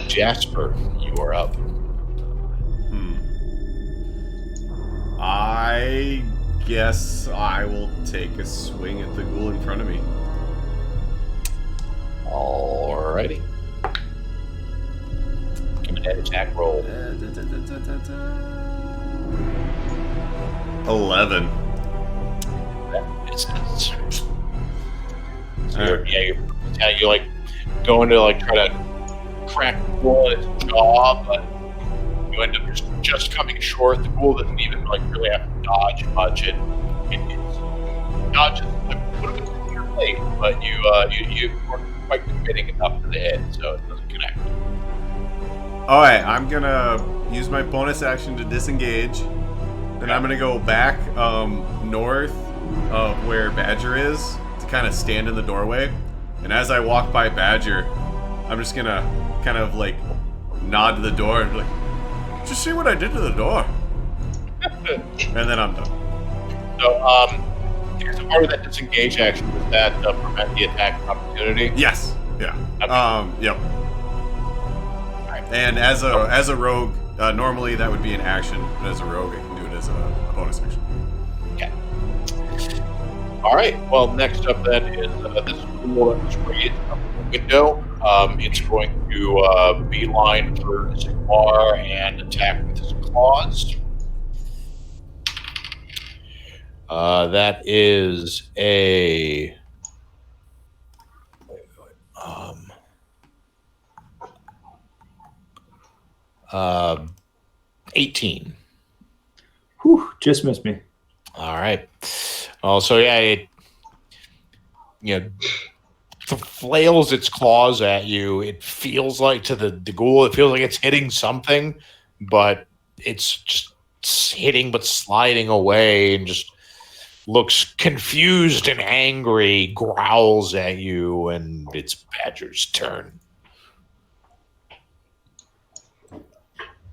Jasper, you are up. I guess I will take a swing at the ghoul in front of me. Alrighty. Give me that attack roll. 11. So you're like going to like try to crack the ghoul in its jaw, but you end up just coming short. The ghoul doesn't even like really have to dodge much. It dodges like a little bit to your plate, but you weren't quite committing enough to the hit, so it doesn't connect. Alright, I'm gonna use my bonus action to disengage. Then I'm gonna go back north of where Badger is to kind of stand in the doorway. And as I walk by Badger, I'm just gonna kind of like nod to the door and be like, "Did you see what I did to the door?" And then I'm done. So, as part of that disengage action, was that prevent the attack of opportunity? Yes. Yeah. Okay. Yep. And as a rogue, normally that would be an action, but as a rogue, I can do it as a bonus action. Okay. All right. Well, next up then is this cool trade up the window. It's going to beeline for Sigmar and attack with his claws. That is a 18. Whew, just missed me. All right. Oh, so yeah, it flails its claws at you. It feels like to the ghoul, it feels like it's hitting something, but it's just hitting but sliding away and just looks confused and angry, growls at you, and it's Badger's turn.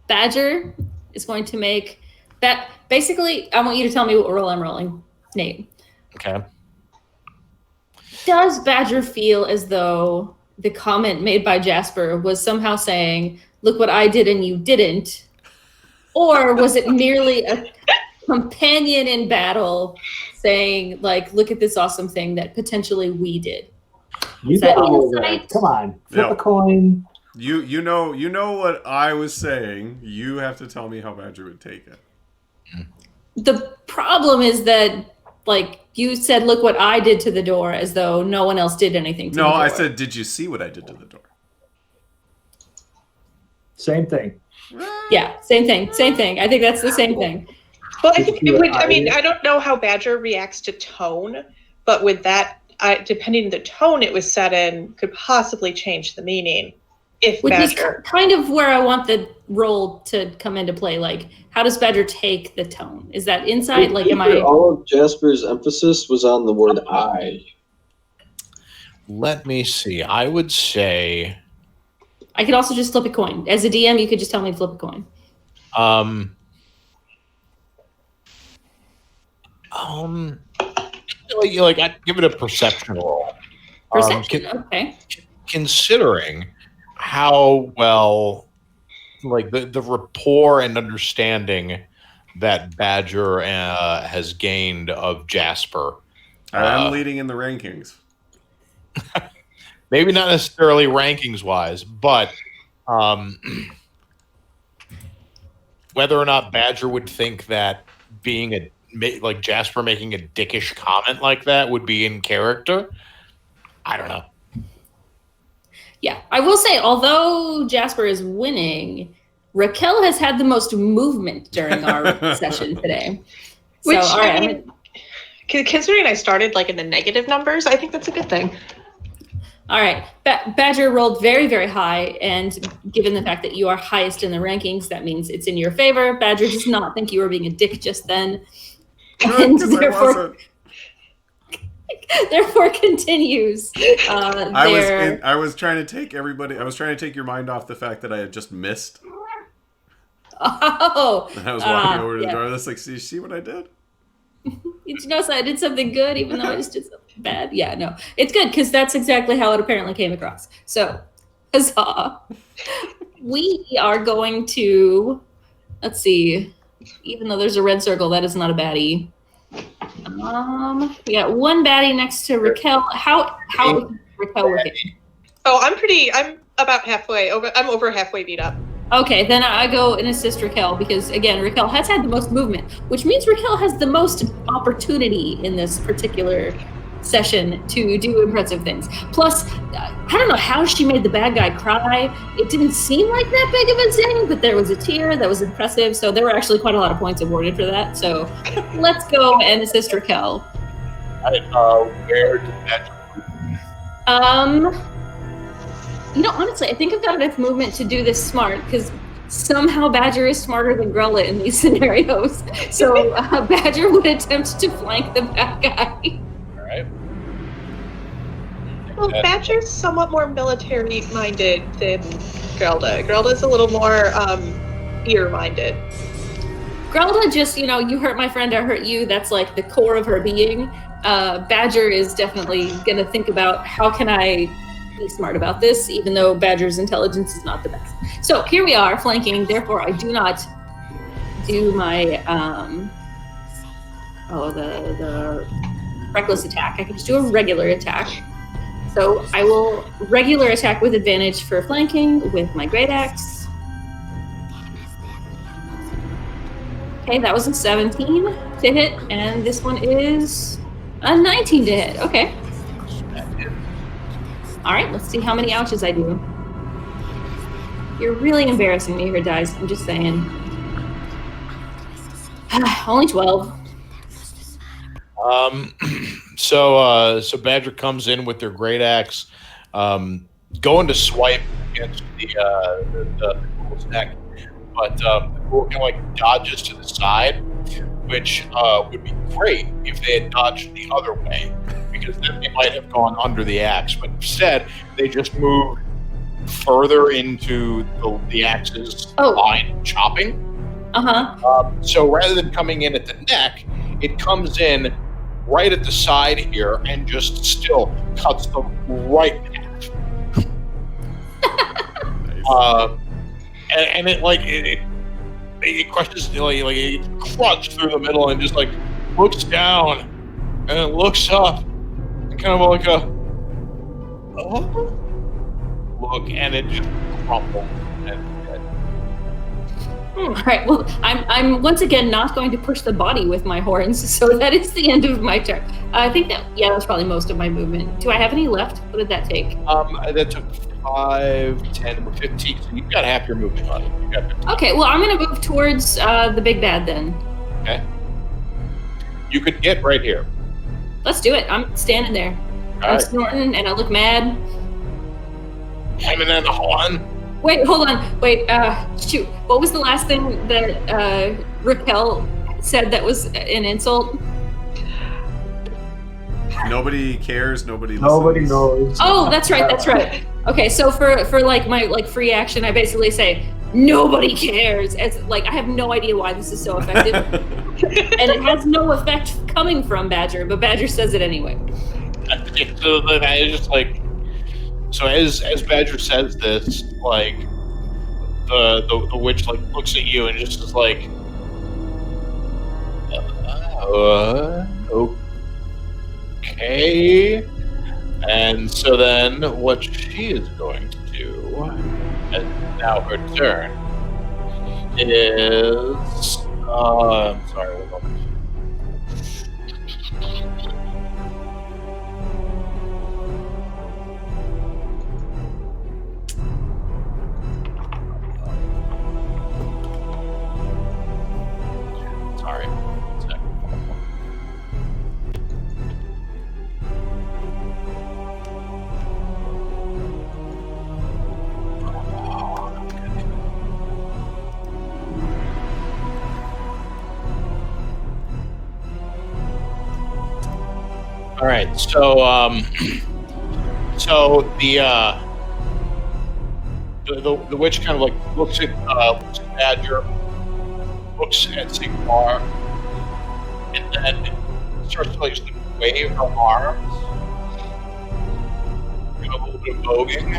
Badger is going to make that. Basically, I want you to tell me what roll I'm rolling. Nate. Okay. Does Badger feel as though the comment made by Jasper was somehow saying, "Look what I did and you didn't," or was it merely a companion in battle saying, like, "Look at this awesome thing that potentially we did"? You that got it. insight? Come on, flip Yeah. a coin. You know what I was saying. You have to tell me how Badger would take it. The problem is that, like, you said, "Look what I did to the door," as though no one else did anything to the No, door. I said, "Did you see what I did to the door?" Same thing. Yeah, same thing. Same thing. I think that's the same thing. Well, I think it would. I mean, I don't know how Badger reacts to tone, but with that, depending on the tone it was set in, could possibly change the meaning. If Which Badger, is kind of where I want the role to come into play. Like, how does Badger take the tone? Is that insight? Like, am I? All of Jasper's emphasis was on the word "I." Let me see. I would say I could also just flip a coin. As a DM, you could just tell me to flip a coin. like I'd give it a perception roll. Perception. Okay. Considering how well, like the rapport and understanding that Badger has gained of Jasper. I'm leading in the rankings. Maybe not necessarily rankings wise, but whether or not Badger would think that being like Jasper making a dickish comment like that would be in character, I don't know. Yeah, I will say, although Jasper is winning, Raquel has had the most movement during our session today. which So, all right, I mean, considering I started like in the negative numbers, I think that's a good thing. All right. Badger rolled very, very high, and given the fact that you are highest in the rankings, that means it's in your favor. Badger does not think you were being a dick just then, and therefore continues. I was trying to take everybody. I was trying to take your mind off the fact that I had just missed. Oh, And I was walking over to the door. That's like, see what I did? Did you notice I did something good, even though I just did something bad? Yeah, no, it's good because that's exactly how it apparently came across. So, huzzah! We are going to, let's see. Even though there's a red circle, that is not a baddie. We got one baddie next to Raquel. How is Raquel working? Oh, I'm about halfway over. I'm over halfway beat up. Okay, then I go and assist Raquel because, again, Raquel has had the most movement, which means Raquel has the most opportunity in this particular session to do impressive things. Plus, I don't know how she made the bad guy cry. It didn't seem like that big of a zing, but there was a tear that was impressive. So there were actually quite a lot of points awarded for that. So let's go and assist Raquel. Where did that? Honestly, I think I've got enough movement to do this smart because somehow Badger is smarter than Grella in these scenarios. So Badger would attempt to flank the bad guy. All right. Well, Badger's somewhat more military-minded than Grelda. Grelda's a little more ear-minded. Grelda just, you hurt my friend, I hurt you. That's like the core of her being. Badger is definitely going to think about how can I be smart about this, even though Badger's intelligence is not the best. So here we are, flanking. Therefore, I do not do my the reckless attack. I can just do a regular attack. So I will regular attack with advantage for flanking with my great axe. Okay, that was a 17 to hit, and this one is a 19 to hit. Okay. All right, let's see how many ouches I do. You're really embarrassing me here, Dice. I'm just saying. Only 12. So Badger comes in with their great axe, going to swipe against the ghoul's neck, but the ghoul kind of like dodges to the side, which would be great if they had dodged the other way, because then they might have gone under the axe. But instead, they just moved further into the axe's line, chopping. So rather than coming in at the neck, it comes in right at the side here and just still cuts them right in half. And it crushes, like it crunched through the middle and just like looks down and it looks up and kind of like a look, and it just crumbles and All right. Well, I'm once again not going to push the body with my horns, so that is the end of my turn. I think that was probably most of my movement. Do I have any left? What did that take? That took 5, 10, 15. So you've got half your movement on it. You've got 15. Okay. Well, I'm going to move towards the big bad then. Okay. You could get right here. Let's do it. I'm standing there. I'm snorting and I look mad. Hemming in the horn. Wait, hold on. Wait, shoot. What was the last thing that Raquel said that was an insult? Nobody cares, nobody listens. Nobody knows. Oh, that's right. Okay, so for like my free action, I basically say, nobody cares. As like I have no idea why this is so effective. And it has no effect coming from Badger, but Badger says it anyway. So then I just like, so as Badger says this, like the witch like looks at you and just is like, okay. And so then what she is going to do, and now her turn, is I'm sorry, hold on. Sorry. One second. All right, so the witch kind of like looks at Badger, looks at Sigmar, and then starts to like just wave her arms, do a little bit of voguing,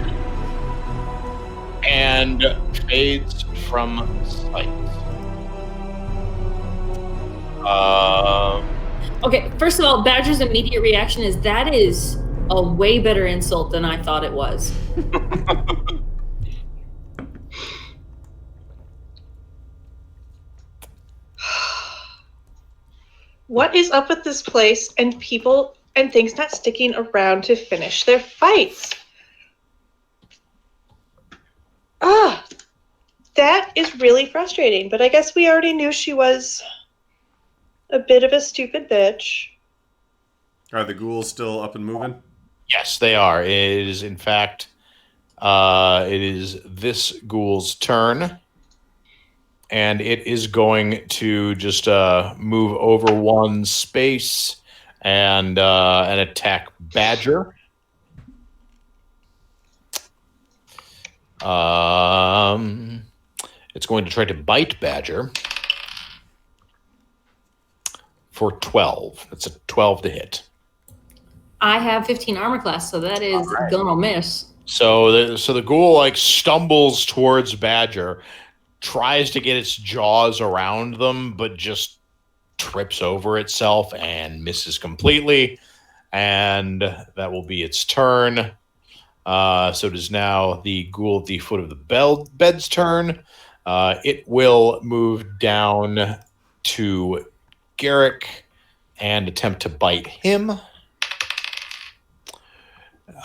and fades from sight. Okay, first of all, Badger's immediate reaction is that is a way better insult than I thought it was. What is up with this place and people and things not sticking around to finish their fights? That is really frustrating, but I guess we already knew she was a bit of a stupid bitch. Are the ghouls still up and moving? Yes, they are. It is, in fact, it is this ghoul's turn, and it is going to just move over one space and attack Badger. It's going to try to bite Badger for 12. That's a 12 to hit. I have 15 armor class, so that is gonna miss. So the ghoul like stumbles towards Badger, tries to get its jaws around them, but just trips over itself and misses completely. And that will be its turn. So it is now the ghoul at the foot of the bed's turn. It will move down to Garrick and attempt to bite him.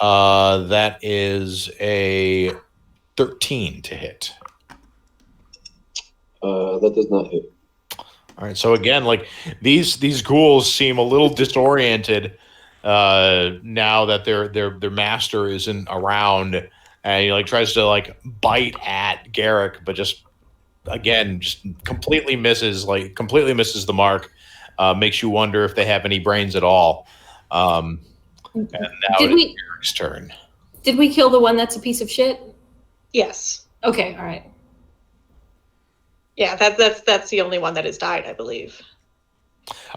That is a 13 to hit. That does not hit. All right. So again, like these ghouls seem a little disoriented now that their master isn't around, and he like tries to like bite at Garrick, but just completely misses the mark. Makes you wonder if they have any brains at all. And now it's Garrick's turn. Did we kill the one that's a piece of shit? Yes. Okay, all right. Yeah, that's the only one that has died, I believe.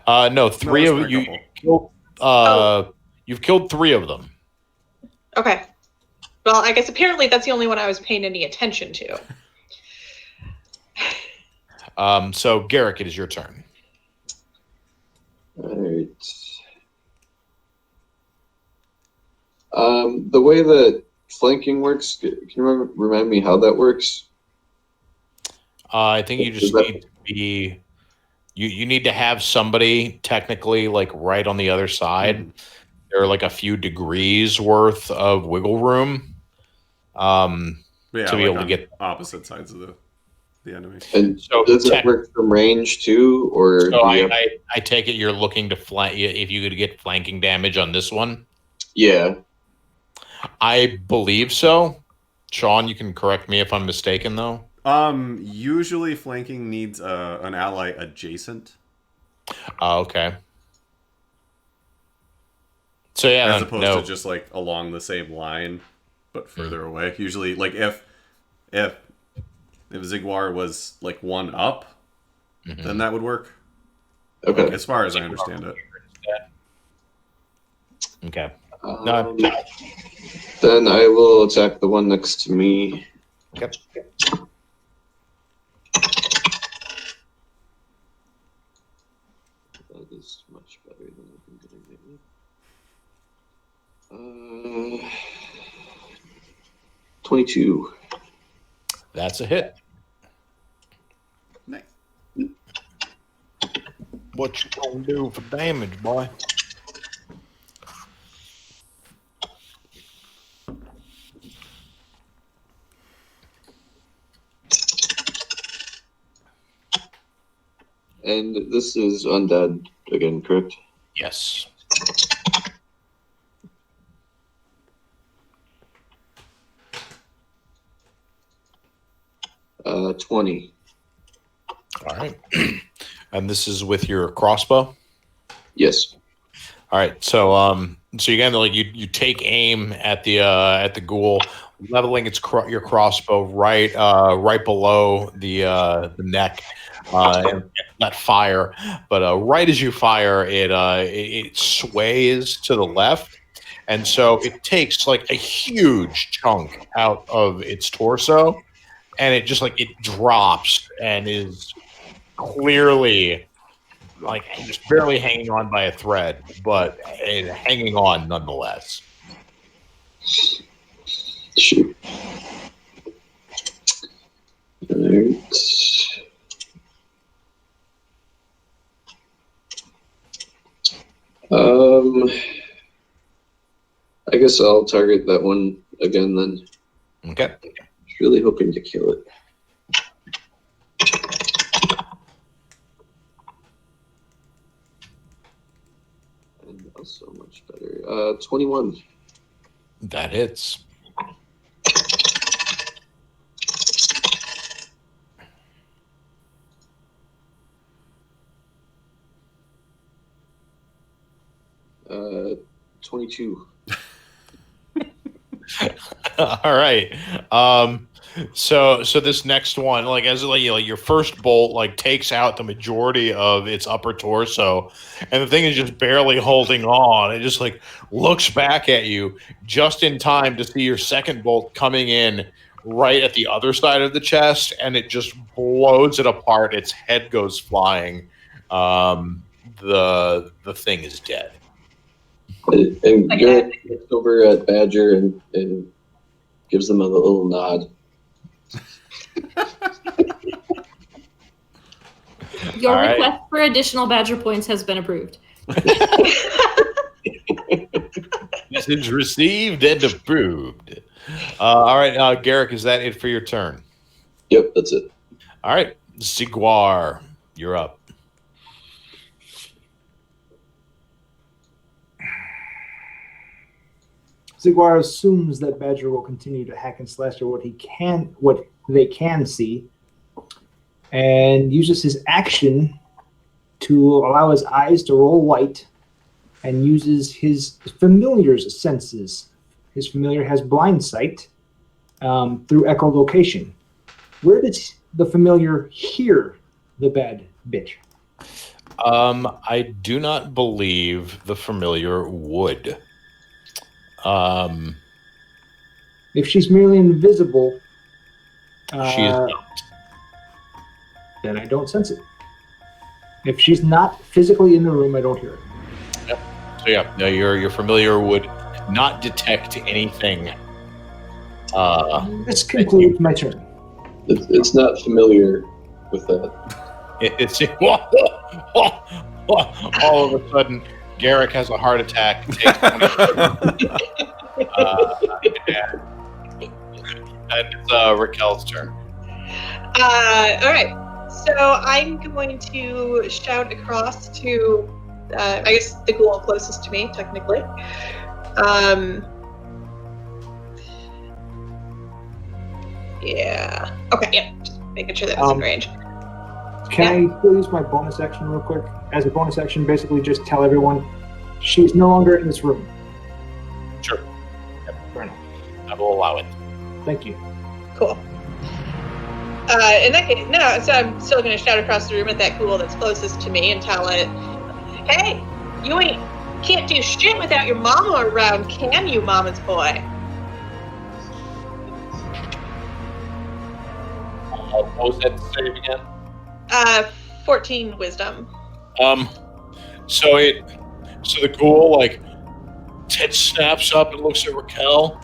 No, three of you. You've killed 3 of them. Okay. Well, I guess apparently that's the only one I was paying any attention to. So Garrick, it is your turn. All right. The way that flanking works, can you remind me how that works? I think you just need to be. You need to have somebody technically like right on the other side. There are like a few degrees worth of wiggle room to be able to get opposite sides of the enemy. And so does it work from range too, or? So I take it you're looking to flank. If you could get flanking damage on this one. Yeah, I believe so. Sean, you can correct me if I'm mistaken, though. Usually flanking needs an ally adjacent. Okay. So yeah, as opposed to just like along the same line, but further away. Usually, like if Zigwar was like one up, then that would work. Okay. Like, as far as I understand it. Okay. Then I will attack the one next to me. Yep. That is much better than I'm gonna get. 22. That's a hit. Nice. What you gonna do for damage, boy? And this is undead again, correct? Yes. Uh, 20. All right. And this is with your crossbow? Yes. All right. So so you kind of like you take aim at the ghoul, leveling your crossbow right below the neck, and let fire. But right as you fire, it sways to the left, and so it takes like a huge chunk out of its torso, and it just like it drops and is clearly like just barely hanging on by a thread, but hanging on nonetheless. Shoot. Alright. I guess I'll target that one again then. Okay. Really hoping to kill it. And also much better. 21. That hits. Uh, 22. All right. So this next one, like as like, your first bolt like takes out the majority of its upper torso, and the thing is just barely holding on. It just like looks back at you just in time to see your second bolt coming in right at the other side of the chest, and it just blows it apart. Its head goes flying. The thing is dead. And Garrett looks over at Badger and gives them a little nod. Your All right. request for additional Badger points has been approved. Message received and approved. All right, Garrick, is that it for your turn? Yep, that's it. All right, Siguar, you're up. Ziguar assumes that Badger will continue to hack and slash at what they can see, and uses his action to allow his eyes to roll white, and uses his familiar's senses. His familiar has blind sight through echolocation. Where does the familiar hear the bad bitch? I do not believe the familiar would. If she's merely invisible, She is not. then I don't sense it. If she's not physically in the room, I don't hear it. So yeah, no, your familiar would not detect anything. This concludes my turn. It's not familiar with that. It's all of a sudden, Garrick has a heart attack. And it's Raquel's turn. All right. So I'm going to shout across to, I guess, the ghoul closest to me, technically. Yeah. Okay. Yeah. Just making sure that was in range. Can I still use my bonus action real quick? As a bonus action, basically just tell everyone she's no longer in this room. Sure. Fair enough. I will allow it. Thank you. Cool. In that case, no. So I'm still going to shout across the room at that ghoul that's closest to me and tell it, "Hey, you can't do shit without your mama around, can you, mama's boy?" What was that to save again? 14 wisdom. So the ghoul like Ted snaps up and looks at Raquel,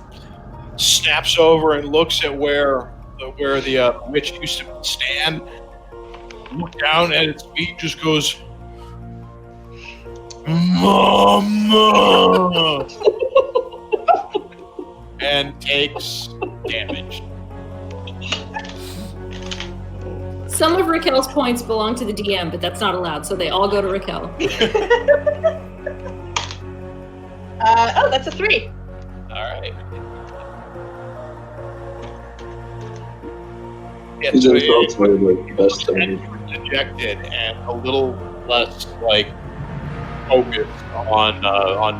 snaps over and looks at where the witch used to stand, look down at its feet, just goes, "Mama," and takes damage. Some of Raquel's points belong to the DM, but that's not allowed, so they all go to Raquel. Oh, that's a 3. All right. Yeah, These so results were like the best and time. dejected and a little less like focused on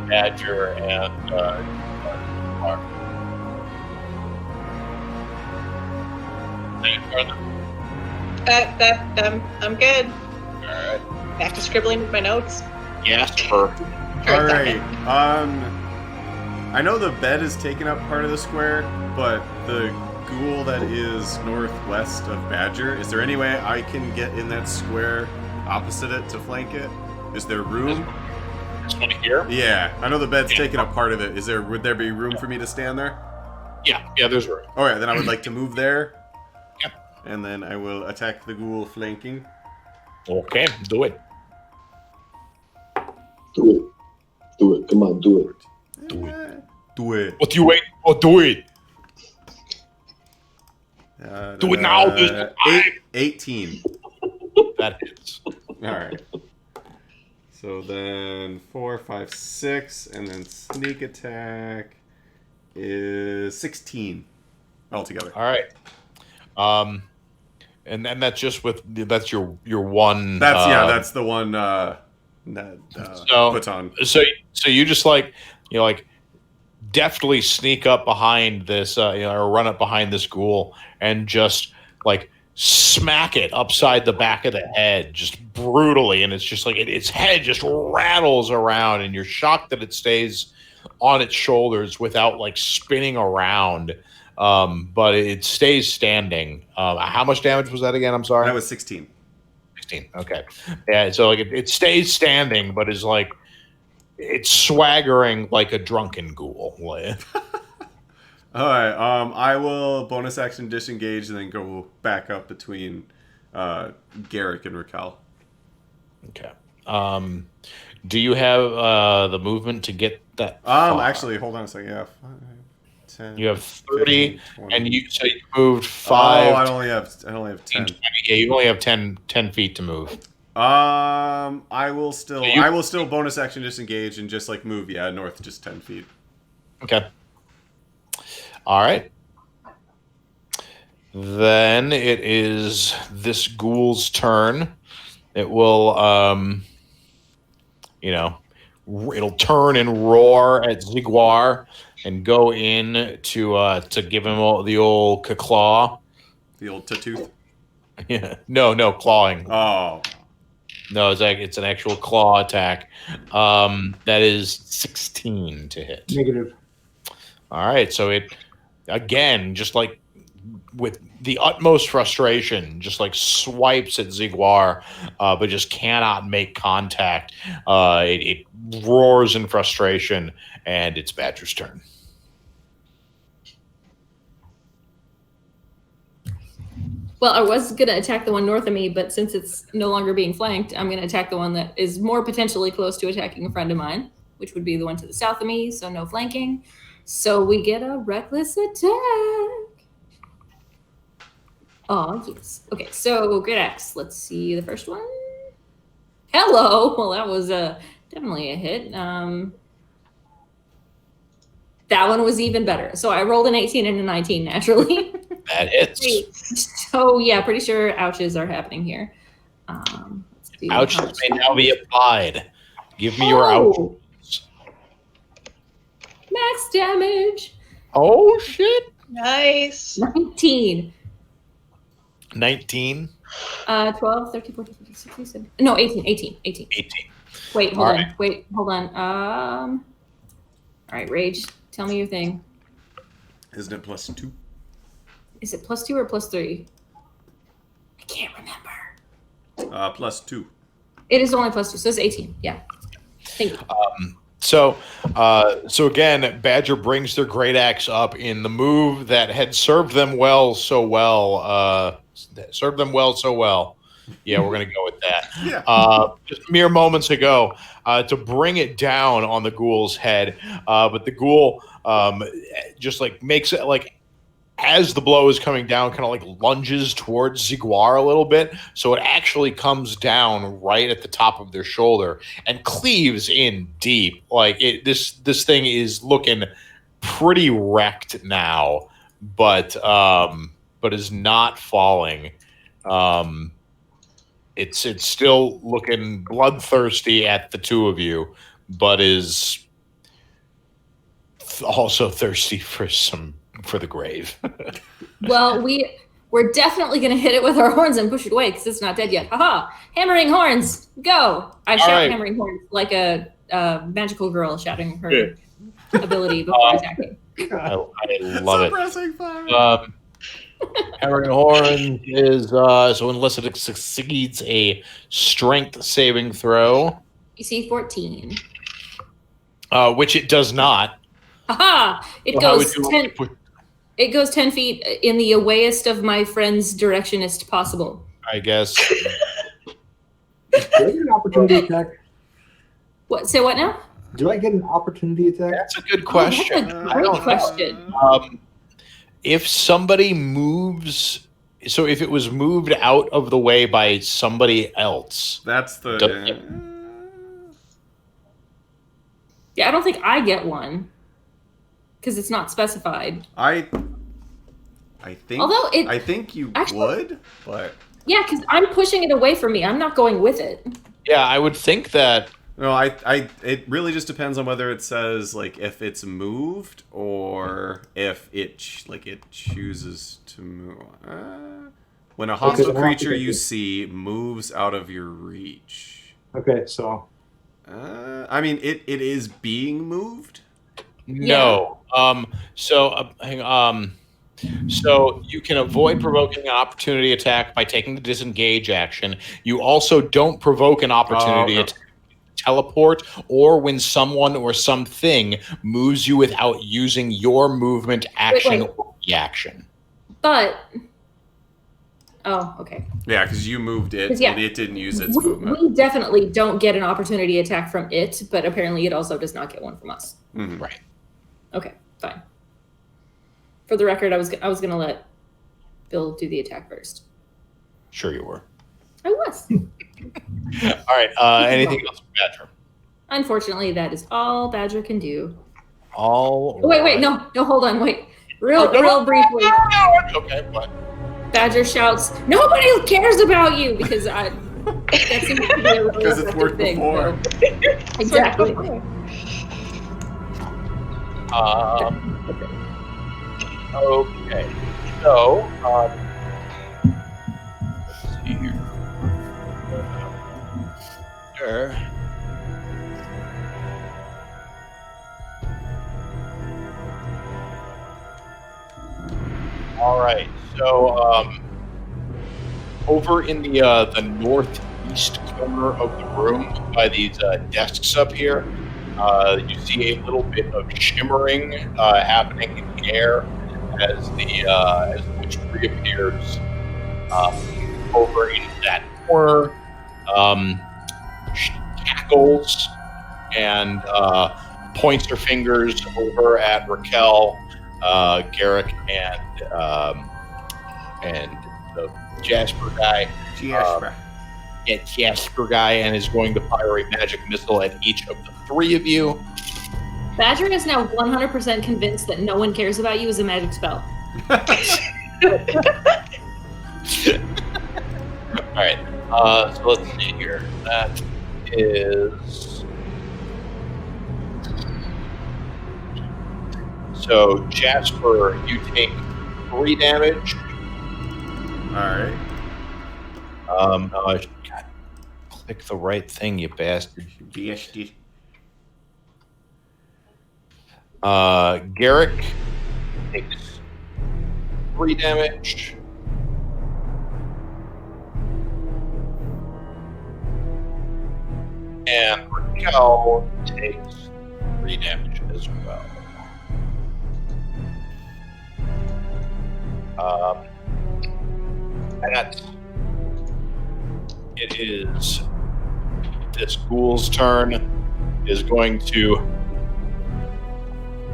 Badger and Clark. I'm good. All right. Back to scribbling with my notes. Jasper. All right. I know the bed is taking up part of the square, but the ghoul that is northwest of Badger, is there any way I can get in that square opposite it to flank it? Is there room? This one here? Yeah, I know the bed's taking up part of it. Would there be room for me to stand there? Yeah, there's room. All right, then I would like to move there. Yep. And then I will attack the ghoul flanking. Okay, do it. Do it. Do it. Come on, do it. Do it. Do it. What do you wait for? Do it. Do it now. 18. That hits. All right. So then 4, 5, 6, and then sneak attack is 16 altogether. All right. And then that's just that's your one. That's the one. Puts on. So you just like deftly sneak up behind this, or run up behind this ghoul and just like smack it upside the back of the head, just brutally. And it's just like its head just rattles around, and you're shocked that it stays on its shoulders without like spinning around. But it stays standing. How much damage was that again? I'm sorry. That was 16. 16. Okay. Yeah. So like it stays standing, but is like it's swaggering like a drunken ghoul. All right. I will bonus action disengage and then go back up between Garrick and Raquel. Okay. Do you have the movement to get that? Far? Actually, hold on a second. Yeah. 5, 10. You have 30, 15, 20. and you moved 5. Oh, I only have 10. 20. Yeah, you only have 10 feet to move. I will still bonus action disengage and just like move. Yeah, north just 10 feet. Okay. All right. Then it is this ghoul's turn. It will, it'll turn and roar at Ziguar and go in to give him the old claw. The old tatooth? Yeah. No, clawing. Oh. No, it's an actual claw attack. That is 16 to hit. Negative. All right, so it, again, just like with the utmost frustration, just like swipes at Ziguar, but just cannot make contact. It roars in frustration, and it's Badger's turn. Well, I was going to attack the one north of me, but since it's no longer being flanked, I'm going to attack the one that is more potentially close to attacking a friend of mine, which would be the one to the south of me, so no flanking. So we get a reckless attack. Oh, yes. Okay, so Great Axe. Let's see the first one. Hello. Well, that was definitely a hit. That one was even better. So I rolled an 18 and a 19 naturally. That hits. So yeah, pretty sure ouches are happening here. Ouches may now be applied. Give me your ouch. Max damage. Oh, shit. Nice. 19. 19? 12, 13, 14, 15, 16, 17. No, 18. 18. Wait, hold All on. right. Wait, hold on. All right, Rage, tell me your thing. Isn't it +2? Is it +2 or +3? I can't remember. +2. It is only +2, so it's 18. Yeah. Thank you. So again, Badger brings their great axe up in the move that had served them so well. Yeah, we're gonna go with that. Yeah. Just mere moments ago, to bring it down on the ghoul's head, but the ghoul just like makes it like, as the blow is coming down, kind of like lunges towards Ziguar a little bit, so it actually comes down right at the top of their shoulder and cleaves in deep. Like this thing is looking pretty wrecked now, but is not falling. It's still looking bloodthirsty at the two of you, but is also thirsty for the grave. Well, we're definitely going to hit it with our horns and push it away because it's not dead yet. Haha! Hammering horns, go! I shout right. hammering horns like a magical girl shouting her ability before attacking. I love it. Hammering horn is so unless it succeeds a strength saving throw, You see 14. which it does not. Haha! It How goes would you 10. put- It goes 10 feet in the awayest of my friends' directionist possible. I guess. Do I get an opportunity attack? What? Say what now? Do I get an opportunity attack? That's a good question. Oh, that's a great question. If somebody moves, so if it was moved out of the way by somebody else, That's the. Yeah, I don't think I get one because it's not specified. I think. Although it- I think you actually- would, but Yeah, because I'm pushing it away from me. I'm not going with it. yeah, I would think that No, it really just depends on whether it says like if it's moved or if it chooses to move. When a hostile creature you see moves out of your reach. Okay, so I mean, it is being moved. No. So you can avoid provoking an opportunity attack by taking the disengage action. You also don't provoke an opportunity attack. Teleport, or when someone or something moves you without using your movement action or reaction. But okay. Yeah, because you moved it, and it didn't use its movement. We definitely don't get an opportunity attack from it, but apparently it also does not get one from us. Mm-hmm. Right. Okay, fine. For the record, I was going to let Bill do the attack first. Sure you were. I was. All right. Anything else from Badger? Unfortunately, that is all Badger can do. Wait, no, hold on, wait. Real briefly. Okay, what? Badger shouts, "Nobody cares about you!" Because that seems to be a really because it's worked thing. before. Exactly. Okay. So, let's see here. Sure. All right. So, over in the northeast corner of the room, by these desks up here, you see a little bit of shimmering happening in the air as the witch reappears over in that corner. She cackles and points her fingers over at Raquel, Garrick, and the Jasper guy. Jasper guy, and is going to fire a magic missile at each of the three of you. Badger is now 100% convinced that no one cares about you as a magic spell. All right. So let's see here. That is. So Jasper, you take 3 damage. All right. God, click the right thing, you bastard. BSD. Garrick takes 3 damage. And Raquel takes 3 damage as well. It is this ghoul's turn. Is going to,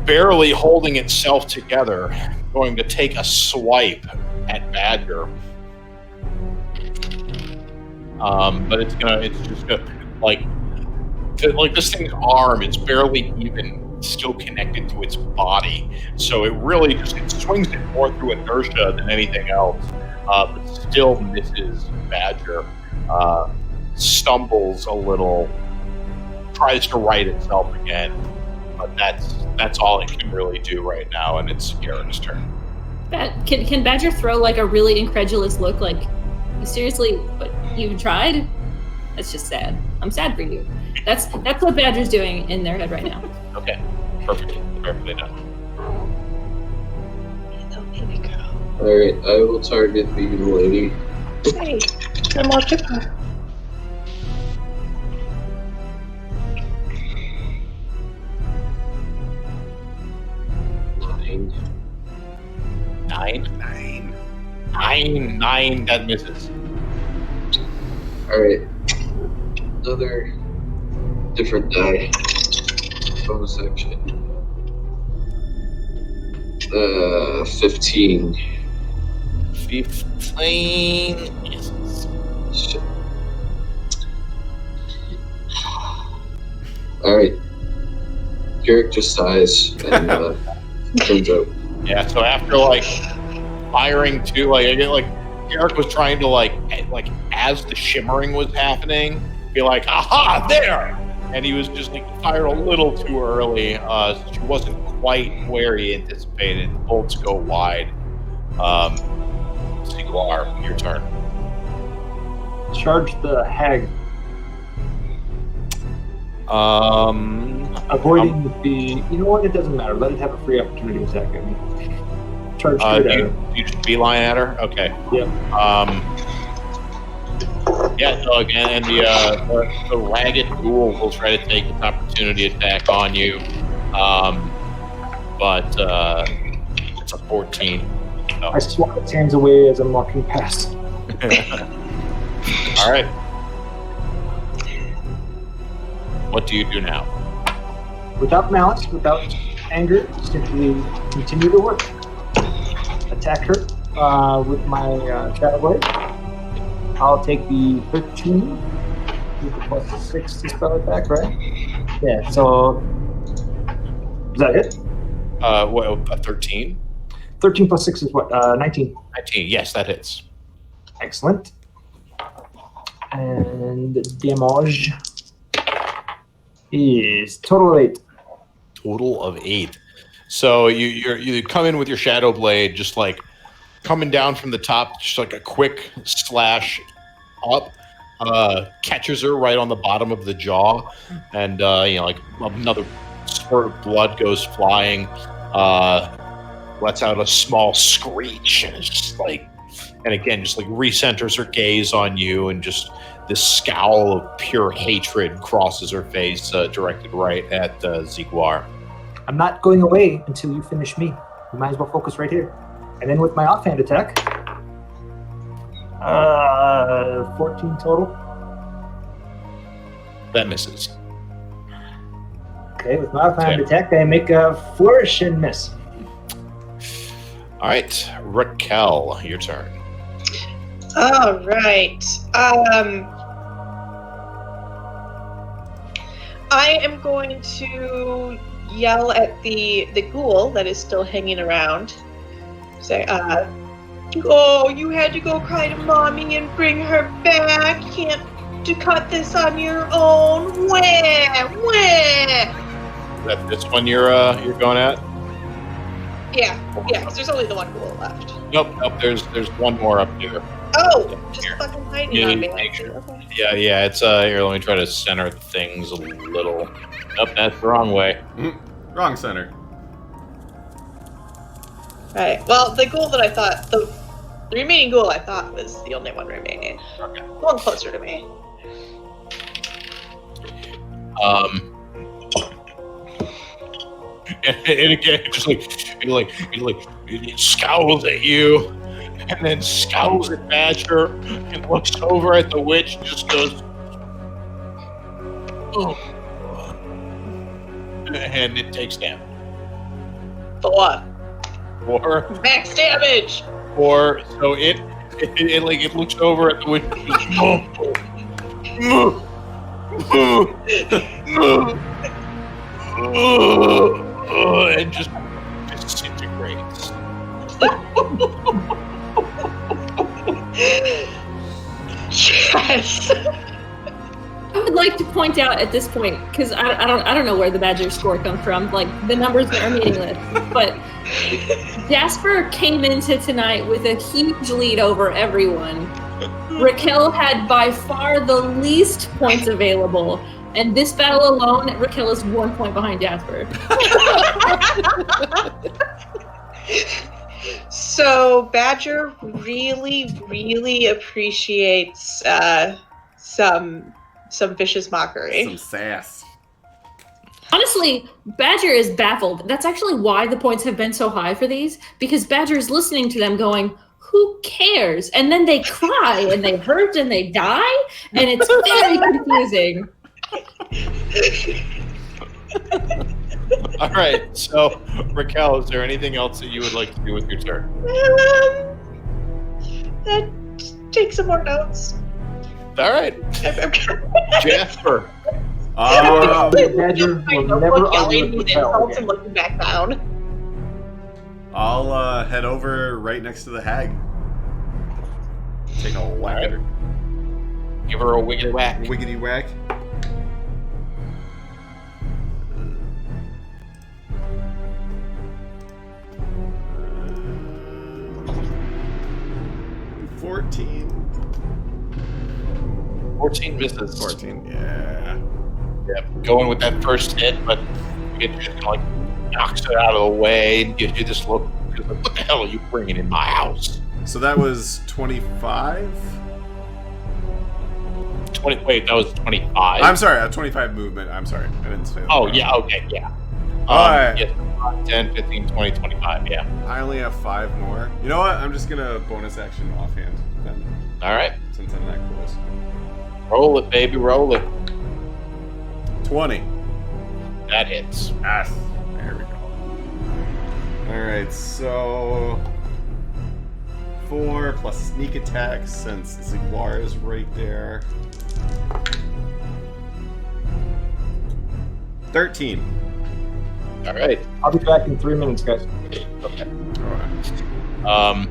barely holding itself together, going to take a swipe at Badger. But it's just gonna like this thing's arm. It's barely even still connected to its body, so it really it swings it more through inertia than anything else. But still misses Badger. Stumbles a little, tries to right itself again, but that's all it can really do right now, and it's Garrett's turn. Can Badger throw like a really incredulous look, like, seriously, what, you've tried? That's just sad. I'm sad for you. That's what Badger's doing in their head right now. Okay, perfectly done. Hello, baby girl. Alright, I will target the lady. Hey, come on, Chipper. Nine. That misses. Alright. Another different die. Bonus action. 15. 15 misses. Shit. Alright. Garrick just sighs and turns out. Yeah, so after like firing two, Garrick was trying to like as the shimmering was happening, be like, aha, there! and he was just like fired a little too early. She wasn't quite where he anticipated. Bolts go wide. Siglar, your turn. Charge the hag. Avoiding the. You know what? It doesn't matter. Let it have a free opportunity attack at me. Charge straight at her. You just beeline at her? Okay. Yep. Yeah, so again, and the ragged ghoul will try to take an opportunity attack on you. But it's a 14. So. I swat its hands away as I'm walking past. All right. What do you do now? Without malice, without anger, simply continue to work. Attack her with my Shadow Blade. I'll take the 13 with the plus 6 to spell attack, right? Yeah, so. Is that it? What, a 13? 13 plus 6 is what? 19. 19, yes, that hits. Excellent. And damage is total of 8. Total of 8. So you come in with your Shadow Blade, just like coming down from the top, just like a quick slash up, catches her right on the bottom of the jaw, and like another spurt of blood goes flying, lets out a small screech, and it's just like, and again, just like recenters her gaze on you, and just this scowl of pure hatred crosses her face, directed right at Ziguar. I'm not going away until you finish me. You might as well focus right here. And then with my offhand attack, 14 total. That misses. Okay, with my offhand attack, I make a flourish and miss. All right, Raquel, your turn. All right. I am going to yell at the ghoul that is still hanging around. Say, oh, you had to go cry to mommy and bring her back. You can't cut this on your own. Wah. That this one you're going at? Yeah, because there's only the one ghoul left. Nope. There's one more up here. Oh, just fucking hiding on me. Sure. Okay. Yeah. It's here. Let me try to center things a little. Nope, that's the wrong way. Wrong center. Right. Well, the ghoul that I thought the remaining ghoul I thought was the only one remaining. Okay. One closer to me. And again, it scowls at you, and then scowls at Badger, and looks over at the witch, and just goes, oh, and it takes damage. For what? Or Max damage. Or so it looks over at the witch, and just disintegrates. Yes. I would like to point out at this point, because I don't know where the Badger score comes from. Like, the numbers are meaningless. But Jasper came into tonight with a huge lead over everyone. Raquel had by far the least points available. And this battle alone, Raquel is 1 point behind Jasper. So Badger really, really appreciates some vicious mockery. Some sass. Honestly, Badger is baffled. That's actually why the points have been so high for these, because Badger is listening to them going, who cares? And then they cry, and they hurt, and they die, and it's very confusing. All right, so Raquel, is there anything else that you would like to do with your turn? Take some more notes. All right, Jasper. Badger will never argue with Raquel again. Looking back down. I'll head over right next to the hag. Take a whack at her. Give her a wiggity whack. Wiggity whack. 14. 14 misses. 14, yeah. Yeah, going with that first hit, but it just like knocks it out of the way and gives you this look. Like, what the hell are you bringing in my house? So that was 25? Wait, that was 25. I'm sorry, 25 movement. I'm sorry, I didn't say that. Oh, yeah, okay, yeah. Alright. Yes, 10, 15, 20, 25, yeah. I only have 5 more. You know what? I'm just gonna bonus action offhand then, Alright. since I'm that close. Roll it, baby, roll it. 20. That hits. Ah, there we go. Alright, so 4 plus sneak attack since Ziguar is right there. 13. Alright. I'll be back in 3 minutes, guys. Okay. Alright.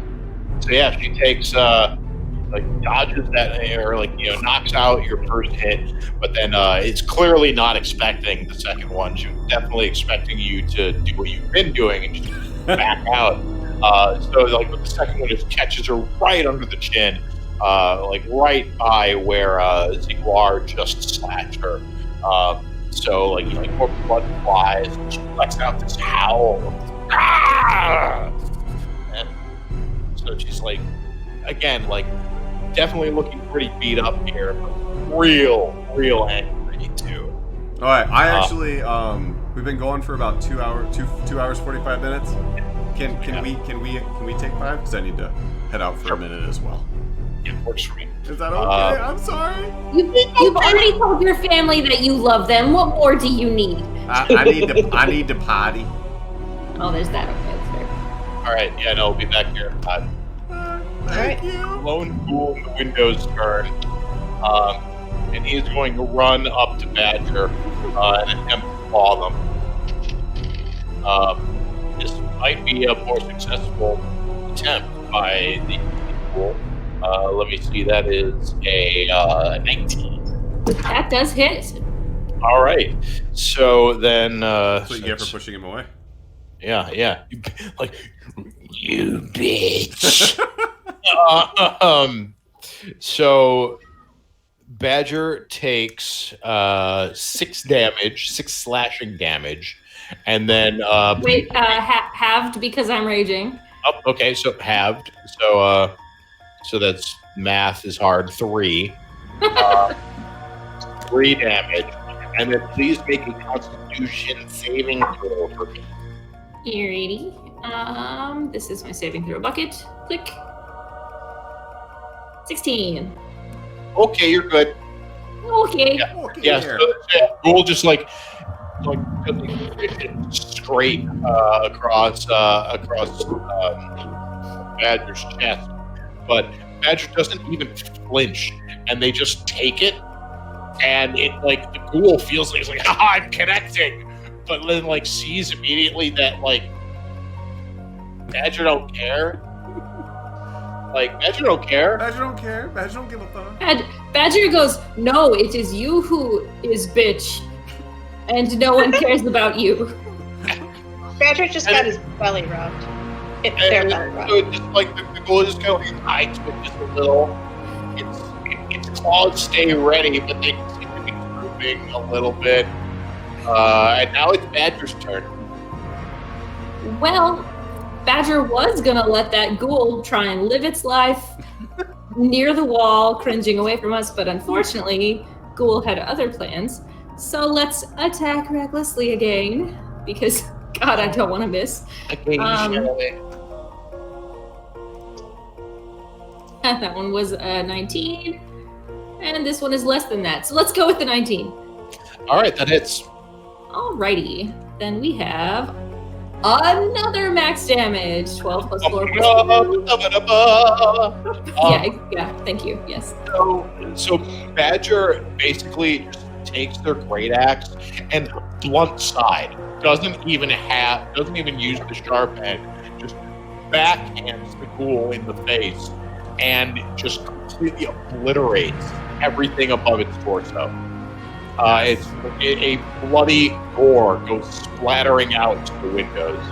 So yeah, she takes like dodges that or like knocks out your first hit, but then it's clearly not expecting the second one. She was definitely expecting you to do what you've been doing and just back out. So like with the second one, just catches her right under the chin, like right by where Ziguar just slashed her. So like more blood flies, and she lets out this howl. Ah! And so she's like, again, like definitely looking pretty beat up here, but real angry too. All right, I actually we've been going for about 2 hours, 2 hours 45 minutes. Can we take 5? Because I need to head out for a minute as well. It works for me. Is that okay? I'm sorry. You've already told your family that you love them. What more do you need? I need to potty. Oh, there's that. Okay, that's fair. All right, yeah, no, we'll be back here. Thank you. Lone Ghoul in the window's turn, and he's going to run up to Badger and attempt to claw them. This might be a more successful attempt by the Ghoul. Let me see, that is a 19. That does hit. All right, so then... That's what you get for pushing him away. Yeah. Like, you bitch. So Badger takes 6 damage, 6 slashing damage, and then Wait, halved because I'm raging. oh, okay, so halved. So that's math is hard. 3, 3 damage, and then please make a Constitution saving throw for me. Alrighty. This is my saving throw bucket. Click. 16. Okay, you're good. Okay. Yeah, so Ghoul just like straight across Badger's chest, but Badger doesn't even flinch, and they just take it, and it like the Ghoul feels like he's like, I'm connecting, but then like sees immediately that like Badger don't care. Like, Badger don't care. Badger don't care. Badger don't give a fuck. Badger goes, no, it is you who is bitch, and no one cares about you. Badger just got his belly rubbed. Their belly rubbed. So just like the Ghoul just kind of hides with just a little. Its claws stay ready, but they seem to be drooping a little bit. And now it's Badger's turn. Well, Badger was gonna let that ghoul try and live its life near the wall, cringing away from us, but unfortunately, Ghoul had other plans. So let's attack recklessly again, because God, I don't want to miss. That one was 19, and this one is less than that. So let's go with the 19. All right, that hits. Alrighty, then we have another max damage. 12 plus 4 plus 4. Yeah, thank you. Yes. So Badger basically just takes their great axe and blunt side. Doesn't even use the sharp end. Just backhands the Ghoul in the face and just completely obliterates everything above its torso. It's a bloody gore goes splattering out to the windows.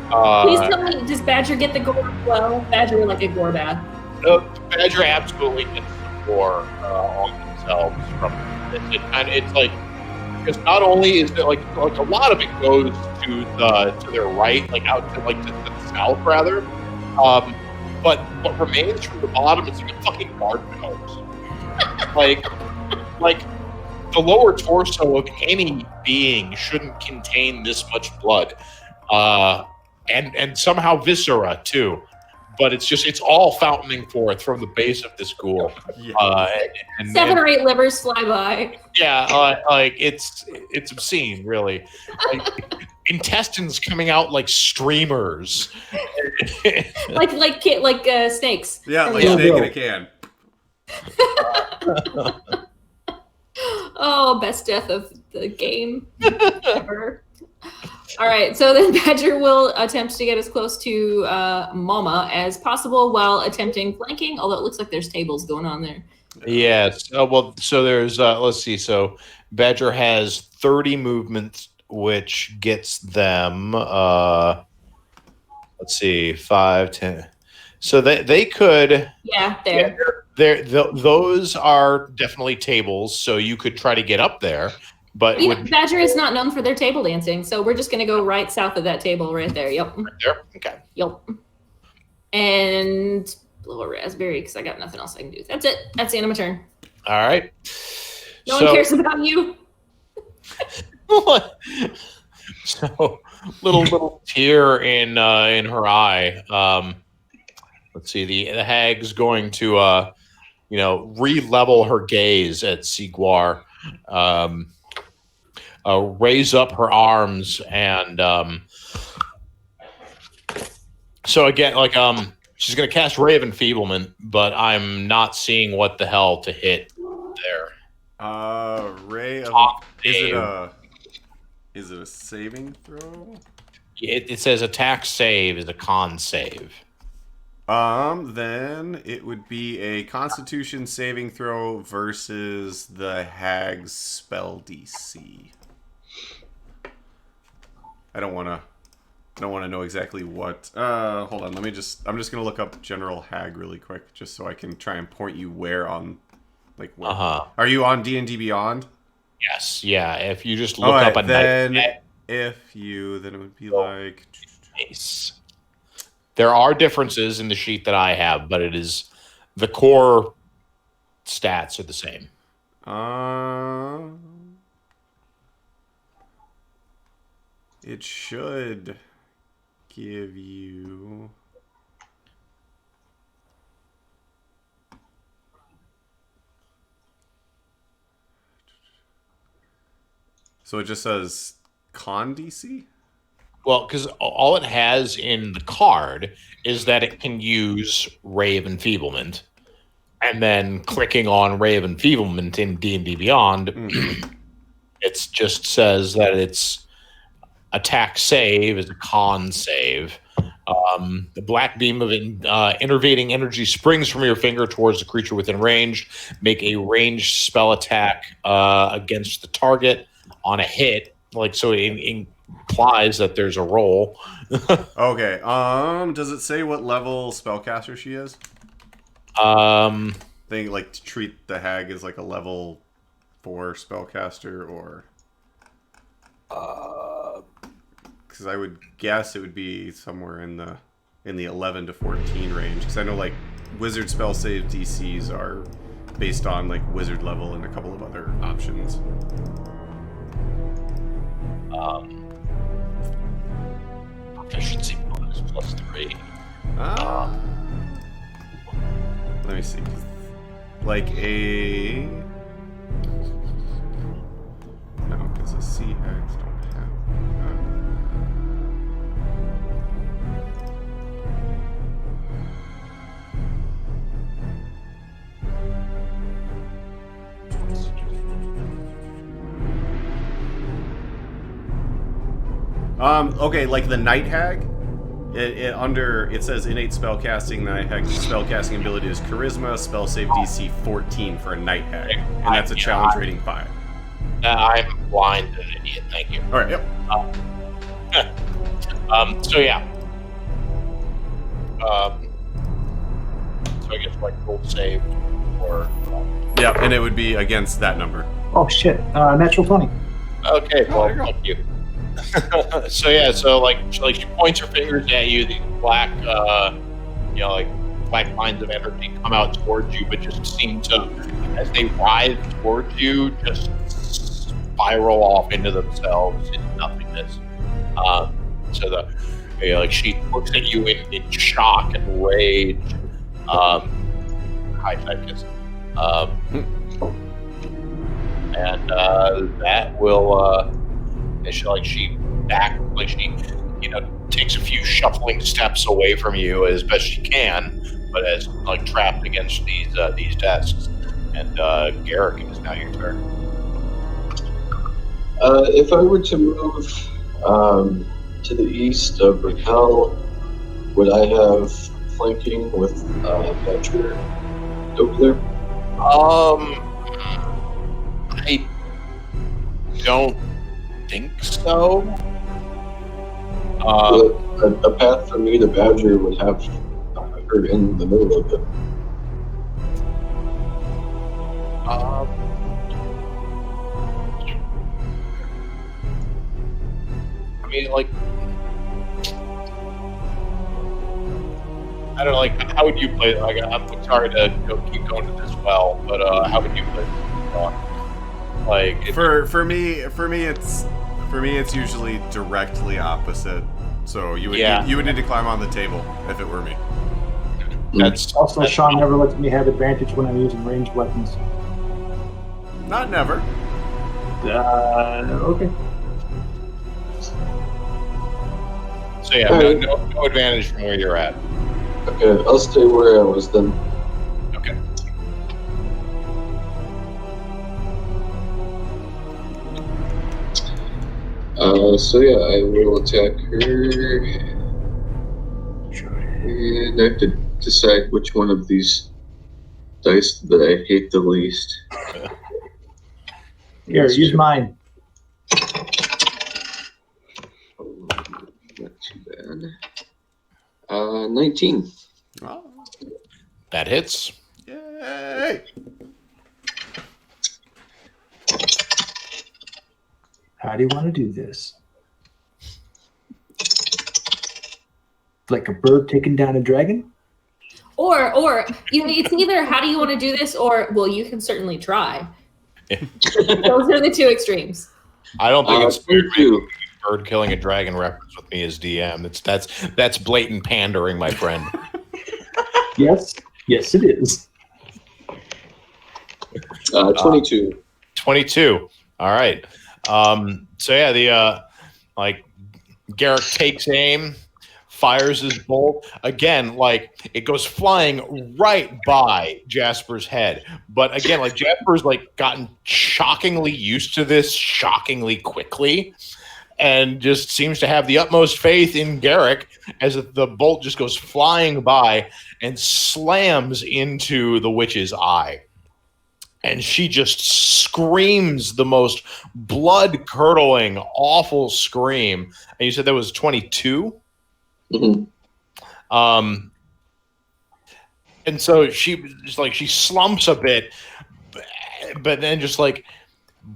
Please tell me, does Badger get the gore as well? Badger like a gore bath. The Badger absolutely gets the more on themselves from this. It's like, because not only is it like a lot of it goes to their right, like out to to the south rather, but what remains from the bottom is like a fucking garden hose. like the lower torso of any being shouldn't contain this much blood, and somehow viscera too. But it's all fountaining forth from the base of this ghoul. Yeah. And 7 or 8 livers fly by. Yeah, it's obscene, really. Like, intestines coming out like streamers. like snakes. Yeah, like Yeah. snake in a can. Oh, best death of the game ever. All right, so then Badger will attempt to get as close to Mama as possible while attempting flanking, although it looks like there's tables going on there. Yes. Well, so there's, let's see. So Badger has 30 movements, which gets them, let's see, 5, 10. So they could. Yeah, there. Those are definitely tables, so you could try to get up there. But Badger is not known for their table dancing, so we're just going to go right south of that table right there. Yep. Right there? Okay. Yep. And blow a raspberry because I got nothing else I can do. That's it. That's the end of my turn. All right. No one cares about you. So little tear in her eye. Let's see. The hag's going to re-level her gaze at Siguar. Raise up her arms and so again, she's gonna cast Ray of Enfeeblement, but I'm not seeing what the hell to hit there. Ray of is it a saving throw? It says attack save is a con save. Then it would be a Constitution saving throw versus the hag's spell DC. I don't want to know exactly what. Hold on. I'm just gonna look up General Hag really quick, just so I can try and point you where on, like. Where. Are you on D&D Beyond? Yes. Yeah. If you just look up a then then it would be like. Nice. There are differences in the sheet that I have, but it is the core stats are the same. It should give you. So it just says con DC? Well, because all it has in the card is that it can use Ray of Enfeeblement, and then clicking on Ray of Enfeeblement in D&D Beyond, it just says that it's attack save is a con save. The black beam of innervating energy springs from your finger towards the creature within range. Make a ranged spell attack against the target on a hit. So it implies that there's a roll. Okay. Does it say what level spellcaster she is? They like to treat the hag as like a level 4 spellcaster, or because I would guess it would be somewhere in the 11 to 14 range. Because I know like wizard spell save DCs are based on like wizard level and a couple of other options. Proficiency bonus +3. Let me see. Like a... No, because the sea hags don't have... Okay, like the Night Hag, it says innate spellcasting. Night Hag's spellcasting ability is Charisma, spell save DC 14 for a Night Hag, and that's a challenge rating 5. I'm blind and an idiot. Thank you. All right. Yep. So yeah. So I guess like roll save or. Yeah, and it would be against that number. Oh shit! Natural 20. Okay, well, fuck you. So yeah, so like she points her fingers at you. These black, like black lines of energy come out towards you, but just seem to, as they rise towards you, just spiral off into themselves in nothingness. So she looks at you in shock and rage. High Ficus. And that will. She takes a few shuffling steps away from you as best she can, but as trapped against these desks. And Garrick, it is now your turn. If I were to move to the east of Raquel, would I have flanking with Badger over there? I don't think so. A path for me to Badger would have her in the middle of it. I mean, I don't know, how would you play it? I'm sorry to keep going to this well, but how would you play it? For me, it's usually directly opposite. So you would need to climb on the table if it were me. That's Sean never lets me have advantage when I'm using ranged weapons. Not never. Okay. So yeah, no advantage from where you're at. Okay, I'll stay where I was then. Okay. So yeah, I will attack her. And I have to decide which one of these dice that I hate the least. Here, use mine. Not too bad. 19. Oh, That hits. yay! How do you want to do this? Like a bird taking down a dragon? Or it's either how do you want to do this, or well, you can certainly try. Those are the two extremes. I don't think it's fair to two. make bird killing a dragon reference with me as DM. That's blatant pandering, my friend. Yes, it is. 22. 22. All right. So yeah, the Garrick takes aim, fires his bolt again. It goes flying right by Jasper's head. But again, Jasper's gotten shockingly used to this shockingly quickly, and just seems to have the utmost faith in Garrick as the bolt just goes flying by and slams into the witch's eye. And she just screams the most blood-curdling, awful scream. And you said that was 22? Mm-hmm. And so she slumps a bit, but then just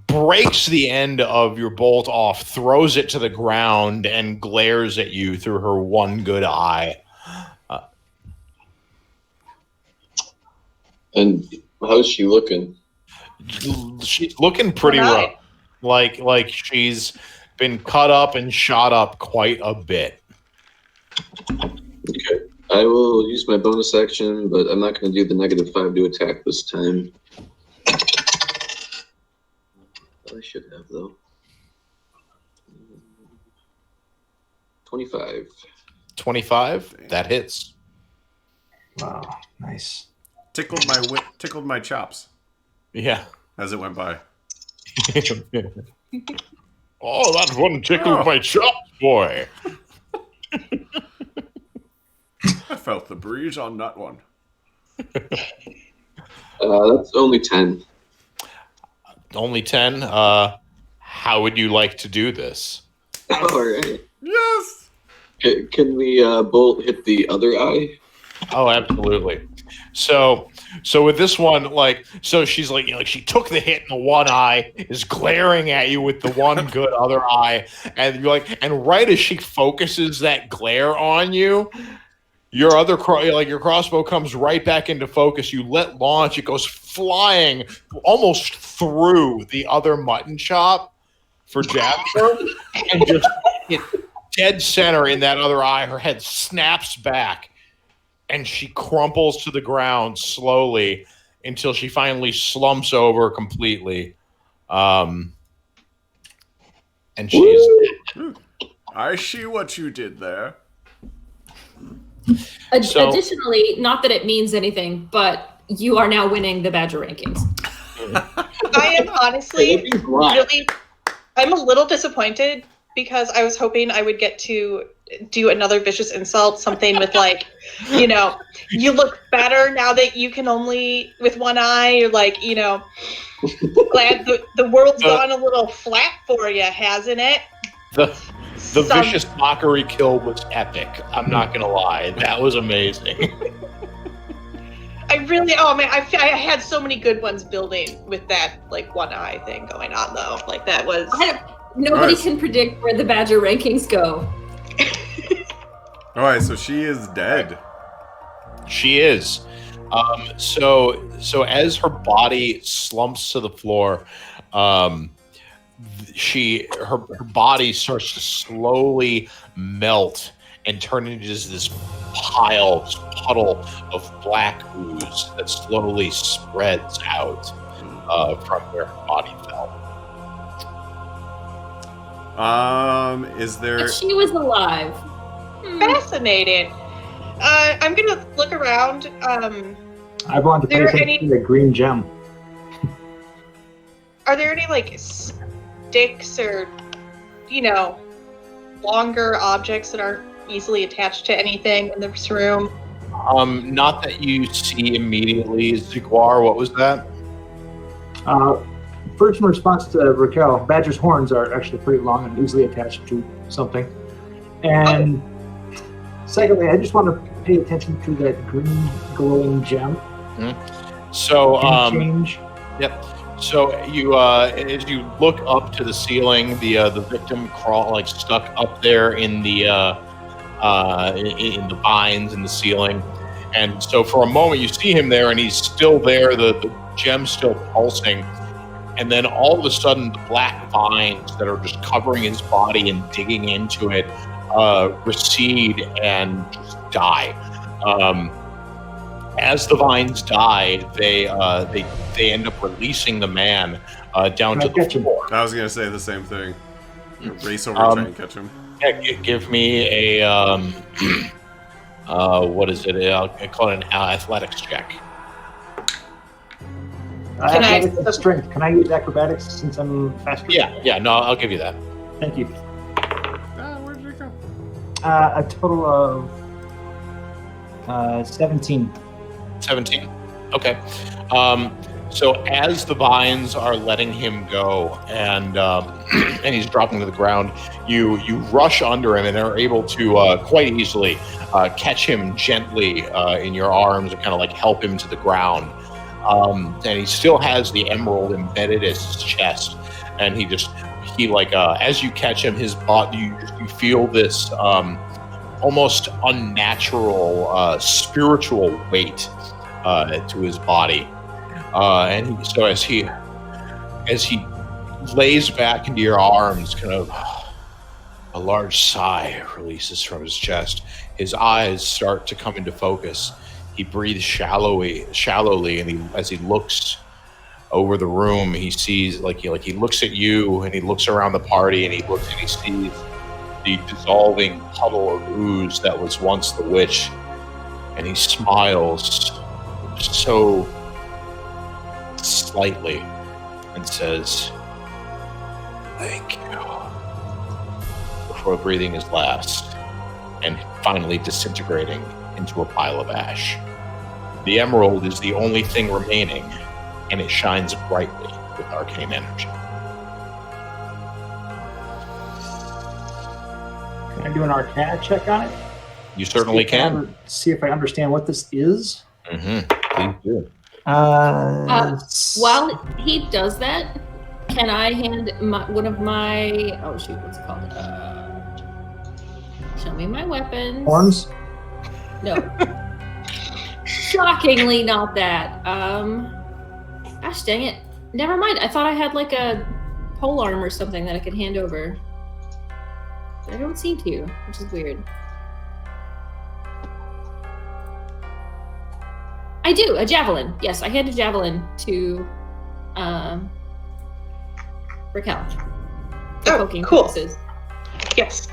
breaks the end of your bolt off, throws it to the ground, and glares at you through her one good eye. And how's she looking? She's looking pretty rough. Like she's been cut up and shot up quite a bit. Okay. I will use my bonus action, but I'm not going to do the -5 to attack this time. I should have, though. 25. 25? That hits. Wow, nice. Tickled my chops Yeah. as it went by. Oh, that one tickled my chops, boy. I felt the breeze on that one. That's only 10. Only 10? How would you like to do this? All right. Yes! Can the bolt hit the other eye? Oh, absolutely. So with this one, like, so she's like, she took the hit in the one eye, is glaring at you with the one good other eye, and you're like, and right as she focuses that glare on you, your other your crossbow comes right back into focus. You let launch, it goes flying almost through the other mutton chop for Jasper, and just hit dead center in that other eye. Her head snaps back, and she crumples to the ground slowly until she finally slumps over completely. And she is dead. I see what you did there. Additionally, not that it means anything, but you are now winning the Badger rankings. I am honestly I'm a little disappointed because I was hoping I would get to do another vicious insult, something with like, you look better now that you can only with one eye, or like, glad the world's gone a little flat for you, hasn't it? The vicious mockery kill was epic. I'm not gonna lie, that was amazing. I had so many good ones building with that like one eye thing going on though. Like that was. Nobody can predict where the Badger rankings go. All right, so she is dead. She is. So as her body slumps to the floor, her body starts to slowly melt and turn into this puddle of black ooze that slowly spreads out from where her body fell. Is there? If she was alive. Fascinating. I'm gonna look around. I want to pay attention to the green gem. Are there any like sticks or, longer objects that aren't easily attached to anything in this room? Not that you see immediately. Ziguar, what was that? First, in response to Raquel, Badger's horns are actually pretty long and easily attached to something. And secondly, I just want to pay attention to that green glowing gem. Mm-hmm. So, change. Yep. So you, as you look up to the ceiling, the victim stuck up there in the vines in the ceiling, and so for a moment you see him there, and he's still there. The gem's still pulsing. And then all of a sudden, the black vines that are just covering his body and digging into it recede and just die. As the vines die, they end up releasing the man down to the floor. I was gonna say the same thing. Race over, try and catch him. Yeah, give me a what is it? I call it an athletics check. Strength. Can I use acrobatics since I'm faster? Yeah. No, I'll give you that. Thank you. Where did it go? A total of 17. 17. Okay. So as the vines are letting him go, and he's dropping to the ground, you rush under him and are able to quite easily catch him gently in your arms and kind of like help him to the ground. And he still has the emerald embedded in his chest, and as you catch him, his body, you feel this almost unnatural spiritual weight to his body, and so as he lays back into your arms, kind of a large sigh releases from his chest. His eyes start to come into focus. He breathes shallowly, and as he looks over the room, he sees he looks at you, and he looks around the party, and he sees the dissolving puddle of ooze that was once the witch, and he smiles so slightly and says, "Thank you," before breathing his last and finally disintegrating into a pile of ash. The emerald is the only thing remaining, and it shines brightly with arcane energy. Can I do an Arcana check on it? You certainly can. See if I understand what this is. Please do. While he does that, can I hand one of my what's it called? Show me my weapons. Horns? No. Shockingly not that. Gosh dang it. Never mind. I thought I had like a pole arm or something that I could hand over. But I don't seem to, which is weird. I do, a javelin. Yes, I hand a javelin to Raquel. Oh, cool. Purposes. Yes.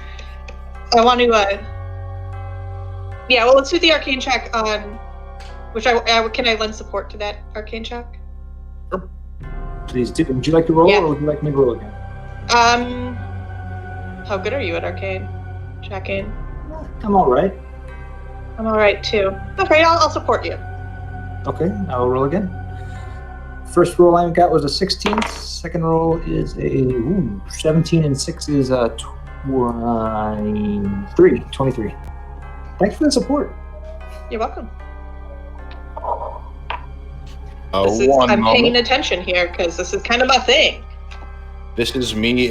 I want to, well, let's do the arcane check on, which can I lend support to that arcane check? Please do. Would you like to roll, or would you like me to roll again? How good are you at arcane checking? I'm all right. I'm all right too. Okay, I'll support you. Okay, I'll roll again. First roll I got was a 16. Second roll is a 17, and 6 is a 23. Thanks for the support. You're welcome. I'm paying attention here because this is kind of my thing. This is me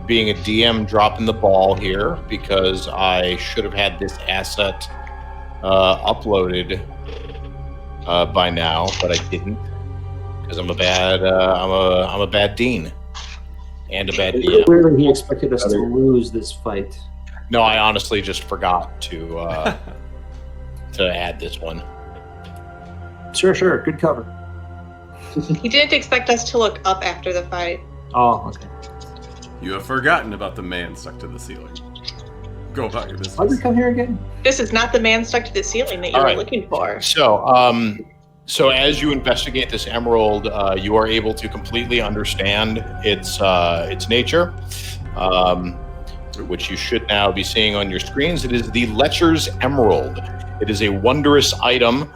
being a DM dropping the ball here because I should have had this asset uploaded by now, but I didn't because I'm a bad I'm a bad dean and a bad DM. Clearly, he expected us to lose this fight. No, I honestly just forgot to add this one. Sure. Good cover. He didn't expect us to look up after the fight. Oh, okay. You have forgotten about the man stuck to the ceiling. Go about your business. Why did we come here again? This is not the man stuck to the ceiling that you were looking for. So as you investigate this emerald, you are able to completely understand its nature, which you should now be seeing on your screens. It is the Lecher's Emerald. It is a wondrous item.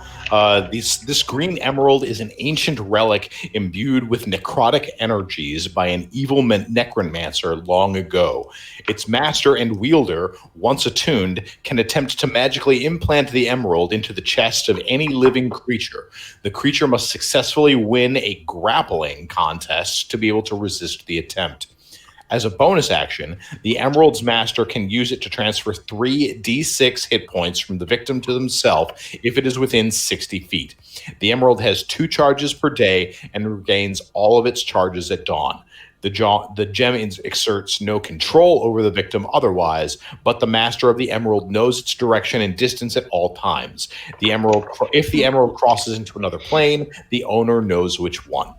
This green emerald is an ancient relic imbued with necrotic energies by an evil necromancer long ago. Its master and wielder, once attuned, can attempt to magically implant the emerald into the chest of any living creature. The creature must successfully win a grappling contest to be able to resist the attempt. As a bonus action, the Emerald's master can use it to transfer 3d6 hit points from the victim to themselves if it is within 60 feet. The Emerald has 2 charges per day and regains all of its charges at dawn. The gem exerts no control over the victim otherwise, but the master of the Emerald knows its direction and distance at all times. If the Emerald crosses into another plane, the owner knows which one.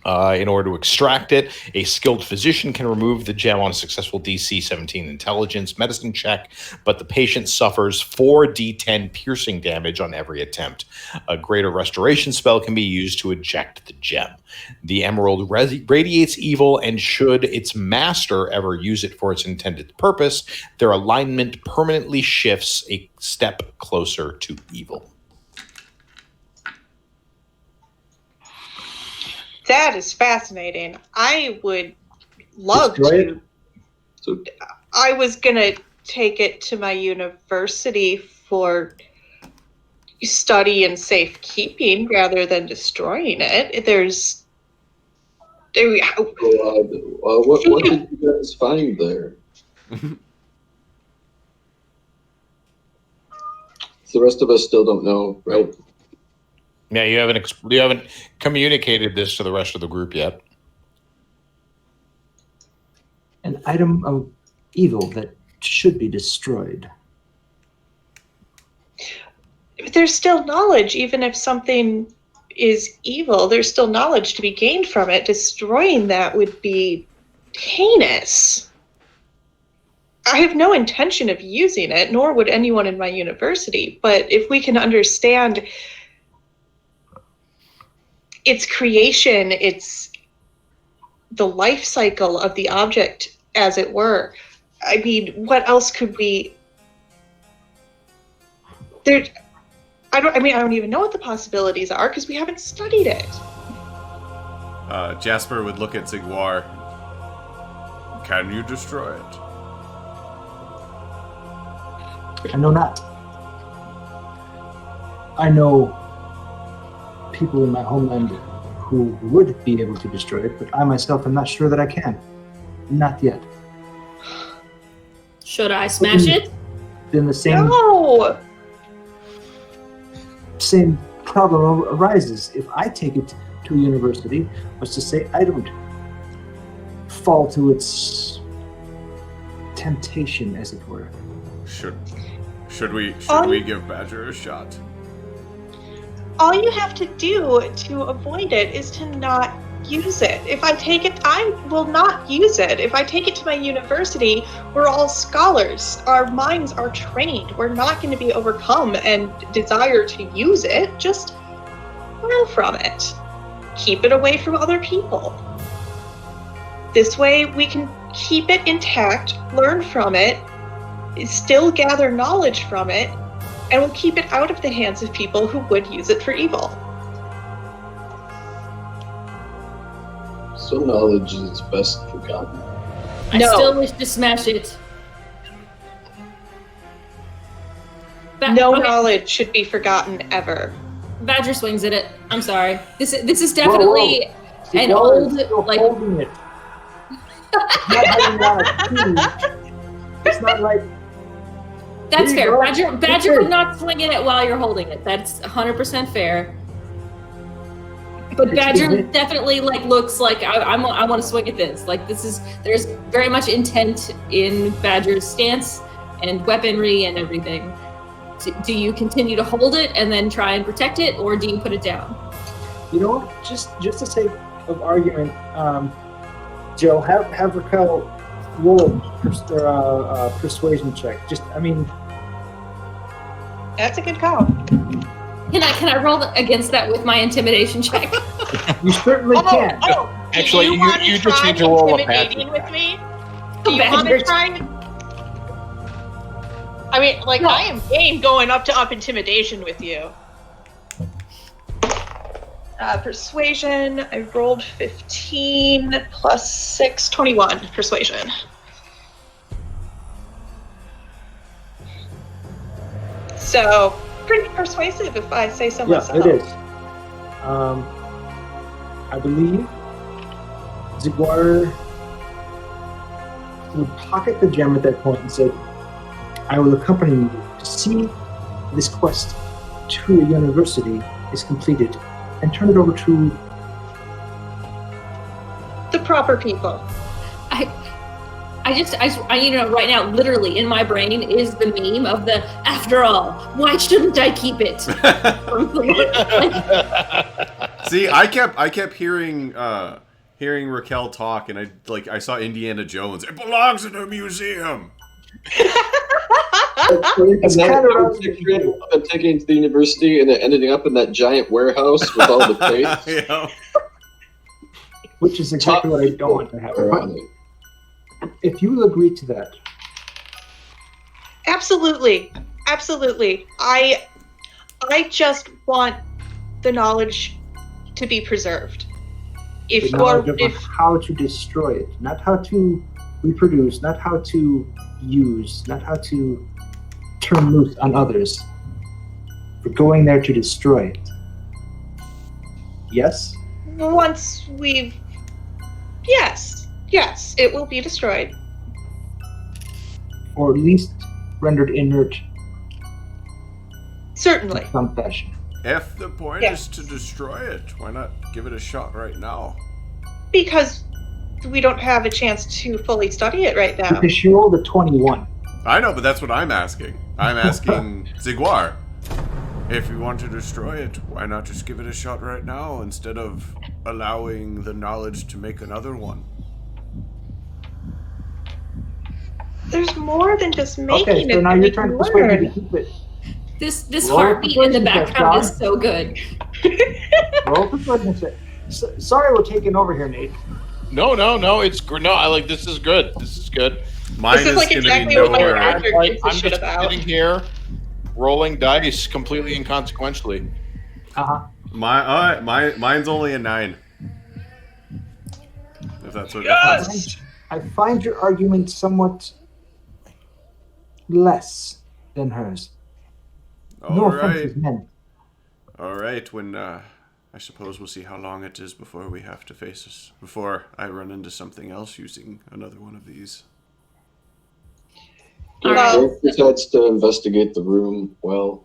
In order to extract it, a skilled physician can remove the gem on a successful DC 17 intelligence medicine check, but the patient suffers 4d10 piercing damage on every attempt. A greater restoration spell can be used to eject the gem. The emerald radiates evil, and should its master ever use it for its intended purpose, their alignment permanently shifts a step closer to evil. That is fascinating. I would love to. I was going to take it to my university for study and safekeeping rather than destroying it. What did you guys find there? The rest of us still don't know, right? Yeah, you haven't communicated this to the rest of the group yet. An item of evil that should be destroyed. But there's still knowledge, even if something is evil, there's still knowledge to be gained from it. Destroying that would be heinous. I have no intention of using it, nor would anyone in my university, but if we can understand its creation, it's the life cycle of the object, as it were. I mean, what else could we? I don't even know what the possibilities are because we haven't studied it. Jasper would look at Zigwar. Can you destroy it? I know not. I know people in my homeland who would be able to destroy it, but I myself am not sure that I can. Not yet. Should I smash it? Then the same No! same problem arises. If I take it to a university, what's to say I don't fall to its temptation, as it were. Should we give Badger a shot? All you have to do to avoid it is to not use it. If I take it, I will not use it. If I take it to my university, we're all scholars. Our minds are trained. We're not going to be overcome and desire to use it. Just learn from it. Keep it away from other people. This way we can keep it intact, learn from it, still gather knowledge from it, and we'll keep it out of the hands of people who would use it for evil. So knowledge is best forgotten. I No. still wish to smash it. No Okay, knowledge should be forgotten ever. Badger swings at it. I'm sorry. This is definitely See, an y'all are old still like. holding it. It's not hanging on a tree. It's not like That's Here you fair. go. Badger Good. would not swing at it while you're holding it. That's 100% fair. But Badger definitely like looks like I want to swing at this. Like there's very much intent in Badger's stance and weaponry and everything. Do you continue to hold it and then try and protect it, or do you put it down? You know what? Just to sake of argument, Joe, have Raquel roll a persuasion check. That's a good call. Can I roll against that with my intimidation check? You certainly can. Actually, Do wanna you just try need to roll a intimidating passive. with me? Do you Badger. want to try? I mean, like, No. I am game going up intimidation with you. Persuasion, I rolled 15 plus 6, 21 persuasion. So, pretty persuasive if I say so Yes, myself. it is. I believe Ziguar would pocket the gem at that point and said, I will accompany you to see this quest to a university is completed and turn it over to The proper people. I you know right now literally in my brain is the meme of the after all why shouldn't I keep it? See, I kept hearing Raquel talk, and I saw Indiana Jones. It belongs in a museum. it's And kind then of taking it to the university and then ending up in that giant warehouse with all the plates Yeah. which is exactly what I don't want to happen. around But it. if you will agree to that, Absolutely. I just want the knowledge to be preserved. the knowledge of how to destroy it, not how to reproduce, not how to use, not how to turn loose on others. We're going there to destroy it. Yes? Once we've... Yes, it will be destroyed. Or at least rendered inert Certainly. in some fashion. If the point Yeah. is to destroy it, why not give it a shot right now? Because we don't have a chance to fully study it right now. Because she rolled a 21. I know, but that's what I'm asking. I'm asking Ziguar. If you want to destroy it, why not just give it a shot right now instead of allowing the knowledge to make another one? There's more than just making Okay, so it now that you're we trying to can persuade me learn. to keep it. This Roll heartbeat in the persuasion check, background John. is so good. Roll persuasion check. Sorry we're taking over here, Nate. No, it's no. I like this is good. This is good. Mine This is like gonna exactly be what my nowhere. character I'm gives a shit just about. sitting here, rolling dice completely inconsequentially. Uh-huh. Mine's only a 9. If that's what. Yes! I find your argument somewhat less than hers. No All offense right. is meant. All right, I suppose we'll see how long it is before we have to face this. Before I run into something else using another one of these. Garrick decides to investigate the room while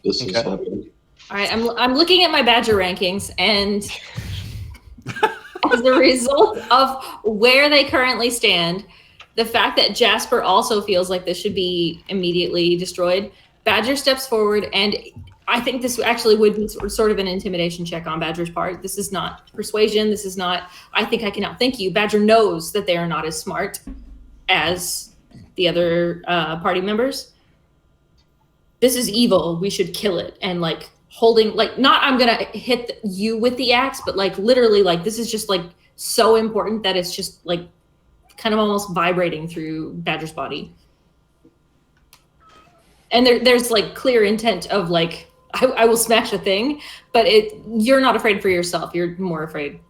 this is happening. All right, I'm looking at my Badger rankings, and as a result of where they currently stand, the fact that Jasper also feels like this should be immediately destroyed, Badger steps forward, and I think this actually would be sort of an intimidation check on Badger's part. This is not persuasion. This is not, I think I can outthink you. Badger knows that they are not as smart as the other party members. This is evil. We should kill it. And like holding, like, not I'm going to hit you with the axe, but like literally like this is just like so important that it's just like kind of almost vibrating through Badger's body. And there's like clear intent of like, I will smash a thing, but you're not afraid for yourself. You're more afraid.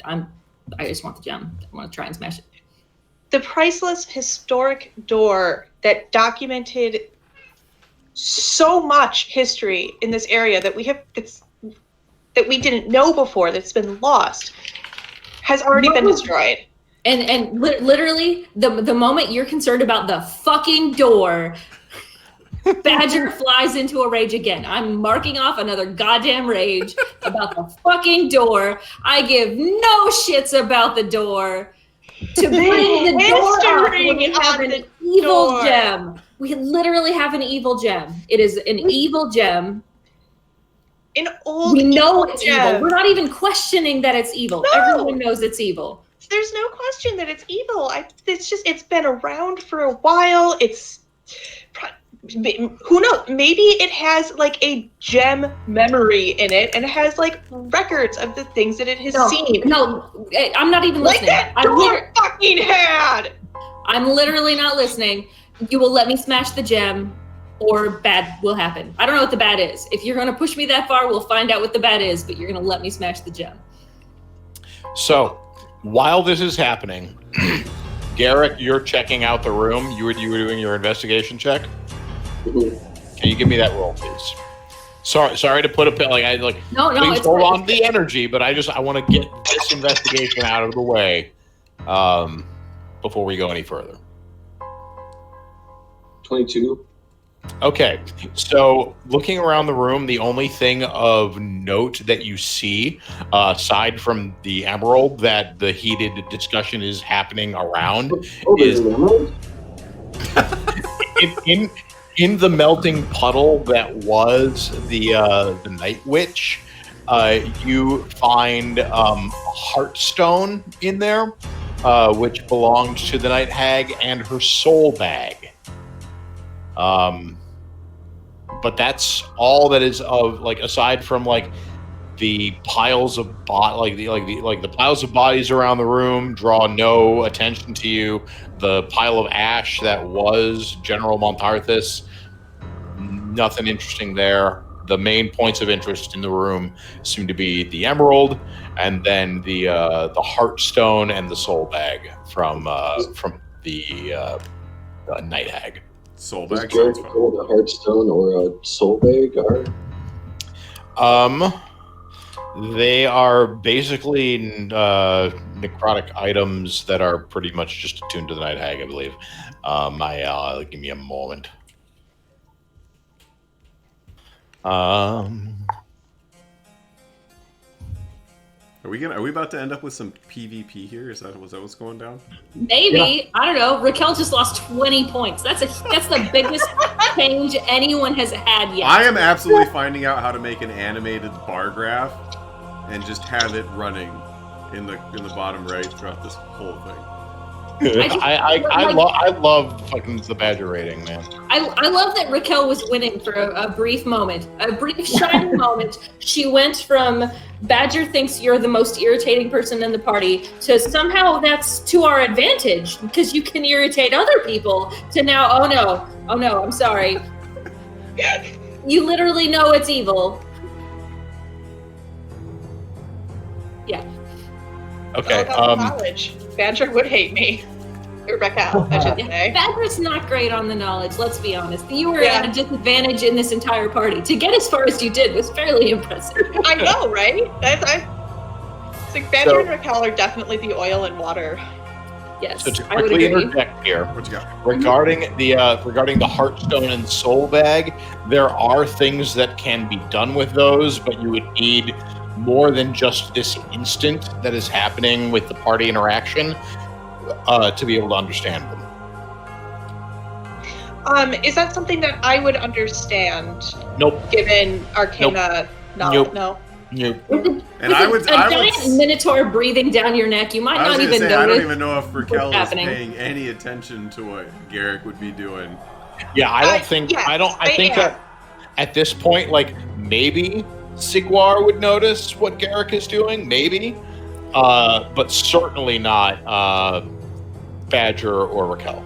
I just want the gem. I want to try and smash it. The priceless historic door that documented so much history in this area that that we didn't know before, that's been lost, has already been destroyed. And literally, the moment you're concerned about the fucking door, Badger flies into a rage again. I'm marking off another goddamn rage about the fucking door. I give no shits about the door. To bring the door up, we have an evil gem. We literally have an evil gem. It is an evil gem. An old We know it's gem. evil. We're not even questioning that it's evil. No. Everyone knows it's evil. There's no question that it's evil. It's been around for a while. Who knows? Maybe it has like a gem memory in it, and it has like records of the things that it has seen. No, I'm not even Like listening. that door fucking had. I'm literally not listening. You will let me smash the gem, or bad will happen. I don't know what the bad is. If you're going to push me that far, we'll find out what the bad is, but you're going to let me smash the gem. So, while this is happening, Garrick, you're checking out the room. You were doing your investigation check. Can you give me that roll, please? Sorry to put a pin. No, please it's hold fine. on to the energy, but I want to get this investigation out of the way before we go any further. 22. Okay, so looking around the room, the only thing of note that you see, aside from the emerald that the heated discussion is happening around, is in the melting puddle that was the Night Witch. You find a Heartstone in there, which belonged to the Night Hag, and her soul bag. But that's all that is of aside from the piles of the piles of bodies around the room draw no attention to you. The pile of ash that was General Montarthus, nothing interesting there. The main points of interest in the room seem to be the emerald, and then the Heartstone and the soul bag from the Night Hag. Soul Does bag. Garrick hold a Heartstone or a soul bag? They are basically necrotic items that are pretty much just attuned to the Night Hag, I believe. Give me a moment. Are we about to end up with some PvP here? Was that what's going down? Maybe. Yeah. I don't know. Raquel just lost 20 points. That's the biggest change anyone has had yet. I am absolutely finding out how to make an animated bar graph and just have it running in the bottom right throughout this whole thing. I love fucking the Badger rating, man. I love that Raquel was winning for a brief moment, a brief shining moment. She went from Badger thinks you're the most irritating person in the party to somehow that's to our advantage because you can irritate other people to now, oh no, I'm sorry. You literally know it's evil. Yeah. Okay. Knowledge. Badger would hate me. Or Raquel, I should say. Badger's not great on the knowledge, let's be honest. You were Yeah. at a disadvantage in this entire party. To get as far as you did was fairly impressive. I know, right? It's like Badger and Raquel are definitely the oil and water. Yes, So to I would quickly agree. interject here, What you got? regarding the Heartstone and Soul Bag, there are things that can be done with those, but you would need more than just this instant that is happening with the party interaction to be able to understand them. Is that something that I would understand? Nope. Given Arcana knowledge? Nope. No. You, And I would giant minotaur breathing down your neck. You might I was not gonna even say, I don't notice. even know if Raquel is happening. paying any attention to what Garrick would be doing. yeah, I don't think yes, I think am. that at this point, like maybe Sigwar would notice what Garrick is doing, maybe, but certainly not Badger or Raquel.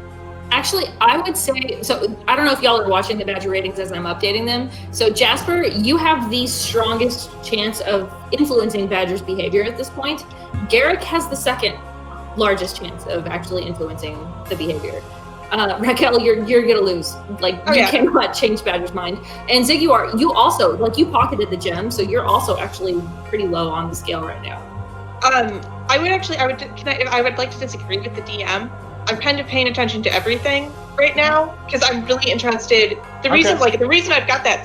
Actually, I would say, so I don't know if y'all are watching the Badger ratings as I'm updating them. So Jasper, you have the strongest chance of influencing Badger's behavior at this point. Garrick has the second largest chance of actually influencing the behavior. Raquel, you're gonna lose. Like, you cannot change Badger's mind. And Zigguar, you also, like, you pocketed the gem, so you're also actually pretty low on the scale right now. I would like to disagree with the DM. I'm kind of paying attention to everything right now because I'm really interested. The reason I've got that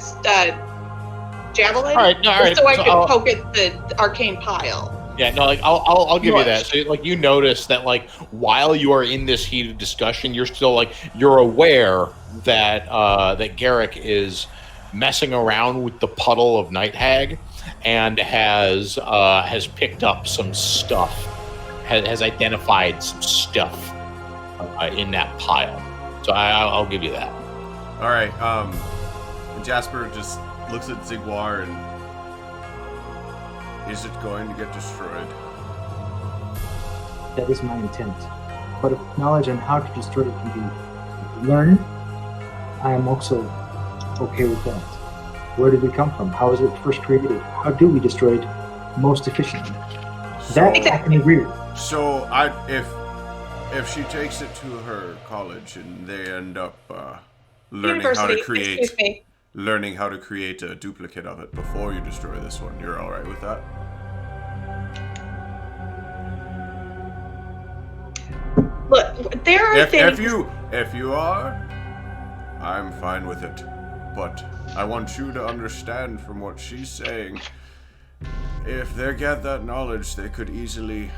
javelin is so I can poke at the arcane pile. Yeah, no, like I'll give you that. So like you notice that like while you are in this heated discussion, you're still like you're aware that that Garrick is messing around with the puddle of Night Hag and has picked up some stuff, has identified some stuff in that pile. So I'll give you that. All right. Jasper just looks at Zigguar and is it going to get destroyed? That is my intent. But if knowledge on how to destroy it can be learned, I am also okay with that. Where did it come from? How was it first created? How do we destroy it most efficiently? That I can agree with. So if she takes it to her college and they end up learning how to create a duplicate of it before you destroy this one, you're all right with that? Look, there are things. If you are, I'm fine with it. But I want you to understand from what she's saying, if they get that knowledge, they could easily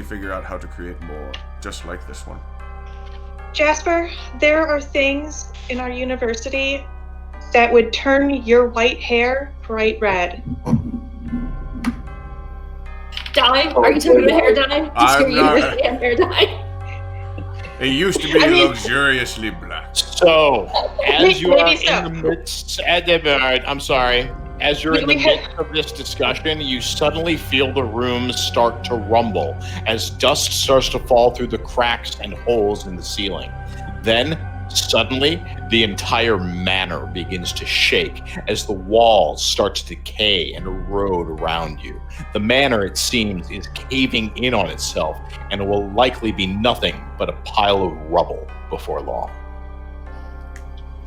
figure out how to create more, just like this one. Jasper, there are things in our university that would turn your white hair bright red. Dye? Are you talking about hair dye? I'm not. Hair dye. It used to be luxuriously black. So, as you are maybe so. in the midst, I'm sorry. As you're in the midst of this discussion, you suddenly feel the room start to rumble as dust starts to fall through the cracks and holes in the ceiling. Then, suddenly, the entire manor begins to shake as the walls start to decay and erode around you. The manor, it seems, is caving in on itself and will likely be nothing but a pile of rubble before long.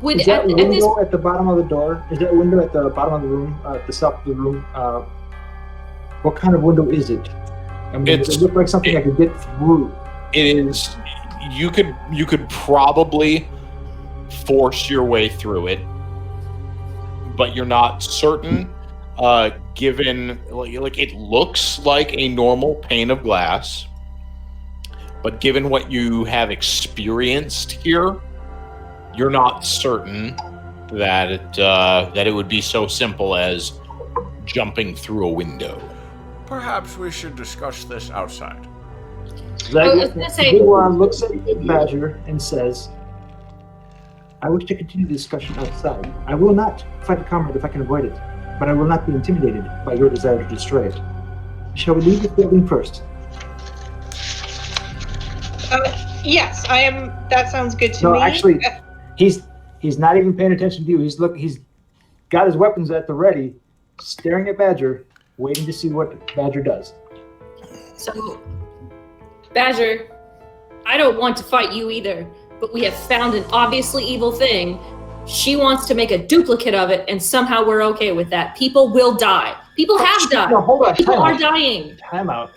Is that window at the bottom of the door? Is that window at the bottom of the room, at the top of the room? What kind of window is it? I mean, does it look like something I could get through? It is. You could probably force your way through it, but you're not certain. Given like it looks like a normal pane of glass, but given what you have experienced here, you're not certain that it would be so simple as jumping through a window. Perhaps we should discuss this outside. Zigguar looks at Badger and says, I wish to continue the discussion outside. I will not fight a comrade if I can avoid it, but I will not be intimidated by your desire to destroy it. Shall we leave the building first? Yes, I am. That sounds good to me. No, actually, he's not even paying attention to you. He's got his weapons at the ready, staring at Badger, waiting to see what Badger does. So, Badger, I don't want to fight you either, but we have found an obviously evil thing. She wants to make a duplicate of it, and somehow we're okay with that. People will die. People have died. No, hold on. People time are out. dying. Time out.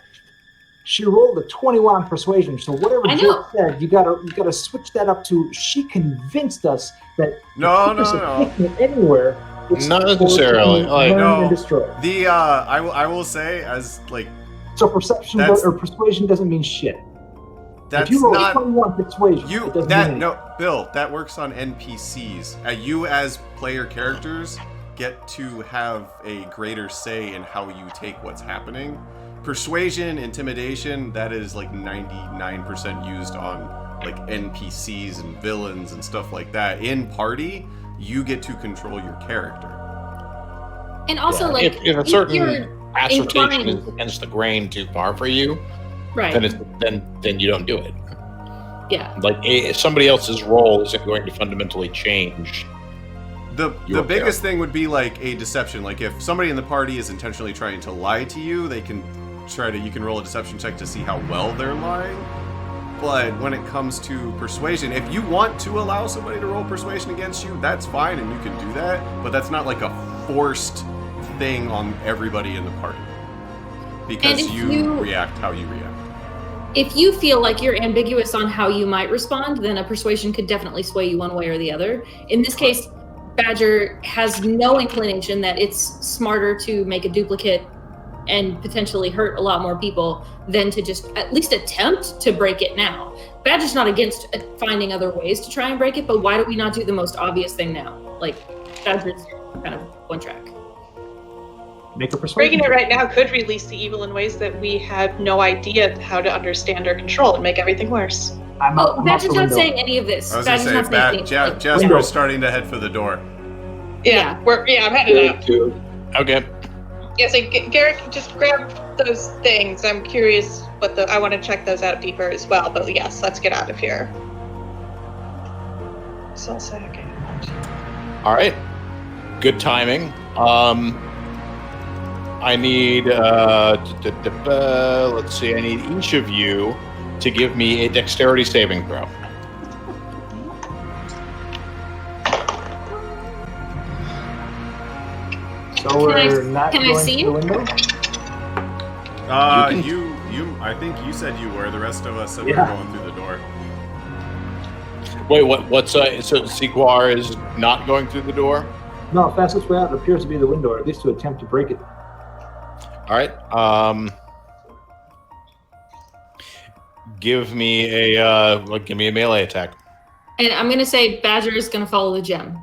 She rolled a 21 on persuasion, so whatever I Jake know. said, you gotta switch that up to she convinced us that No, the purpose no, of no. taking it anywhere. It's Not for necessarily, to like- learn No. and destroy. The I will say as like So perception That's- or persuasion doesn't mean shit. that's if you roll not 21 persuasion, you it doesn't that mean no Bill, that works on NPCs. You as player characters get to have a greater say in how you take what's happening. Persuasion, intimidation, that is like 99% used on like NPCs and villains and stuff like that. In party, you get to control your character. And also, like, if a you're certain assertion inclined- is against the grain too far for you, right. then you don't do it. Yeah. Like somebody else's role isn't going to fundamentally change. The Your biggest thing would be like a deception. Like if somebody in the party is intentionally trying to lie to you, you can roll a deception check to see how well they're lying. But when it comes to persuasion, if you want to allow somebody to roll persuasion against you, that's fine and you can do that, but that's not like a forced thing on everybody in the party. Because And if you react how you react. If you feel like you're ambiguous on how you might respond, then a persuasion could definitely sway you one way or the other. In this case, Badger has no inclination that it's smarter to make a duplicate and potentially hurt a lot more people than to just at least attempt to break it now. Badger's not against finding other ways to try and break it, but why do we not do the most obvious thing now? Like, Badger's kind of one track. Make a persuasion. Breaking it right now could release the evil in ways that we have no idea how to understand or control and make everything worse. I'm out the Badger's not window. saying any of this. I was gonna Badger's say, not saying anything. Jasper Window. is starting to head for the door. Yeah. I'm headed out. Too. Okay. Yeah, so Garrett, just grab those things. I'm curious I want to check those out deeper as well. But yes, let's get out of here. So second. All right. Good timing. I need let's see. I need each of you to give me a dexterity saving throw. So we're not can I going see to you? the window? I think you said you were. The rest of us said Yeah. we're going through the door. Wait, what's so Sequar is not going through the door? No, fastest way out appears to be the window, or at least to attempt to break it. All right. Give me a melee attack, And I'm going to say Badger is going to follow the gem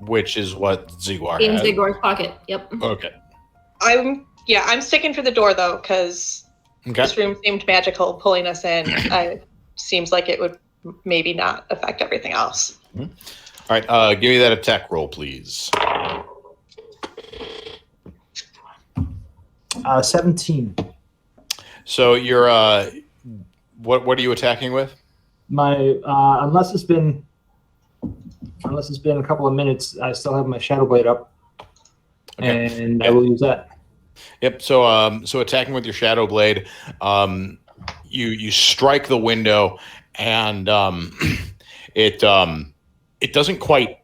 which is what Zigwar in has. Zigor's pocket. Yep. Okay. I'm sticking for the door though, because Okay. this room seemed magical pulling us in. Seems like it would maybe not affect everything else. All right. Give me that attack roll, please. 17. So you're what are you attacking with? My unless it's been a couple of minutes, I still have my shadow blade up, and I will use that. Yep. So attacking with your shadow blade, you strike the window, and it doesn't quite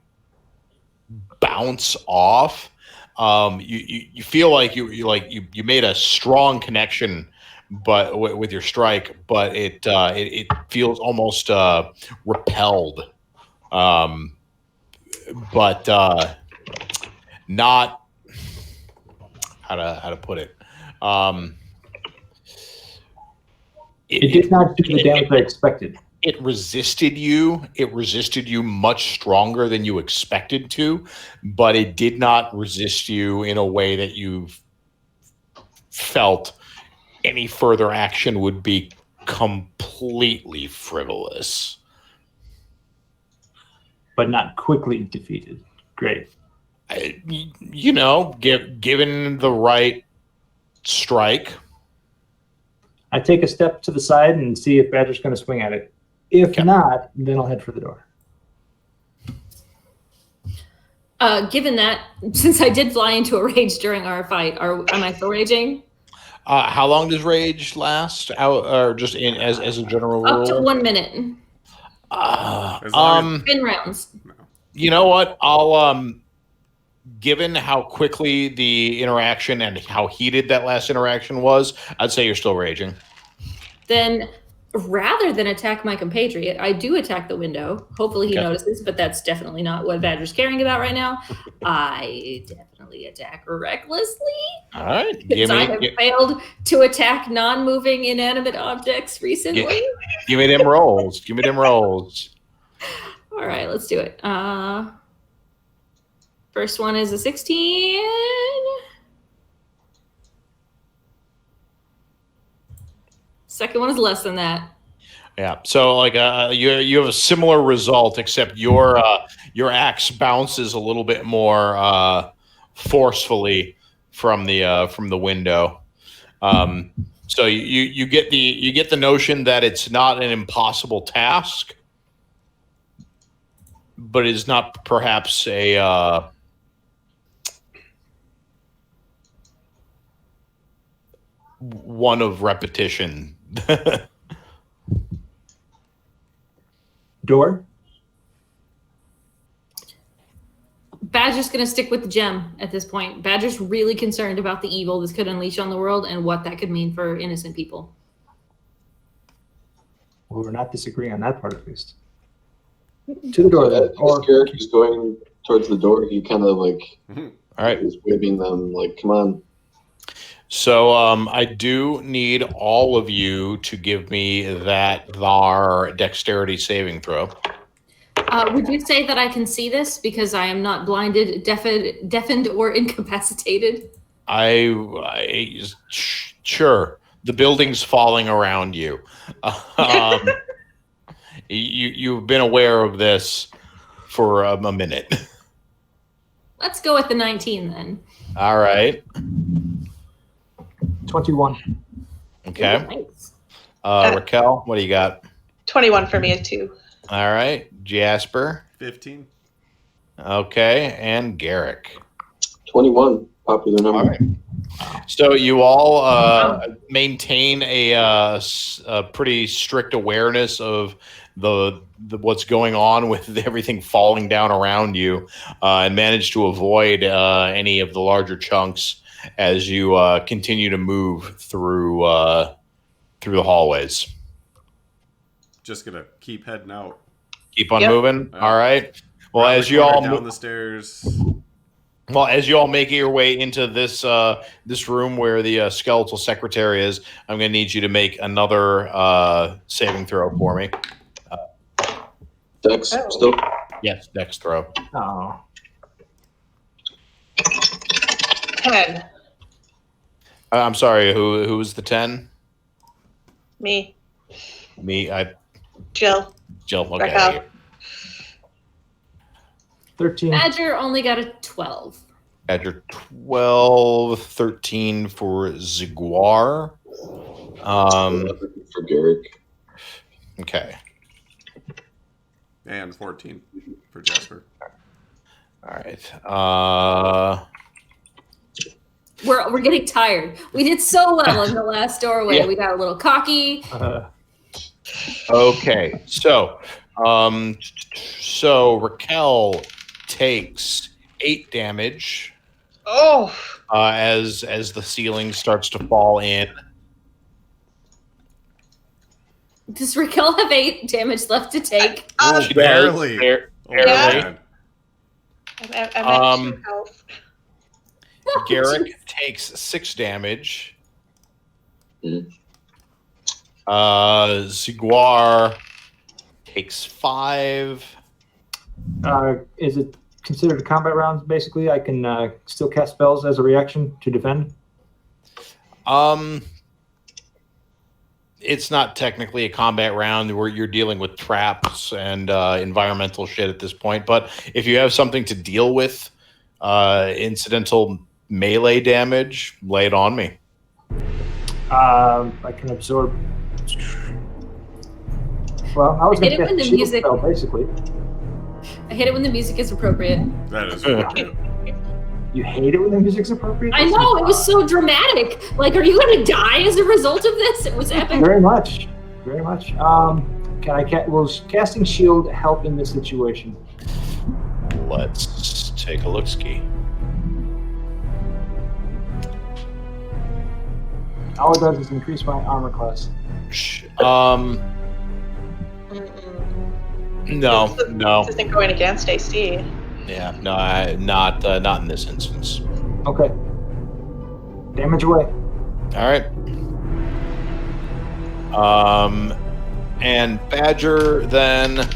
bounce off. You feel like you made a strong connection, but with your strike, but it feels almost repelled, but not how to put it. It did not do the damage I expected. It resisted you. It resisted you much stronger than you expected to, but it did not resist you in a way that you felt any further action would be completely frivolous. But not quickly defeated. Great. Given the right strike. I take a step to the side and see if Badger's going to swing at it. If Okay. not, then I'll head for the door. Given that, since I did fly into a rage during our fight, am I still raging? How long does rage last? Or just as a general rule? Up to 1 minute. As long as- 10 rounds. You know what? I'll given how quickly the interaction and how heated that last interaction was, I'd say you're still raging. Then, rather than attack my compatriot, I do attack the window. Hopefully he Okay. notices, but that's definitely not what Badger's caring about right now. I definitely attack recklessly. All right. Because I have failed to attack non-moving inanimate objects recently. Give me them rolls. Give me them rolls. All right, let's do it. First one is a 16. Second one is less than that. Yeah. So like you have a similar result, except your axe bounces a little bit more forcefully from the window. So you get the notion that it's not an impossible task, but it is not perhaps a one of repetition. Door? Badger's going to stick with the gem at this point. Badger's really concerned about the evil this could unleash on the world and what that could mean for innocent people. Well, we're not disagreeing on that part at least. To the door, then. As Garrick is going towards the door, he kind of like All right. is waving them like, "Come on." So I do need all of you to give me that THAR dexterity saving throw. Would you say that I can see this because I am not blinded, deafened, or incapacitated? Sure. The building's falling around you. You've been aware of this for a minute. Let's go with the 19 then. All right. 21. Okay. Nice. Raquel, what do you got? 21 for me too. All right. Jasper. 15. Okay. And Garrick. 21, popular number. All right. So you all maintain a pretty strict awareness of the what's going on with everything falling down around you, and manage to avoid any of the larger chunks as you continue to move through the hallways. Just gonna keep heading out. Keep on Yep. moving. Yeah. All right. Well, Around as the you corner, all down the stairs. make your way into this this room where the skeletal secretary is, I'm going to need you to make another saving throw for me. Dex, Oh. still. Yes, dex throw. Oh. 10. I'm sorry. Who was the 10? Me. Me. Jill. Jill. Raquel. Okay. 13. Badger only got a 12. Badger 12, 13 for Ziguar. 11 for Garrick. Okay. And 14 for Jasper. All right. We're getting tired. We did so well in the last doorway. Yeah. We got a little cocky. Okay. So Raquel takes 8 damage Oh. as the ceiling starts to fall in. Does Raquel have 8 damage left to take? She barely. does, Oh, barely. man. I'm at 2 health. Garrick takes 6 damage. Mhm. Ziguar takes 5. Is it considered a combat round? Basically, I can still cast spells as a reaction to defend. It's not technically a combat round where you're dealing with traps and environmental shit at this point. But if you have something to deal with, incidental melee damage, lay it on me. I can absorb. Well, I was going Hit to it when cast the shield music- spell, basically. I hit it when the music is appropriate. That is appropriate. You hate it when the music's appropriate? I know, it was so dramatic. Like, are you gonna die as a result of this? It was epic. Very much. Very much. Will casting shield help in this situation? Let's take a look-ski. All it does is increase my armor class. No. This isn't going against AC. Yeah, no, not in this instance. Okay. Damage away. All right. And Badger then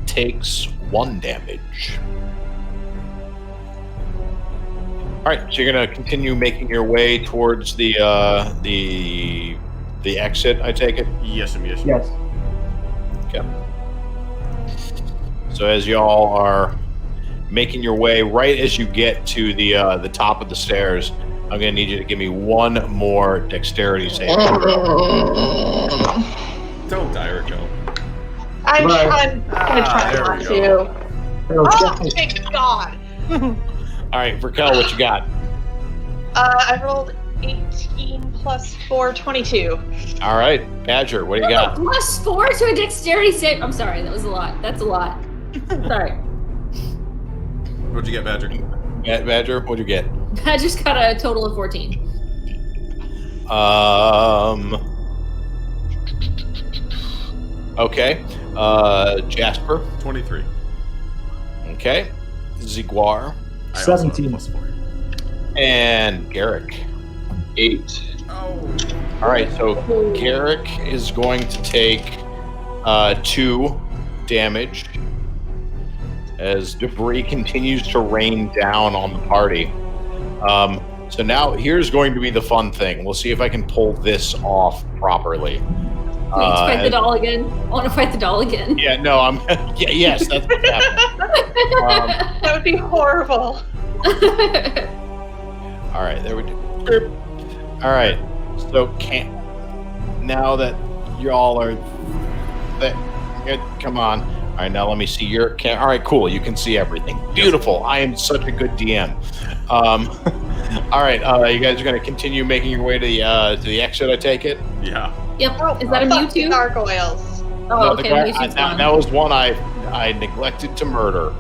takes 1 damage. All right, so you're gonna continue making your way towards the exit. I take it. Yes. Yes. Okay. So as y'all are making your way, right as you get to the top of the stairs, I'm gonna need you to give me 1 more dexterity save. Don't die, Rico. I'm Right. gonna try there not we to. go. Oh, thank God! All right, Raquel, what you got? I rolled 18 plus 4, 22. All right, Badger, what do you got? Plus 4 to a dexterity save. I'm sorry, that was a lot. That's a lot. Sorry. What'd you get, Badger? Badger, what'd you get? I just got a total of 14. Okay. Jasper. 23. Okay. Ziguar. I also have 17. plus 4. And Garrick. 8. Oh. All right, so Garrick is going to take 2 damage as debris continues to rain down on the party. So now here's going to be the fun thing. We'll see if I can pull this off properly. Wait, fight the doll again? I want to fight the doll again. Yeah, no, I'm. Yes, that's what's happening. That would be horrible. All right, there we go. All right, so now that y'all are, come on. All right, now let me see your all right, cool. You can see everything. Beautiful. I am such a good DM. All right, you guys are going to continue making your way to the exit. I take it. Yeah. Yep. Is that a Fuck the Mewtwo? gargoyles. Oh, No, okay. Mewtwo's gone. that was one I neglected to murder.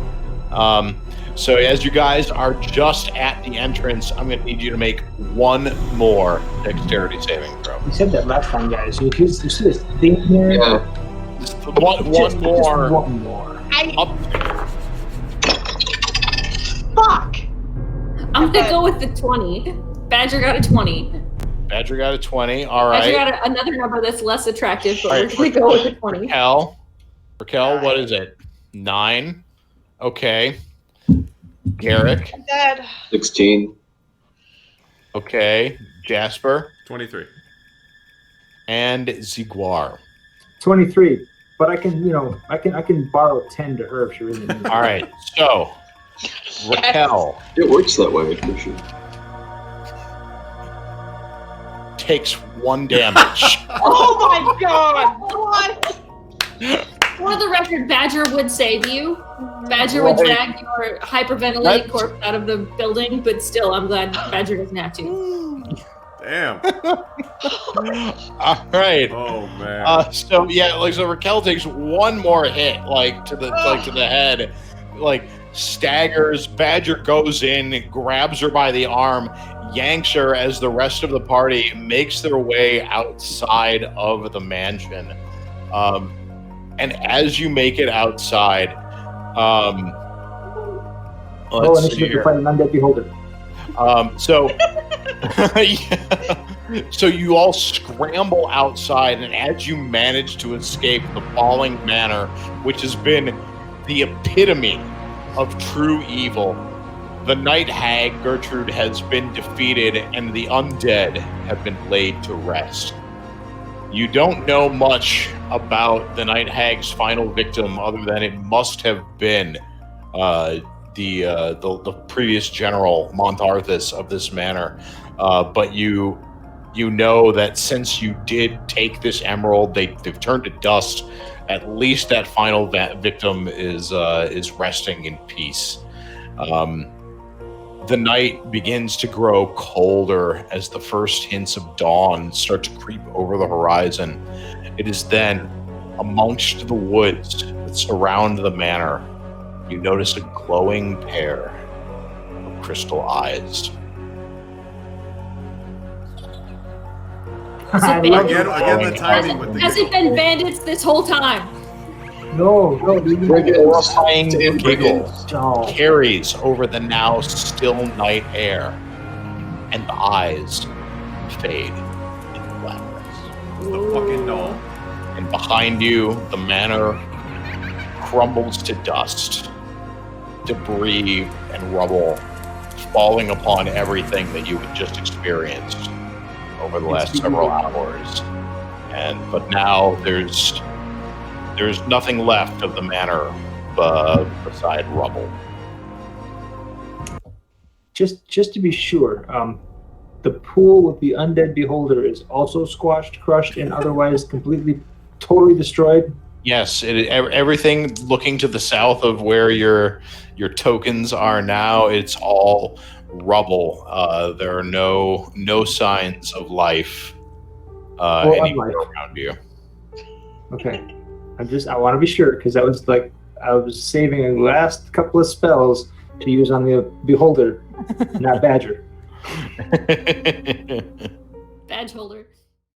So as you guys are just at the entrance, I'm going to need you to make 1 more dexterity saving throw. You said that last time, guys. You see this thing here? Yeah. Just one more. One more. Up. Fuck! I'm going to go with the 20. Badger got a 20. Badger got a 20. All right. Badger got another number that's less attractive, but All we're right, going to go with the 20. Raquel, what is it? 9. Okay. Garrick. I'm dead. 16. Okay. Jasper. 23. And Ziguar. 23. But I can borrow 10 to her if she really needs it. All right. So, Raquel It works that way, for sure. takes 1 damage. Oh my God! What? For the record, Badger would save you. Badger would drag your hyperventilated corpse out of the building, but still, I'm glad Badger doesn't have to. Damn. All right. Oh man. So Raquel takes 1 more hit, to the head, staggers. Badger goes in, grabs her by the arm, yanks her as the rest of the party makes their way outside of the mansion. And as you make it outside, let's see here. To fight an undead beholder. So you all scramble outside, and as you manage to escape the falling manor, which has been the epitome of true evil, the night hag Gertrude has been defeated, and the undead have been laid to rest. You don't know much about the night hag's final victim, other than it must have been the previous general Montarthus of this manor. But you know that since you did take this emerald, they've turned to dust. At least that final victim is resting in peace. The night begins to grow colder as the first hints of dawn start to creep over the horizon. It is then, amongst the woods that surround the manor, you notice a glowing pair of crystal eyes. I love Again, it. the timing with Has the it been bandits this whole time? No, dude. Horrifying giggle Oh. carries over the now still night air, and the eyes fade into blackness. the fucking doll. And behind you, the manor crumbles to dust, debris and rubble falling upon everything that you had just experienced over the last several hours. But now there's nothing left of the manor beside rubble. Just to be sure, the pool with the undead beholder is also squashed, crushed, and otherwise completely, totally destroyed. Yes, everything looking to the south of where your tokens are now, it's all rubble. There are no signs of life anywhere around you. Okay, I want to be sure because I was saving a last couple of spells to use on the beholder, not Badger. Badge holder.